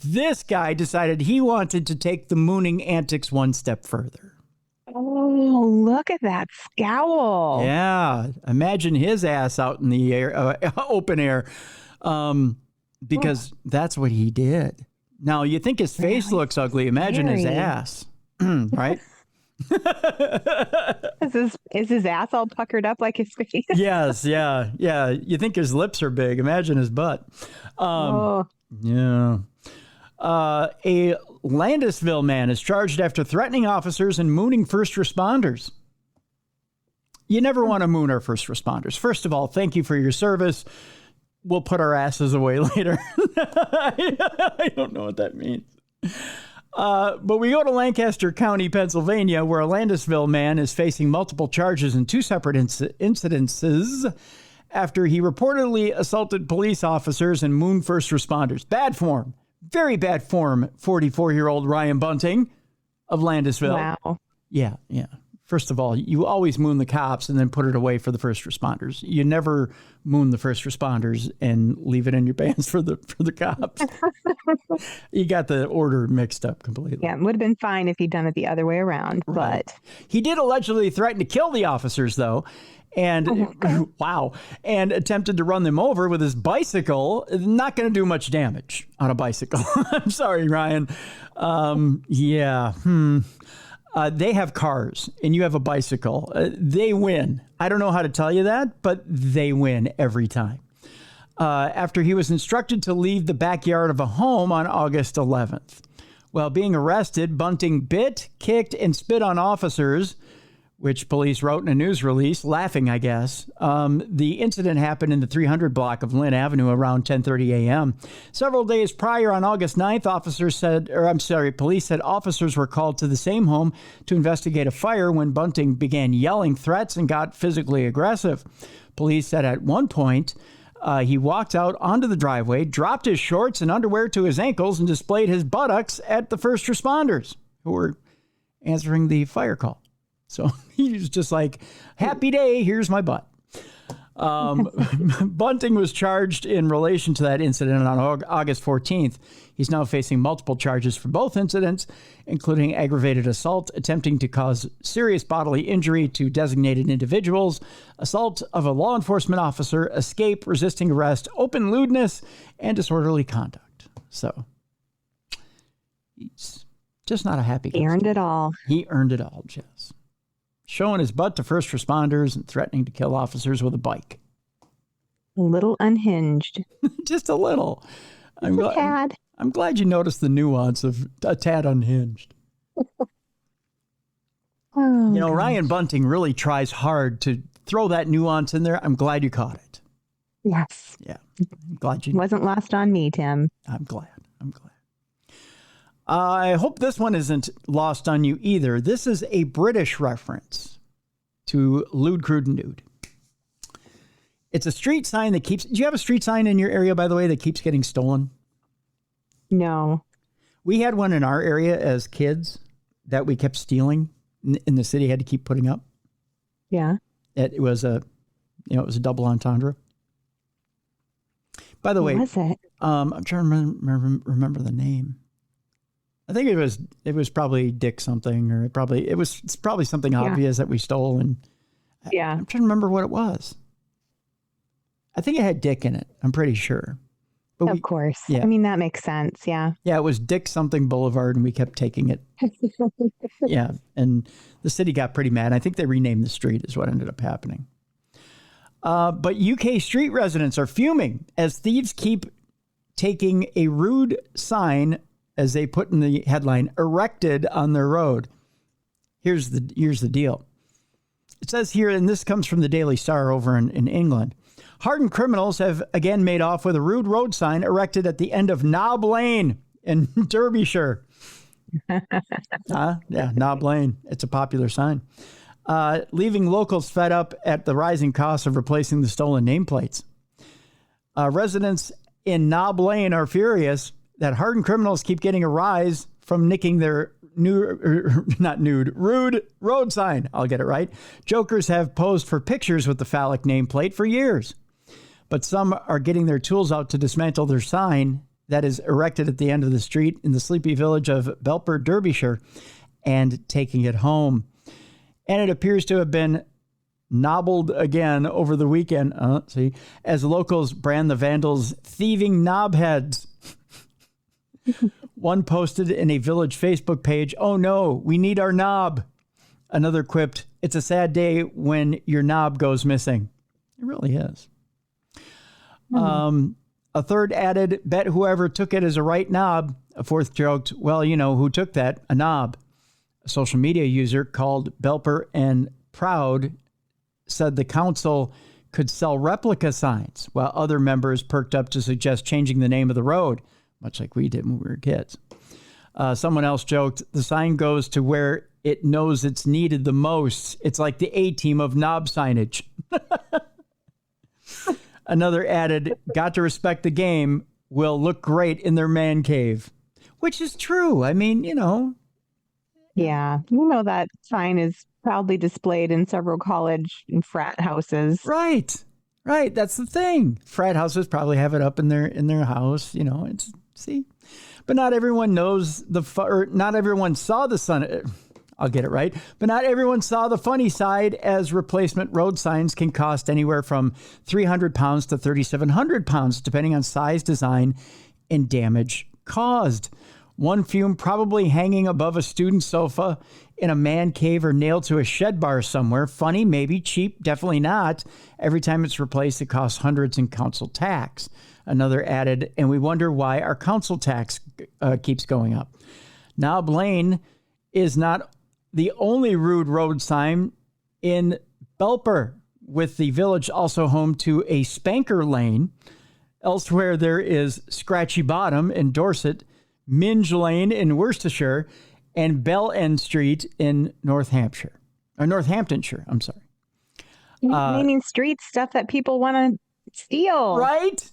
A: this guy decided he wanted to take the mooning antics one step further.
D: Oh, look at that scowl.
A: Yeah. Imagine his ass out in the air, open air, because that's what he did. Now, you think his face looks ugly. Imagine his ass, right?
D: Is his ass all puckered up like his face?
A: Yes. Yeah. Yeah. You think his lips are big. Imagine his butt. Yeah. A Landisville man is charged after threatening officers and mooning first responders. You never want to moon our first responders. First of all, thank you for your service. We'll put our asses away later. I don't know what that means. But we go to Lancaster County, Pennsylvania, where a Landisville man is facing multiple charges in two separate incidences after he reportedly assaulted police officers and mooned first responders. Bad form. Very bad form, 44-year-old Ryan Bunting of Landisville.
D: Wow.
A: Yeah. First of all, you always moon the cops and then put it away for the first responders. You never moon the first responders and leave it in your pants for the cops. You got the order mixed up completely.
D: Yeah, it would have been fine if he'd done it the other way around.
A: Right.
D: But
A: he did allegedly threaten to kill the officers, though. And wow, and attempted to run them over with his bicycle. Not going to do much damage on a bicycle. I'm sorry, Ryan. They have cars and you have a bicycle. They win. I don't know how to tell you that, but they win every time. After he was instructed to leave the backyard of a home on August 11th. While being arrested, Bunting bit, kicked, and spit on officers, which police wrote in a news release, laughing, I guess. The incident happened in the 300 block of Lynn Avenue around 10:30 a.m. Several days prior, on August 9th, police said officers were called to the same home to investigate a fire when Bunting began yelling threats and got physically aggressive. Police said at one point, he walked out onto the driveway, dropped his shorts and underwear to his ankles, and displayed his buttocks at the first responders who were answering the fire call. So he was just like, happy day, here's my butt. Bunting was charged in relation to that incident on August 14th. He's now facing multiple charges for both incidents, including aggravated assault, attempting to cause serious bodily injury to designated individuals, assault of a law enforcement officer, escape, resisting arrest, open lewdness, and disorderly conduct. So he's just not a happy guy.
D: He earned it all.
A: He earned it all, Jess. Showing his butt to first responders and threatening to kill officers with a bike.
D: A little unhinged.
A: Just a little.
D: I'm
A: glad you noticed the nuance of a tad unhinged. Ryan Bunting really tries hard to throw that nuance in there. I'm glad you caught it.
D: Yes.
A: Yeah. I'm glad you
D: wasn't lost on me, Tim.
A: I'm glad. I hope this one isn't lost on you either. This is a British reference to lewd, crude, and nude. It's a street sign that keeps... Do you have a street sign in your area, by the way, that keeps getting stolen?
D: No.
A: We had one in our area as kids that we kept stealing, and the city had to keep putting up.
D: Yeah.
A: It was a double entendre. By the way,
D: what was it?
A: I'm trying to remember the name. I think it was probably Dick something, or it's probably something obvious that we stole. And
D: yeah,
A: I'm trying to remember what it was. I think it had Dick in it. I'm pretty sure. But
D: Of course.
A: yeah.
D: I mean, that makes sense. Yeah.
A: Yeah, it was Dick something Boulevard, and we kept taking it. Yeah, and the city got pretty mad. I think they renamed the street is what ended up happening. But UK street residents are fuming as thieves keep taking a rude sign, as they put in the headline, erected on their road. Here's the deal. It says here, and this comes from the Daily Star over in England. Hardened criminals have again made off with a rude road sign erected at the end of Knob Lane in Derbyshire. Yeah, Knob Lane. It's a popular sign. Leaving locals fed up at the rising cost of replacing the stolen nameplates. Residents in Knob Lane are furious that hardened criminals keep getting a rise from nicking their rude road sign. I'll get it right. Jokers have posed for pictures with the phallic nameplate for years, but some are getting their tools out to dismantle their sign that is erected at the end of the street in the sleepy village of Burt, Derbyshire, and taking it home. And it appears to have been nobbled again over the weekend, as locals brand the vandals thieving knobheads. One posted in a village Facebook page, "Oh no, we need our knob." Another quipped, "It's a sad day when your knob goes missing." It really is. A third added, "Bet whoever took it is a right knob." A fourth joked, "Well, you know who took that? A knob." A social media user called Belper and Proud said the council could sell replica signs, while other members perked up to suggest changing the name of the road, much like we did when we were kids. Someone else joked, "The sign goes to where it knows it's needed the most. It's like the A-team of knob signage." Another added, "Got to respect the game. Will look great in their man cave," which is true. I mean,
D: Yeah. That sign is proudly displayed in several college and frat houses.
A: Right. That's the thing. Frat houses probably have it up in their house. But not everyone knows not everyone saw the sun. I'll get it right. But not everyone saw the funny side, as replacement road signs can cost anywhere from £300 to £3,700, depending on size, design, and damage caused. One fume probably hanging above a student sofa in a man cave or nailed to a shed bar somewhere. Funny, maybe. Cheap, definitely not. Every time it's replaced, it costs hundreds in council tax. Another added, and we wonder why our council tax keeps going up. Knob Lane is not the only rude road sign in Belper, with the village also home to a Spanker Lane. Elsewhere, there is Scratchy Bottom in Dorset, Minge Lane in Worcestershire, and Bell End Street in Northamptonshire. I'm sorry.
D: Naming streets, stuff that people want to steal.
A: Right?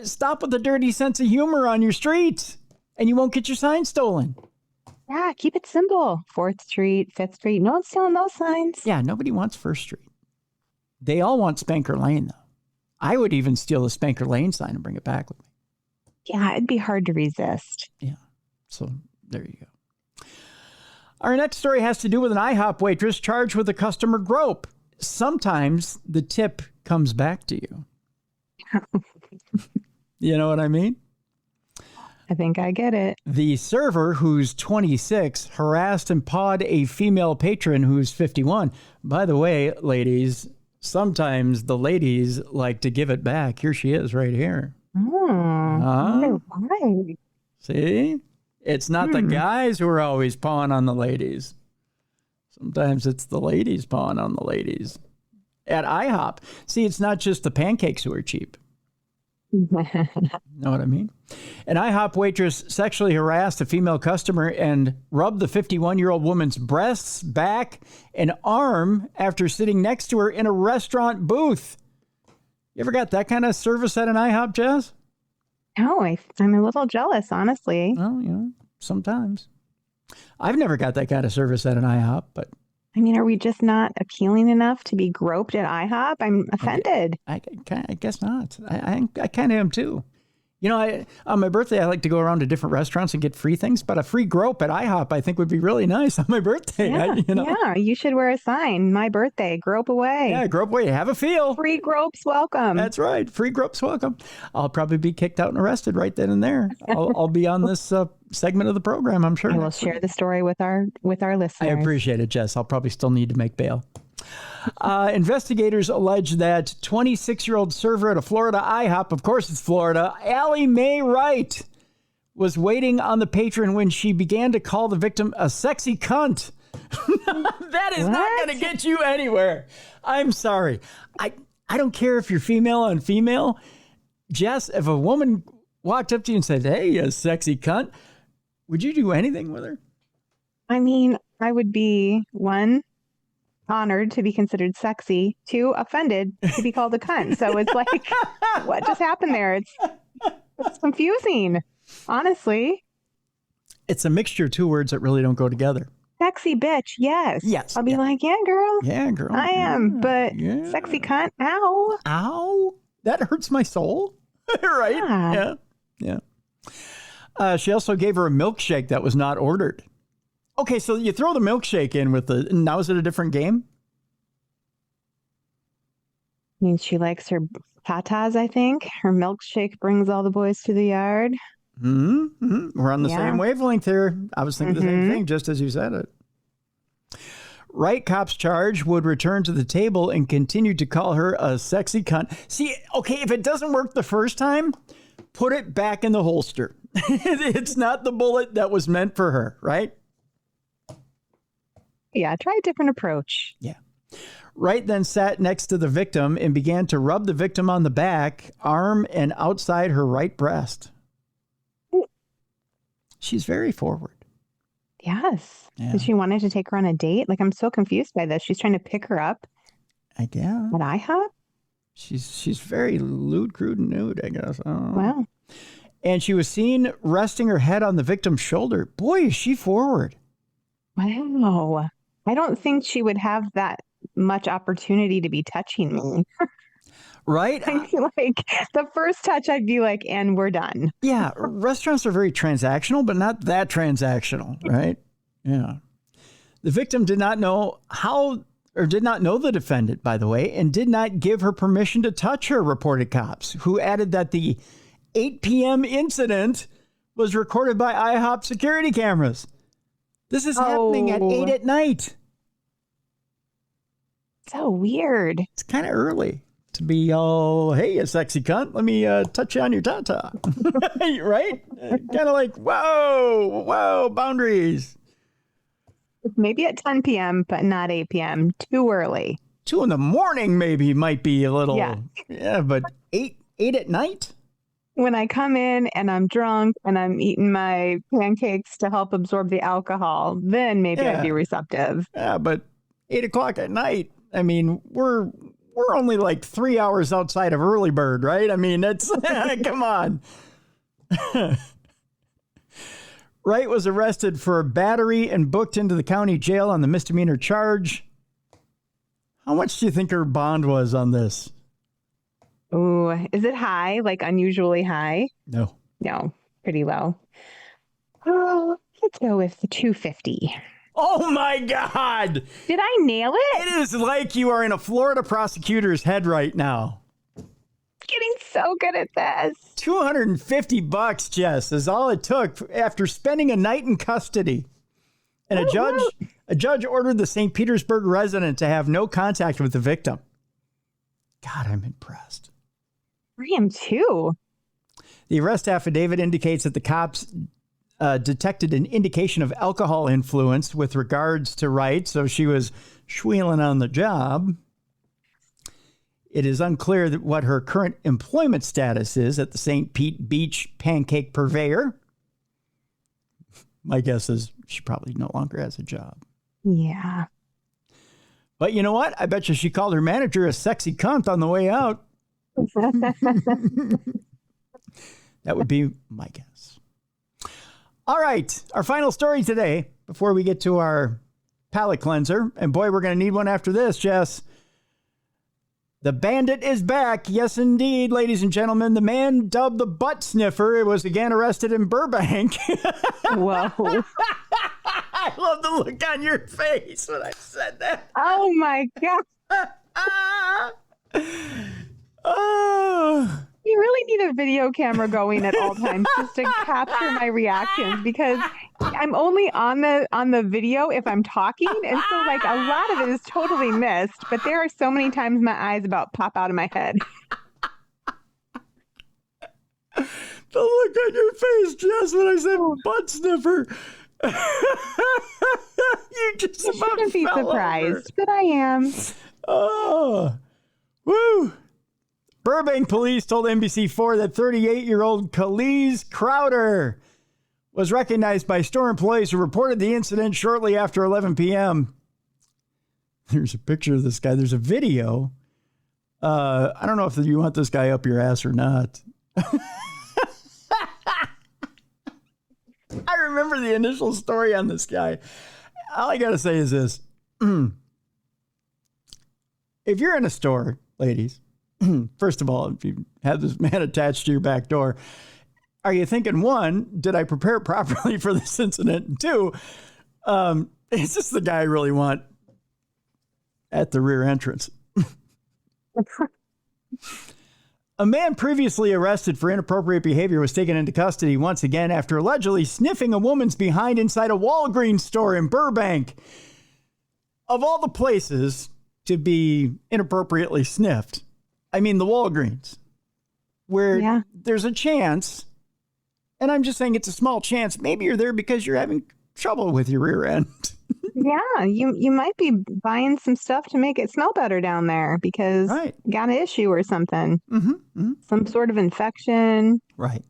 A: Stop with the dirty sense of humor on your streets, and you won't get your sign stolen.
D: Yeah, keep it simple. 4th Street, 5th Street. No one's stealing those signs.
A: Yeah, nobody wants 1st Street. They all want Spanker Lane, though. I would even steal the Spanker Lane sign and bring it back with me.
D: Yeah, it'd be hard to resist.
A: Yeah. So there you go. Our next story has to do with an IHOP waitress charged with a customer grope. Sometimes the tip comes back to you. You know what I mean?
D: I think I get it.
A: The server, who's 26, harassed and pawed a female patron who's 51. By the way, ladies, sometimes the ladies like to give it back. Here she is right here.
D: Why?
A: See? It's not the guys who are always pawing on the ladies. Sometimes it's the ladies pawing on the ladies. At IHOP. See, it's not just the pancakes who are cheap. Know what I mean? An IHOP waitress sexually harassed a female customer and rubbed the 51-year-old woman's breasts, back, and arm after sitting next to her in a restaurant booth. You ever got that kind of service at an IHOP, Jess?
D: No, I'm a little jealous, honestly.
A: Well, sometimes. I've never got that kind of service at an IHOP, but...
D: I mean, are we just not appealing enough to be groped at IHOP? I'm offended.
A: I guess not. I kind of am too. You know, on my birthday, I like to go around to different restaurants and get free things, but a free grope at IHOP, I think would be really nice on my birthday.
D: Yeah, you should wear a sign. My birthday, grope away.
A: Yeah, grope away. Have a feel.
D: Free gropes welcome.
A: That's right. Free gropes welcome. I'll probably be kicked out and arrested right then and there. I'll be on this segment of the program, I'm sure.
D: I will share the story with our listeners.
A: I appreciate it, Jess. I'll probably still need to make bail. Investigators allege that 26-year-old server at a Florida IHOP, of course it's Florida, Allie Mae Wright, was waiting on the patron when she began to call the victim a sexy cunt. That is not going to get you anywhere. I'm sorry. I don't care if you're female on female. Jess, if a woman walked up to you and said, hey, you sexy cunt, would you do anything with her?
D: I mean, I would be, one, honored to be considered sexy, two, offended to be called a cunt. So it's like, what just happened there? It's confusing, honestly.
A: It's a mixture of two words that really don't go together.
D: Sexy bitch, yes.
A: Yes.
D: I'll be like, yeah, girl.
A: Yeah, girl.
D: I am, but sexy cunt, ow.
A: Ow. That hurts my soul. Right? Yeah. She also gave her a milkshake that was not ordered. Okay, so you throw the milkshake in with now is it a different game?
D: I mean, she likes her tatas, I think. Her milkshake brings all the boys to the yard.
A: Mm-hmm. We're on the same wavelength here. I was thinking the same thing, just as you said it. Wright cops charge would return to the table and continue to call her a sexy cunt. See, okay, if it doesn't work the first time, put it back in the holster. It's not the bullet that was meant for her, right?
D: Yeah, try a different approach.
A: Yeah. Wright then sat next to the victim and began to rub the victim on the back, arm, and outside her right breast. She's very forward.
D: Yes.
A: Yeah.
D: Did she wanted to take her on a date? Like, I'm so confused by this. She's trying to pick her up.
A: I guess.
D: At IHOP?
A: She's very lewd, crude, and nude, I guess.
D: Wow.
A: And she was seen resting her head on the victim's shoulder. Boy, is she forward.
D: Wow. I don't think she would have that much opportunity to be touching me.
A: Right?
D: I feel like the first touch, I'd be like, and we're done.
A: Yeah. Restaurants are very transactional, but not that transactional, right? Yeah. The victim did not know the defendant, by the way, and did not give her permission to touch her, reported cops, who added that the 8 p.m. incident was recorded by IHOP security cameras. This is happening at 8 at night.
D: So weird.
A: It's kind of early to be all, hey, you sexy cunt, let me touch you on your tata. Right? Kind of like, whoa, boundaries.
D: Maybe at 10 p.m., but not 8 p.m. Too early.
A: 2 a.m. maybe might be a little. Yeah, but 8 at night?
D: When I come in and I'm drunk and I'm eating my pancakes to help absorb the alcohol, then maybe I'd be receptive.
A: Yeah, but 8 o'clock at night, I mean, we're only like 3 hours outside of early bird, right? I mean, that's, come on. Wright was arrested for battery and booked into the county jail on the misdemeanor charge. How much do you think her bond was on this?
D: Ooh, is it high? Like unusually high?
A: No,
D: pretty low. Oh, let's go with the $250.
A: Oh my God!
D: Did I nail it?
A: It is like you are in a Florida prosecutor's head right now.
D: Getting so good at this.
A: $250, Jess, is all it took after spending a night in custody. And a judge ordered the St. Petersburg resident to have no contact with the victim. God, I'm impressed.
D: I am too.
A: The arrest affidavit indicates that the cops detected an indication of alcohol influence with regards to Wright, so she was schweiling on the job. It is unclear what her current employment status is at the St. Pete Beach Pancake Purveyor. My guess is she probably no longer has a job.
D: Yeah.
A: But you know what? I bet you she called her manager a sexy cunt on the way out. That would be my guess. All right. Our final story today, before we get to our palate cleanser. And boy, we're going to need one after this, Jess. The bandit is back. Yes, indeed, ladies and gentlemen. The man dubbed the butt sniffer was again arrested in Burbank.
D: Whoa.
A: I love the look on your face when I said that.
D: Oh my God.
A: Oh.
D: You really need a video camera going at all times just to capture my reactions, because I'm only on the video if I'm talking, and so like a lot of it is totally missed. But there are so many times my eyes about pop out of my head.
A: The look on your face, Jess, when I said butt sniffer. You just about
D: shouldn't be
A: fell
D: surprised,
A: over.
D: but I am.
A: Oh, woo! Burbank police told NBC4 that 38-year-old Kyle Crowder was recognized by store employees who reported the incident shortly after 11 p.m. There's a picture of this guy. There's a video. I don't know if you want this guy up your ass or not. I remember the initial story on this guy. All I got to say is this. If you're in a store, ladies, first of all, if you have this man attached to your back door, are you thinking, one, did I prepare properly for this incident? And two, is this the guy I really want at the rear entrance? A man previously arrested for inappropriate behavior was taken into custody once again after allegedly sniffing a woman's behind inside a Walgreens store in Burbank. Of all the places to be inappropriately sniffed, I mean, the Walgreens, where there's a chance, and I'm just saying it's a small chance, maybe you're there because you're having trouble with your rear end.
D: Yeah, you might be buying some stuff to make it smell better down there because you got an issue or something. Some sort of infection.
A: Right.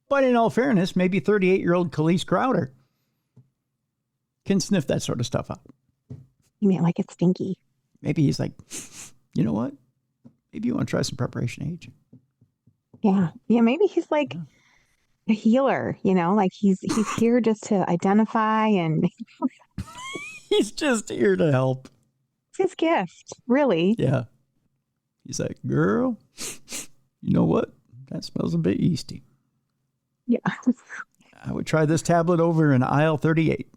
A: But in all fairness, maybe 38-year-old Kyle Crowder can sniff that sort of stuff out.
D: You mean like it's stinky?
A: Maybe he's like, you know what? Maybe you want to try some preparation H.
D: Yeah. Yeah, maybe he's like a healer, you know, like he's here just to identify and
A: he's just here to help.
D: It's his gift, really.
A: Yeah. He's like, girl, you know what? That smells a bit yeasty.
D: Yeah.
A: I would try this tablet over in aisle 38.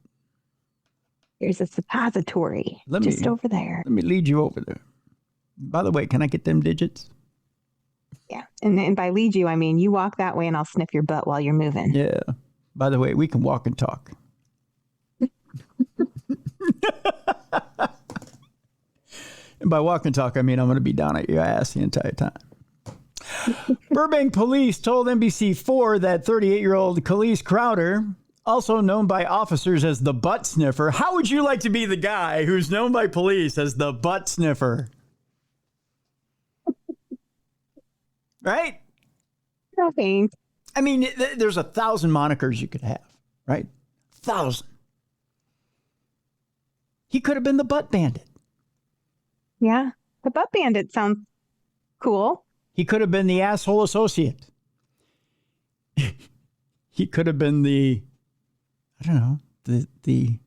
D: There's a suppository just over there.
A: Let me lead you over there. By the way, can I get them digits?
D: Yeah. And by lead you, I mean you walk that way and I'll sniff your butt while you're moving.
A: Yeah. By the way, we can walk and talk. And by walk and talk, I mean I'm going to be down at your ass the entire time. Burbank police told NBC4 that 38-year-old Kyle Crowder, also known by officers as the butt sniffer. How would you like to be the guy who's known by police as the butt sniffer? Right?
D: No thanks.
A: I mean, there's 1,000 monikers you could have, right? 1,000. He could have been the butt bandit.
D: Yeah. The butt bandit sounds cool.
A: He could have been the asshole associate. He could have been the, I don't know, the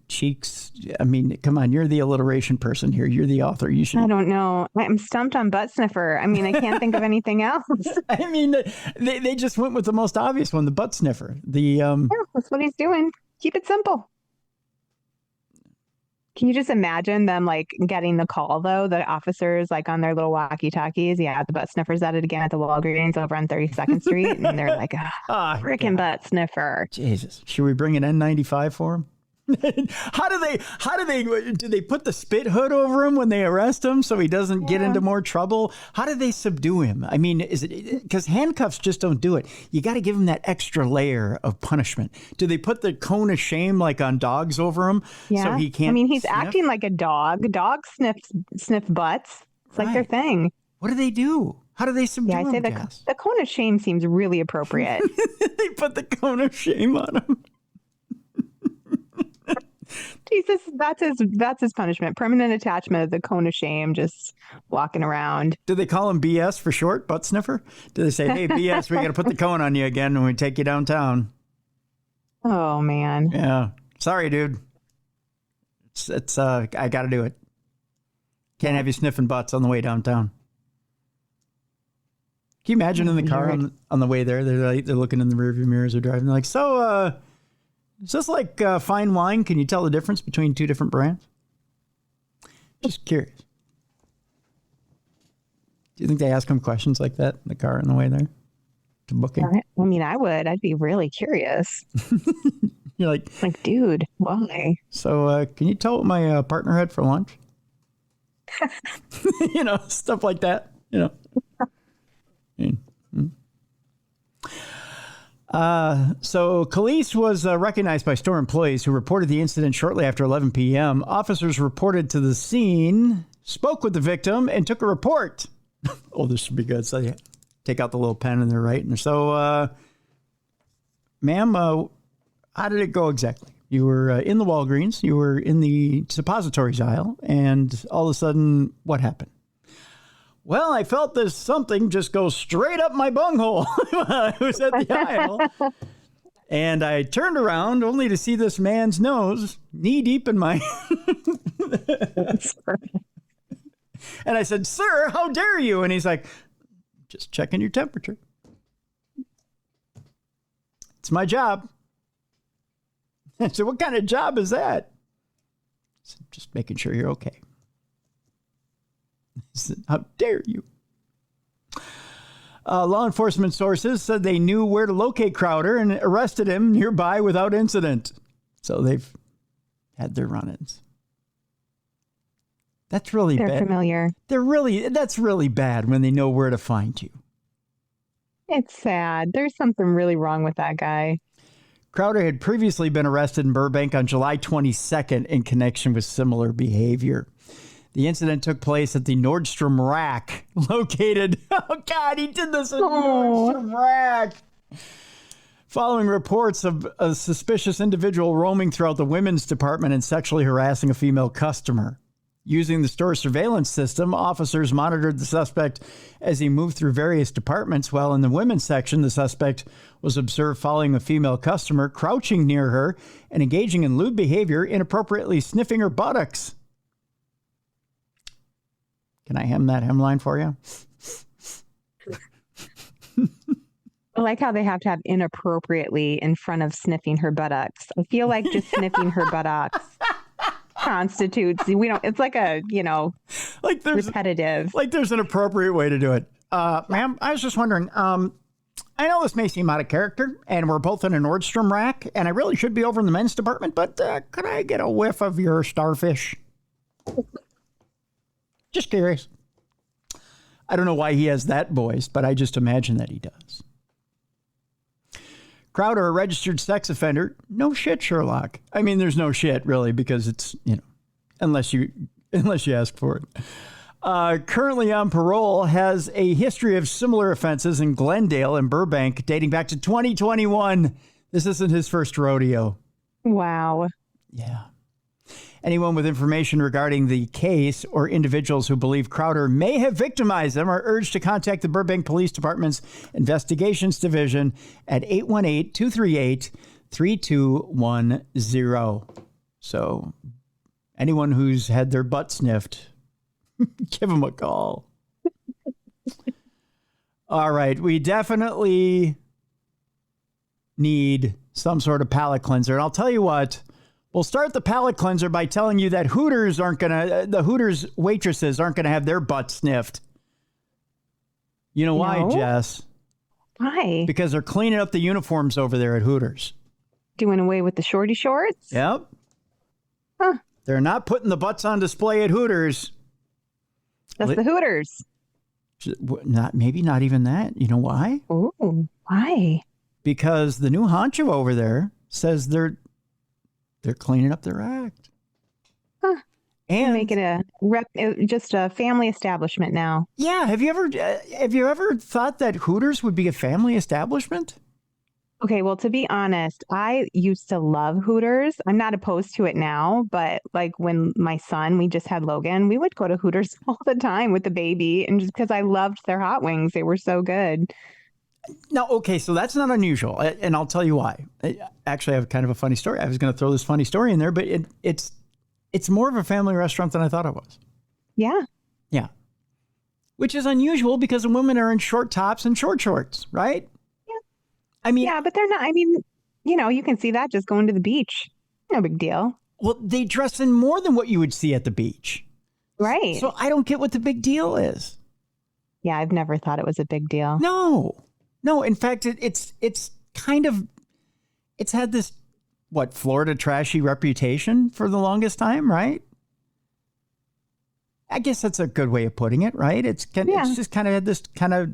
A: cheeks. I mean, come on, you're the alliteration person here. You're the author. You should.
D: I don't know. I'm stumped on butt sniffer. I mean, I can't think of anything else.
A: I mean, they just went with the most obvious one, the butt sniffer.
D: Yeah, that's what he's doing. Keep it simple. Can you just imagine them like getting the call though? The officers like on their little walkie-talkies. Yeah, the butt sniffer's at it again at the Walgreens over on 32nd Street, and they're like, frickin' butt sniffer.
A: Jesus, should we bring an N95 for him? How do they put the spit hood over him when they arrest him so he doesn't get into more trouble? How do they subdue him? I mean, is it because handcuffs just don't do it? You got to give him that extra layer of punishment. Do they put the cone of shame like on dogs over him so he can't?
D: I mean, he's
A: sniff?
D: acting like a dog. Dogs sniff butts. It's like their thing.
A: What do they do? How do they subdue him?
D: Yeah, I say the cone of shame seems really appropriate.
A: They put the cone of shame on him.
D: Jesus, that's his punishment. Permanent attachment of the cone of shame, just walking around.
A: Do they call him BS for short, butt sniffer? Do they say, hey, BS, we got to put the cone on you again when we take you downtown?
D: Oh, man.
A: Yeah. Sorry, dude. I got to do it. Can't have you sniffing butts on the way downtown. Can you imagine in the car on the way there? They're looking in the rearview mirrors or driving. They're like, so is this like fine wine? Can you tell the difference between two different brands? Just curious. Do you think they ask them questions like that in the car on the way there to booking?
D: I mean, I would. I'd be really curious.
A: You're like,
D: dude, why?
A: So can you tell what my partner had for lunch? Stuff like that. So Khalees was recognized by store employees who reported the incident shortly after 11 p.m. Officers reported to the scene, spoke with the victim, and took a report. Oh, this should be good. So they take out the little pen and they're writing. So, ma'am, how did it go exactly? You were in the Walgreens. You were in the suppositories aisle. And all of a sudden, what happened? Well, I felt this something just go straight up my bunghole. I was at the aisle. And I turned around only to see this man's nose knee deep in my... And I said, sir, how dare you? And he's like, just checking your temperature. It's my job. I said, what kind of job is that? I said, just making sure you're okay. I said, how dare you? Law enforcement sources said they knew where to locate Crowder and arrested him nearby without incident. So they've had their run-ins. That's really bad.
D: They're familiar.
A: That's really bad when they know where to find you.
D: It's sad. There's something really wrong with that guy.
A: Crowder had previously been arrested in Burbank on July 22nd in connection with similar behavior. The incident took place at the Nordstrom Rack, located... Oh, God, he did this at Nordstrom Rack. Following reports of a suspicious individual roaming throughout the women's department and sexually harassing a female customer. Using the store surveillance system, officers monitored the suspect as he moved through various departments, while in the women's section, the suspect was observed following a female customer, crouching near her and engaging in lewd behavior, inappropriately sniffing her buttocks. Can I hem that hemline for you?
D: I like how they have to have inappropriately in front of sniffing her buttocks. I feel like just sniffing her buttocks constitutes, it's like a, like there's repetitive.
A: Like there's an appropriate way to do it. Ma'am, I was just wondering, I know this may seem out of character and we're both in a Nordstrom Rack and I really should be over in the men's department, but could I get a whiff of your starfish? Just curious. I don't know why he has that voice, but I just imagine that he does. Crowder, a registered sex offender. No shit, Sherlock. I mean, there's no shit, really, because it's, unless you ask for it. Currently on parole, has a history of similar offenses in Glendale and Burbank dating back to 2021. This isn't his first rodeo.
D: Wow.
A: Yeah. Anyone with information regarding the case or individuals who believe Crowder may have victimized them are urged to contact the Burbank Police Department's Investigations Division at 818-238-3210. So anyone who's had their butt sniffed, give them a call. All right. We definitely need some sort of palate cleanser. And I'll tell you what. We'll start the palate cleanser by telling you that the Hooters waitresses aren't going to have their butts sniffed. You know why, Jess?
D: Why?
A: Because they're cleaning up the uniforms over there at Hooters.
D: Doing away with the shorty shorts?
A: Yep.
D: Huh.
A: They're not putting the butts on display at Hooters.
D: That's the Hooters.
A: Maybe not even that. You know why?
D: Oh, why?
A: Because the new honcho over there says they're cleaning up their act.
D: Huh.
A: And
D: make it just a family establishment now.
A: Yeah. Have you ever thought that Hooters would be a family establishment?
D: Okay. Well, to be honest, I used to love Hooters. I'm not opposed to it now, but like when we just had Logan, we would go to Hooters all the time with the baby. And just because I loved their hot wings, they were so good.
A: No, okay, so that's not unusual, and I'll tell you why. Actually, I have kind of a funny story. I was going to throw this funny story in there, but it's It's more of a family restaurant than I thought it was.
D: Yeah.
A: Yeah. Which is unusual because the women are in short tops and short shorts, right?
D: Yeah.
A: I mean,
D: yeah, but they're not. I mean, you can see that just going to the beach. No big deal.
A: well, they dress in more than what you would see at the beach.
D: Right.
A: So I don't get what the big deal is.
D: Yeah, I've never thought it was a big deal.
A: No. In fact, it's kind of, it's had this, Florida trashy reputation for the longest time, right? I guess that's a good way of putting it, right? It's just kind of had this kind of,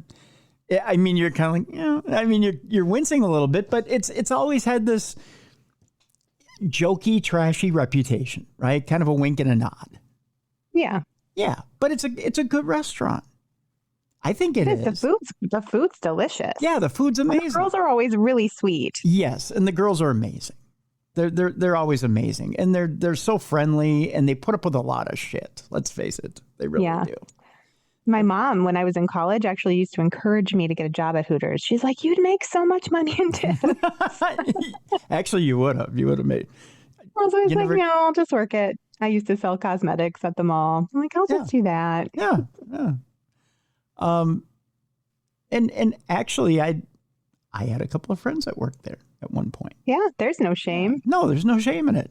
A: I mean, you're kind of like, you're wincing a little bit, but it's always had this jokey, trashy reputation, right? Kind of a wink and a nod.
D: Yeah.
A: Yeah, but it's a good restaurant. I think it is.
D: The food's delicious.
A: Yeah, the food's amazing.
D: The girls are always really sweet.
A: Yes, and the girls are amazing. They're always amazing, and they're so friendly, and they put up with a lot of shit. Let's face it, they really do.
D: My mom, when I was in college, actually used to encourage me to get a job at Hooters. She's like, "You'd make so much money in tips."
A: Actually, you would have made.
D: I was always like, "No, I'll just work it." I used to sell cosmetics at the mall. I'm like, I'll just do that.
A: Yeah. And actually, I had a couple of friends that worked there at one point.
D: Yeah, there's no shame.
A: No, there's no shame in it.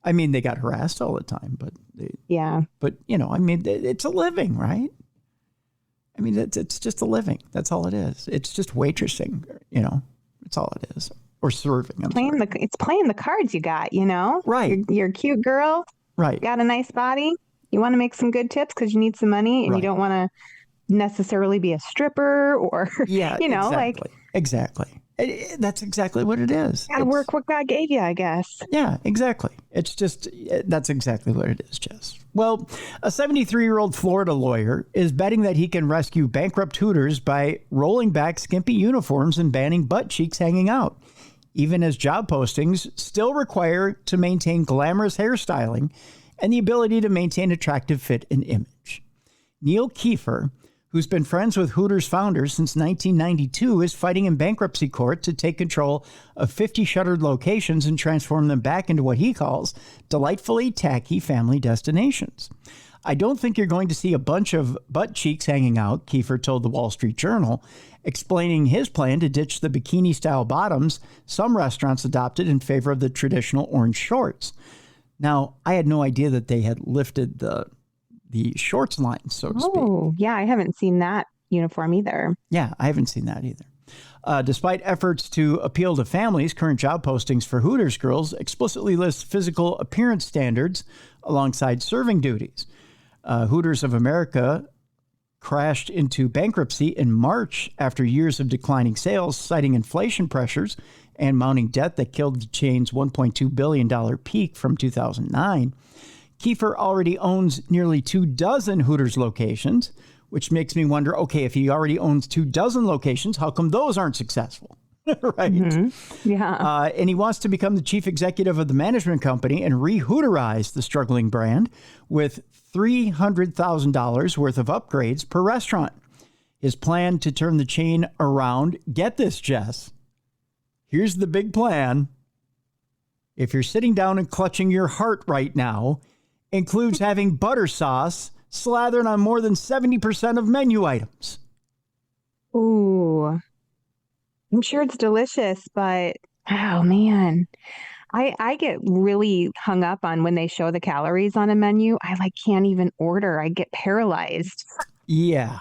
A: I mean, they got harassed all the time, but I mean, it's a living, right? I mean, it's just a living. That's all it is. It's just waitressing, it's all it is. Or serving.
D: It's playing the cards you got,
A: Right.
D: You're a cute girl.
A: Right.
D: Got a nice body. You want to make some good tips because you need some money and you don't want to necessarily be a stripper or,
A: Exactly. That's exactly what it is.
D: Gotta work what God gave you, I guess.
A: Yeah, exactly. It's just, that's exactly what it is, Jess. Well, a 73-year-old Florida lawyer is betting that he can rescue bankrupt Hooters by rolling back skimpy uniforms and banning butt cheeks hanging out, even as job postings still require to maintain glamorous hairstyling and the ability to maintain attractive fit and image. Neil Kiefer, who's been friends with Hooters founders since 1992, is fighting in bankruptcy court to take control of 50 shuttered locations and transform them back into what he calls delightfully tacky family destinations. I don't think you're going to see a bunch of butt cheeks hanging out, Kiefer told the Wall Street Journal, explaining his plan to ditch the bikini-style bottoms some restaurants adopted in favor of the traditional orange shorts. Now, I had no idea that they had lifted the shorts line, so to speak.
D: Oh, yeah, I haven't seen that uniform either.
A: Yeah, I haven't seen that either. Despite efforts to appeal to families, current job postings for Hooters girls explicitly list physical appearance standards alongside serving duties. Hooters of America crashed into bankruptcy in March after years of declining sales, citing inflation pressures and mounting debt that killed the chain's $1.2 billion peak from 2009. Kiefer already owns nearly 24 Hooters locations, which makes me wonder, okay, if he already owns 24 locations, how come those aren't successful? Right?
D: Mm-hmm. Yeah.
A: And he wants to become the chief executive of the management company and re-Hooterize the struggling brand with $300,000 worth of upgrades per restaurant. His plan to turn the chain around, get this, Jess. Here's the big plan. If you're sitting down and clutching your heart right now, includes having butter sauce slathered on more than 70% of menu items.
D: Ooh, I'm sure it's delicious, but oh man, I get really hung up on when they show the calories on a menu. I can't even order. I get paralyzed.
A: Yeah.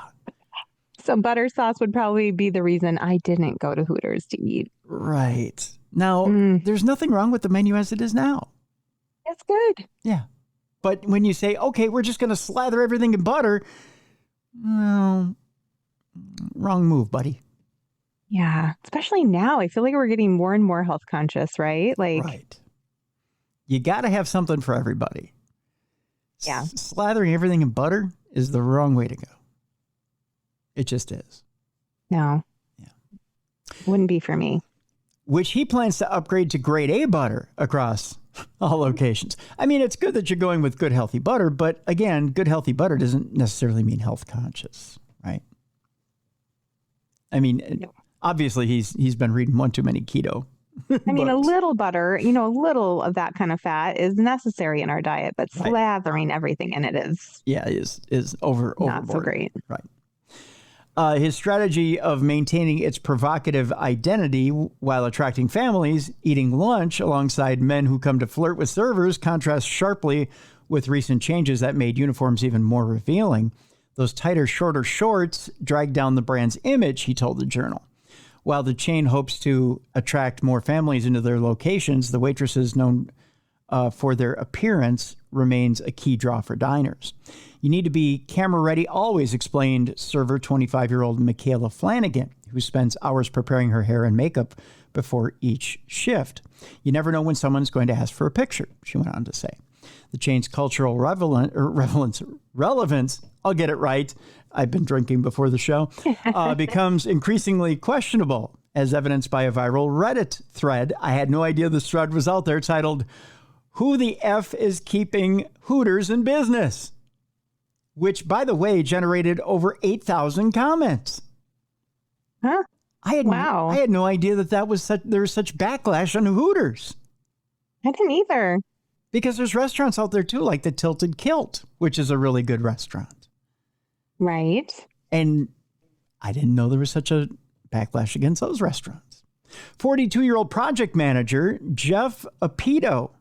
D: So butter sauce would probably be the reason I didn't go to Hooters to eat.
A: Right. Now, there's nothing wrong with the menu as it is now.
D: It's good.
A: Yeah. But when you say, okay, we're just going to slather everything in butter, well, wrong move, buddy.
D: Yeah. Especially now. I feel like we're getting more and more health conscious, right?
A: Right. You got to have something for everybody.
D: Yeah.
A: Slathering everything in butter is the wrong way to go. It just is.
D: No.
A: Yeah.
D: Wouldn't be for me.
A: Which he plans to upgrade to grade A butter across all locations. I mean, it's good that you're going with good, healthy butter, but again, good, healthy butter doesn't necessarily mean health conscious, right? I mean, obviously he's been reading one too many keto
D: I mean, a little butter, a little of that kind of fat is necessary in our diet, but slathering everything in it is
A: overboard.
D: Not so great.
A: Right. His strategy of maintaining its provocative identity while attracting families, eating lunch alongside men who come to flirt with servers, contrasts sharply with recent changes that made uniforms even more revealing. Those tighter, shorter shorts drag down the brand's image, he told the Journal. While the chain hopes to attract more families into their locations, the waitresses known for their appearance remains a key draw for diners. You need to be camera ready always, explained server 25-year-old Michaela Flanagan, who spends hours preparing her hair and makeup before each shift. You never know when someone's going to ask for a picture, she went on to say. The chain's cultural relevance, I'll get it right, I've been drinking before the show, becomes increasingly questionable, as evidenced by a viral Reddit thread. I had no idea this thread was out there, titled, "Who the F is Keeping Hooters in Business?" Which, by the way, generated over 8,000 comments.
D: Huh?
A: I had no idea that was there was such backlash on Hooters.
D: I didn't either.
A: Because there's restaurants out there too, like the Tilted Kilt, which is a really good restaurant.
D: Right.
A: And I didn't know there was such a backlash against those restaurants. 42-year-old project manager Jeff Apito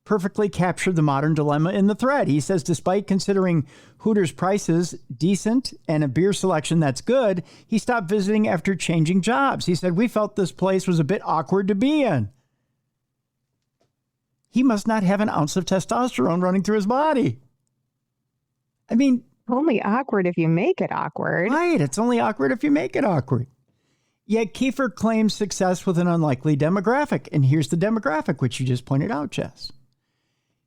A: perfectly captured the modern dilemma in the thread. He says, despite considering Hooters prices decent and a beer selection that's good, he stopped visiting after changing jobs. He said, we felt this place was a bit awkward to be in. He must not have an ounce of testosterone running through his body. I mean,
D: only awkward if you make it awkward.
A: Right. It's only awkward if you make it awkward. Yet Kiefer claims success with an unlikely demographic. And here's the demographic, which you just pointed out, Jess.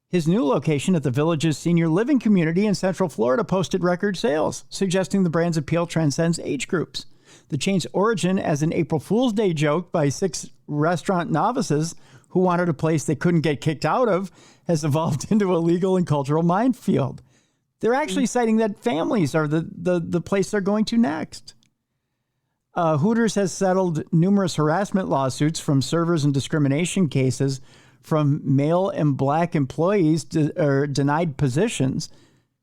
A: His new location at the Village's senior living community in Central Florida posted record sales, suggesting the brand's appeal transcends age groups. The chain's origin as an April Fool's Day joke by 6 restaurant novices who wanted a place they couldn't get kicked out of has evolved into a legal and cultural minefield. They're actually citing that families are the place they're going to next. Hooters has settled numerous harassment lawsuits from servers and discrimination cases from male and black employees denied positions,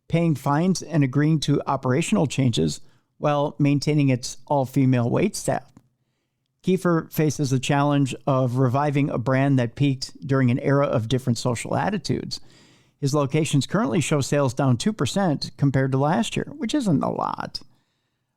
A: paying fines and agreeing to operational changes while maintaining its all-female wait staff. Kiefer faces the challenge of reviving a brand that peaked during an era of different social attitudes. His locations currently show sales down 2% compared to last year, which isn't a lot,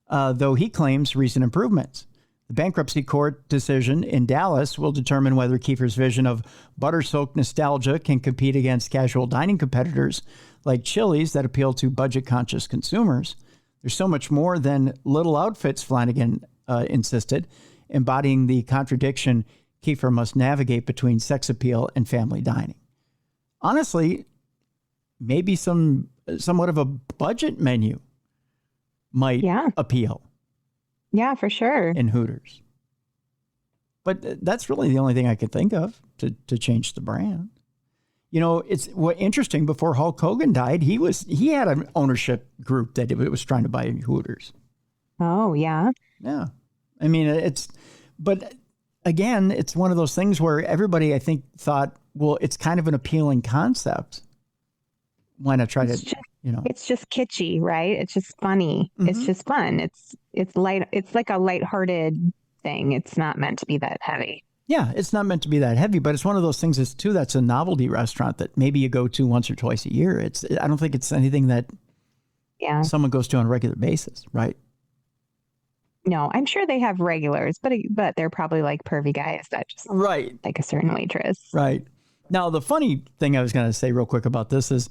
A: though he claims recent improvements. The bankruptcy court decision in Dallas will determine whether Kiefer's vision of butter-soaked nostalgia can compete against casual dining competitors like Chili's that appeal to budget-conscious consumers. There's so much more than little outfits, Flanagan insisted, embodying the contradiction Kiefer must navigate between sex appeal and family dining. Honestly, maybe somewhat of a budget menu might appeal.
D: Yeah, for sure.
A: In Hooters. But that's really the only thing I could think of to change the brand. You know, it's interesting. Before Hulk Hogan died, he had an ownership group that was trying to buy Hooters.
D: Oh, yeah.
A: Yeah. I mean, but again, it's one of those things where everybody, I think, thought, well, it's kind of an appealing concept. Why not try
D: It's just kitschy, right? It's just funny. Mm-hmm. It's just fun. It's light. It's like a lighthearted thing. It's not meant to be that heavy.
A: Yeah, it's not meant to be that heavy, but it's one of those things that's a novelty restaurant that maybe you go to once or twice a year. I don't think it's anything that someone goes to on a regular basis, right?
D: No, I'm sure they have regulars, but they're probably like pervy guys that just like a certain waitress.
A: Right. Now, the funny thing I was going to say real quick about this is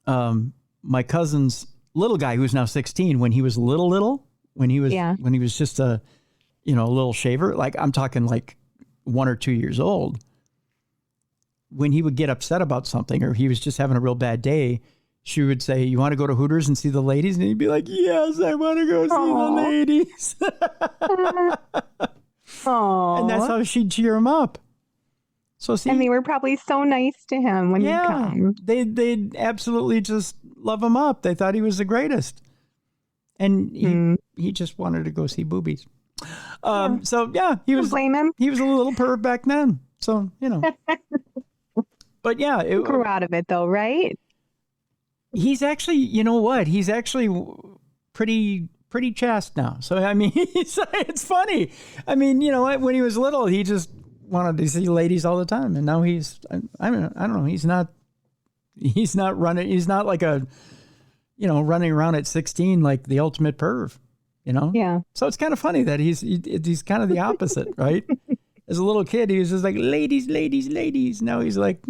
A: my cousin's little guy, who's now 16, when he was when he was just a little shaver, like I'm talking like 1 or 2 years old, when he would get upset about something or he was just having a real bad day, she would say, "You want to go to Hooters and see the ladies?" And he'd be like, "Yes, I want to go see the ladies." And that's how she'd cheer him up. So see,
D: and they were probably so nice to him when he came.
A: They'd absolutely just love him up. They thought he was the greatest. And he just wanted to go see boobies. So yeah, he was.
D: Blame him.
A: He was a little perv back then. So but yeah, it
D: Grew out of it though, right?
A: He's actually, you know what? He's actually pretty chaste now. So I mean, it's funny. I mean, when he was little, he just wanted to see ladies all the time, and now he's. I don't know. He's not running. He's not like a, running around at 16 like the ultimate perv.
D: Yeah.
A: So it's kind of funny that he's kind of the opposite, right? As a little kid, he was just like ladies, ladies, ladies. Now he's like.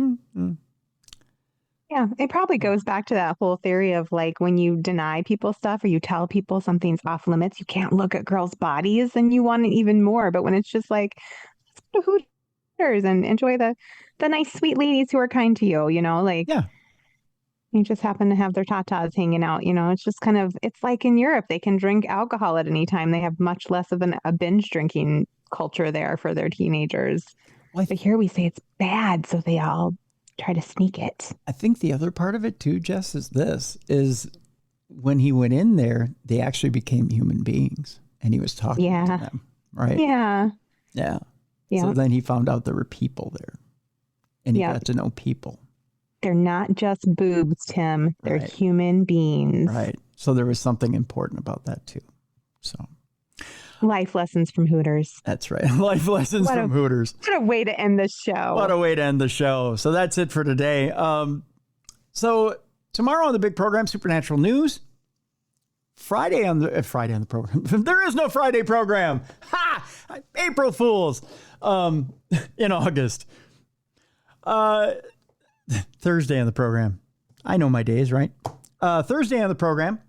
D: Yeah, it probably goes back to that whole theory of like when you deny people stuff or you tell people something's off limits, you can't look at girls' bodies and you want it even more. But when it's just like, let's go to Hooters and enjoy the nice, sweet ladies who are kind to you,
A: Yeah.
D: You just happen to have their tatas hanging out, it's just kind of, it's like in Europe, they can drink alcohol at any time. They have much less of a binge drinking culture there for their teenagers. But here we say it's bad, so they all try to sneak it.
A: I think the other part of it too, Jess, is when he went in there, they actually became human beings and he was talking to them, right?
D: Yeah.
A: Yeah. So then he found out there were people there and he got to know people.
D: They're not just boobs, Tim. They're human beings.
A: Right. So there was something important about that too. So
D: life lessons from Hooters.
A: That's right. Life lessons from Hooters.
D: What a way to end the show.
A: What a way to end the show. So that's it for today. So tomorrow on the big program, Supernatural News. Friday on the program. There is no Friday program. Ha! April Fools. In August. Thursday on the program. I know my days, right? Thursday on the program.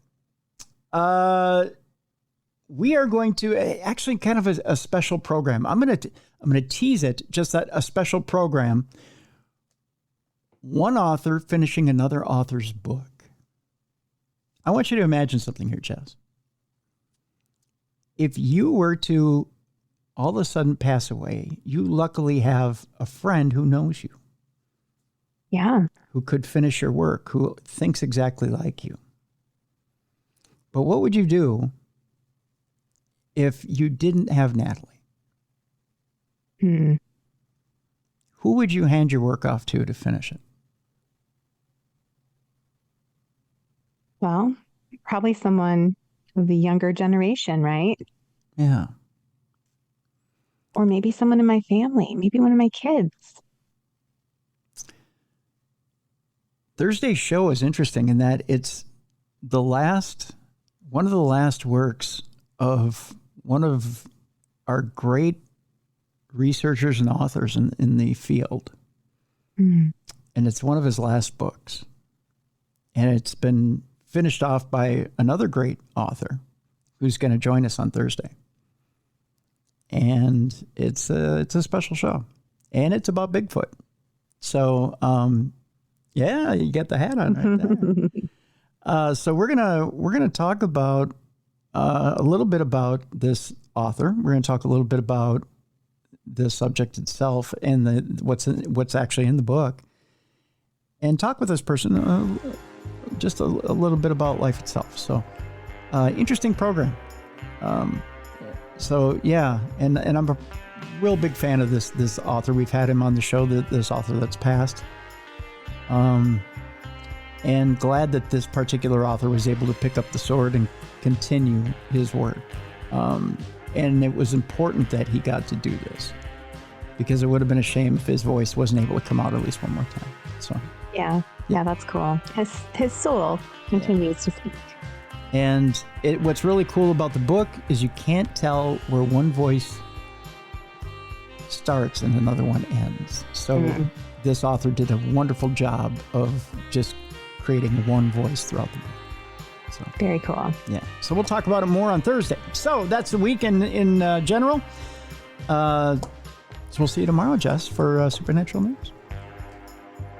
A: We are going to actually kind of a special program. I'm going to tease it, just that a special program. One author finishing another author's book. I want you to imagine something here, Jess. If you were to all of a sudden pass away, you luckily have a friend who knows you.
D: Yeah.
A: Who could finish your work, who thinks exactly like you. But what would you do if you didn't have Natalie? Who would you hand your work off to finish it?
D: Well, probably someone of the younger generation, right?
A: Yeah.
D: Or maybe someone in my family, maybe one of my kids.
A: Thursday's show is interesting in that it's one of the last works of one of our great researchers and authors in the field. And it's one of his last books. And it's been finished off by another great author who's going to join us on Thursday. And it's a special show. And it's about Bigfoot. So, yeah, you get the hat on right there. So we're gonna talk about a little bit about this author. We're gonna talk a little bit about the subject itself and what's actually in the book, and talk with this person just a little bit about life itself. So interesting program. So yeah, and I'm a real big fan of this author. We've had him on the show. This author that's passed. And glad that this particular author was able to pick up the sword and continue his work. And it was important that he got to do this because it would have been a shame if his voice wasn't able to come out at least one more time. So
D: yeah, that's cool. His soul continues to speak.
A: And what's really cool about the book is you can't tell where one voice starts and another one ends. So this author did a wonderful job of just creating one voice throughout the book. So
D: very cool.
A: Yeah. So we'll talk about it more on Thursday. So that's the week in general. So we'll see you tomorrow, Jess, for Supernatural News.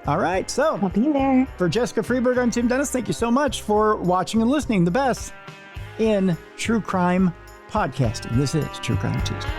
A: All right. So
D: I'll be there.
A: For Jessica Freeberg, I'm Tim Dennis. Thank you so much for watching and listening. The best in true crime podcasting. This is True Crime Tuesday.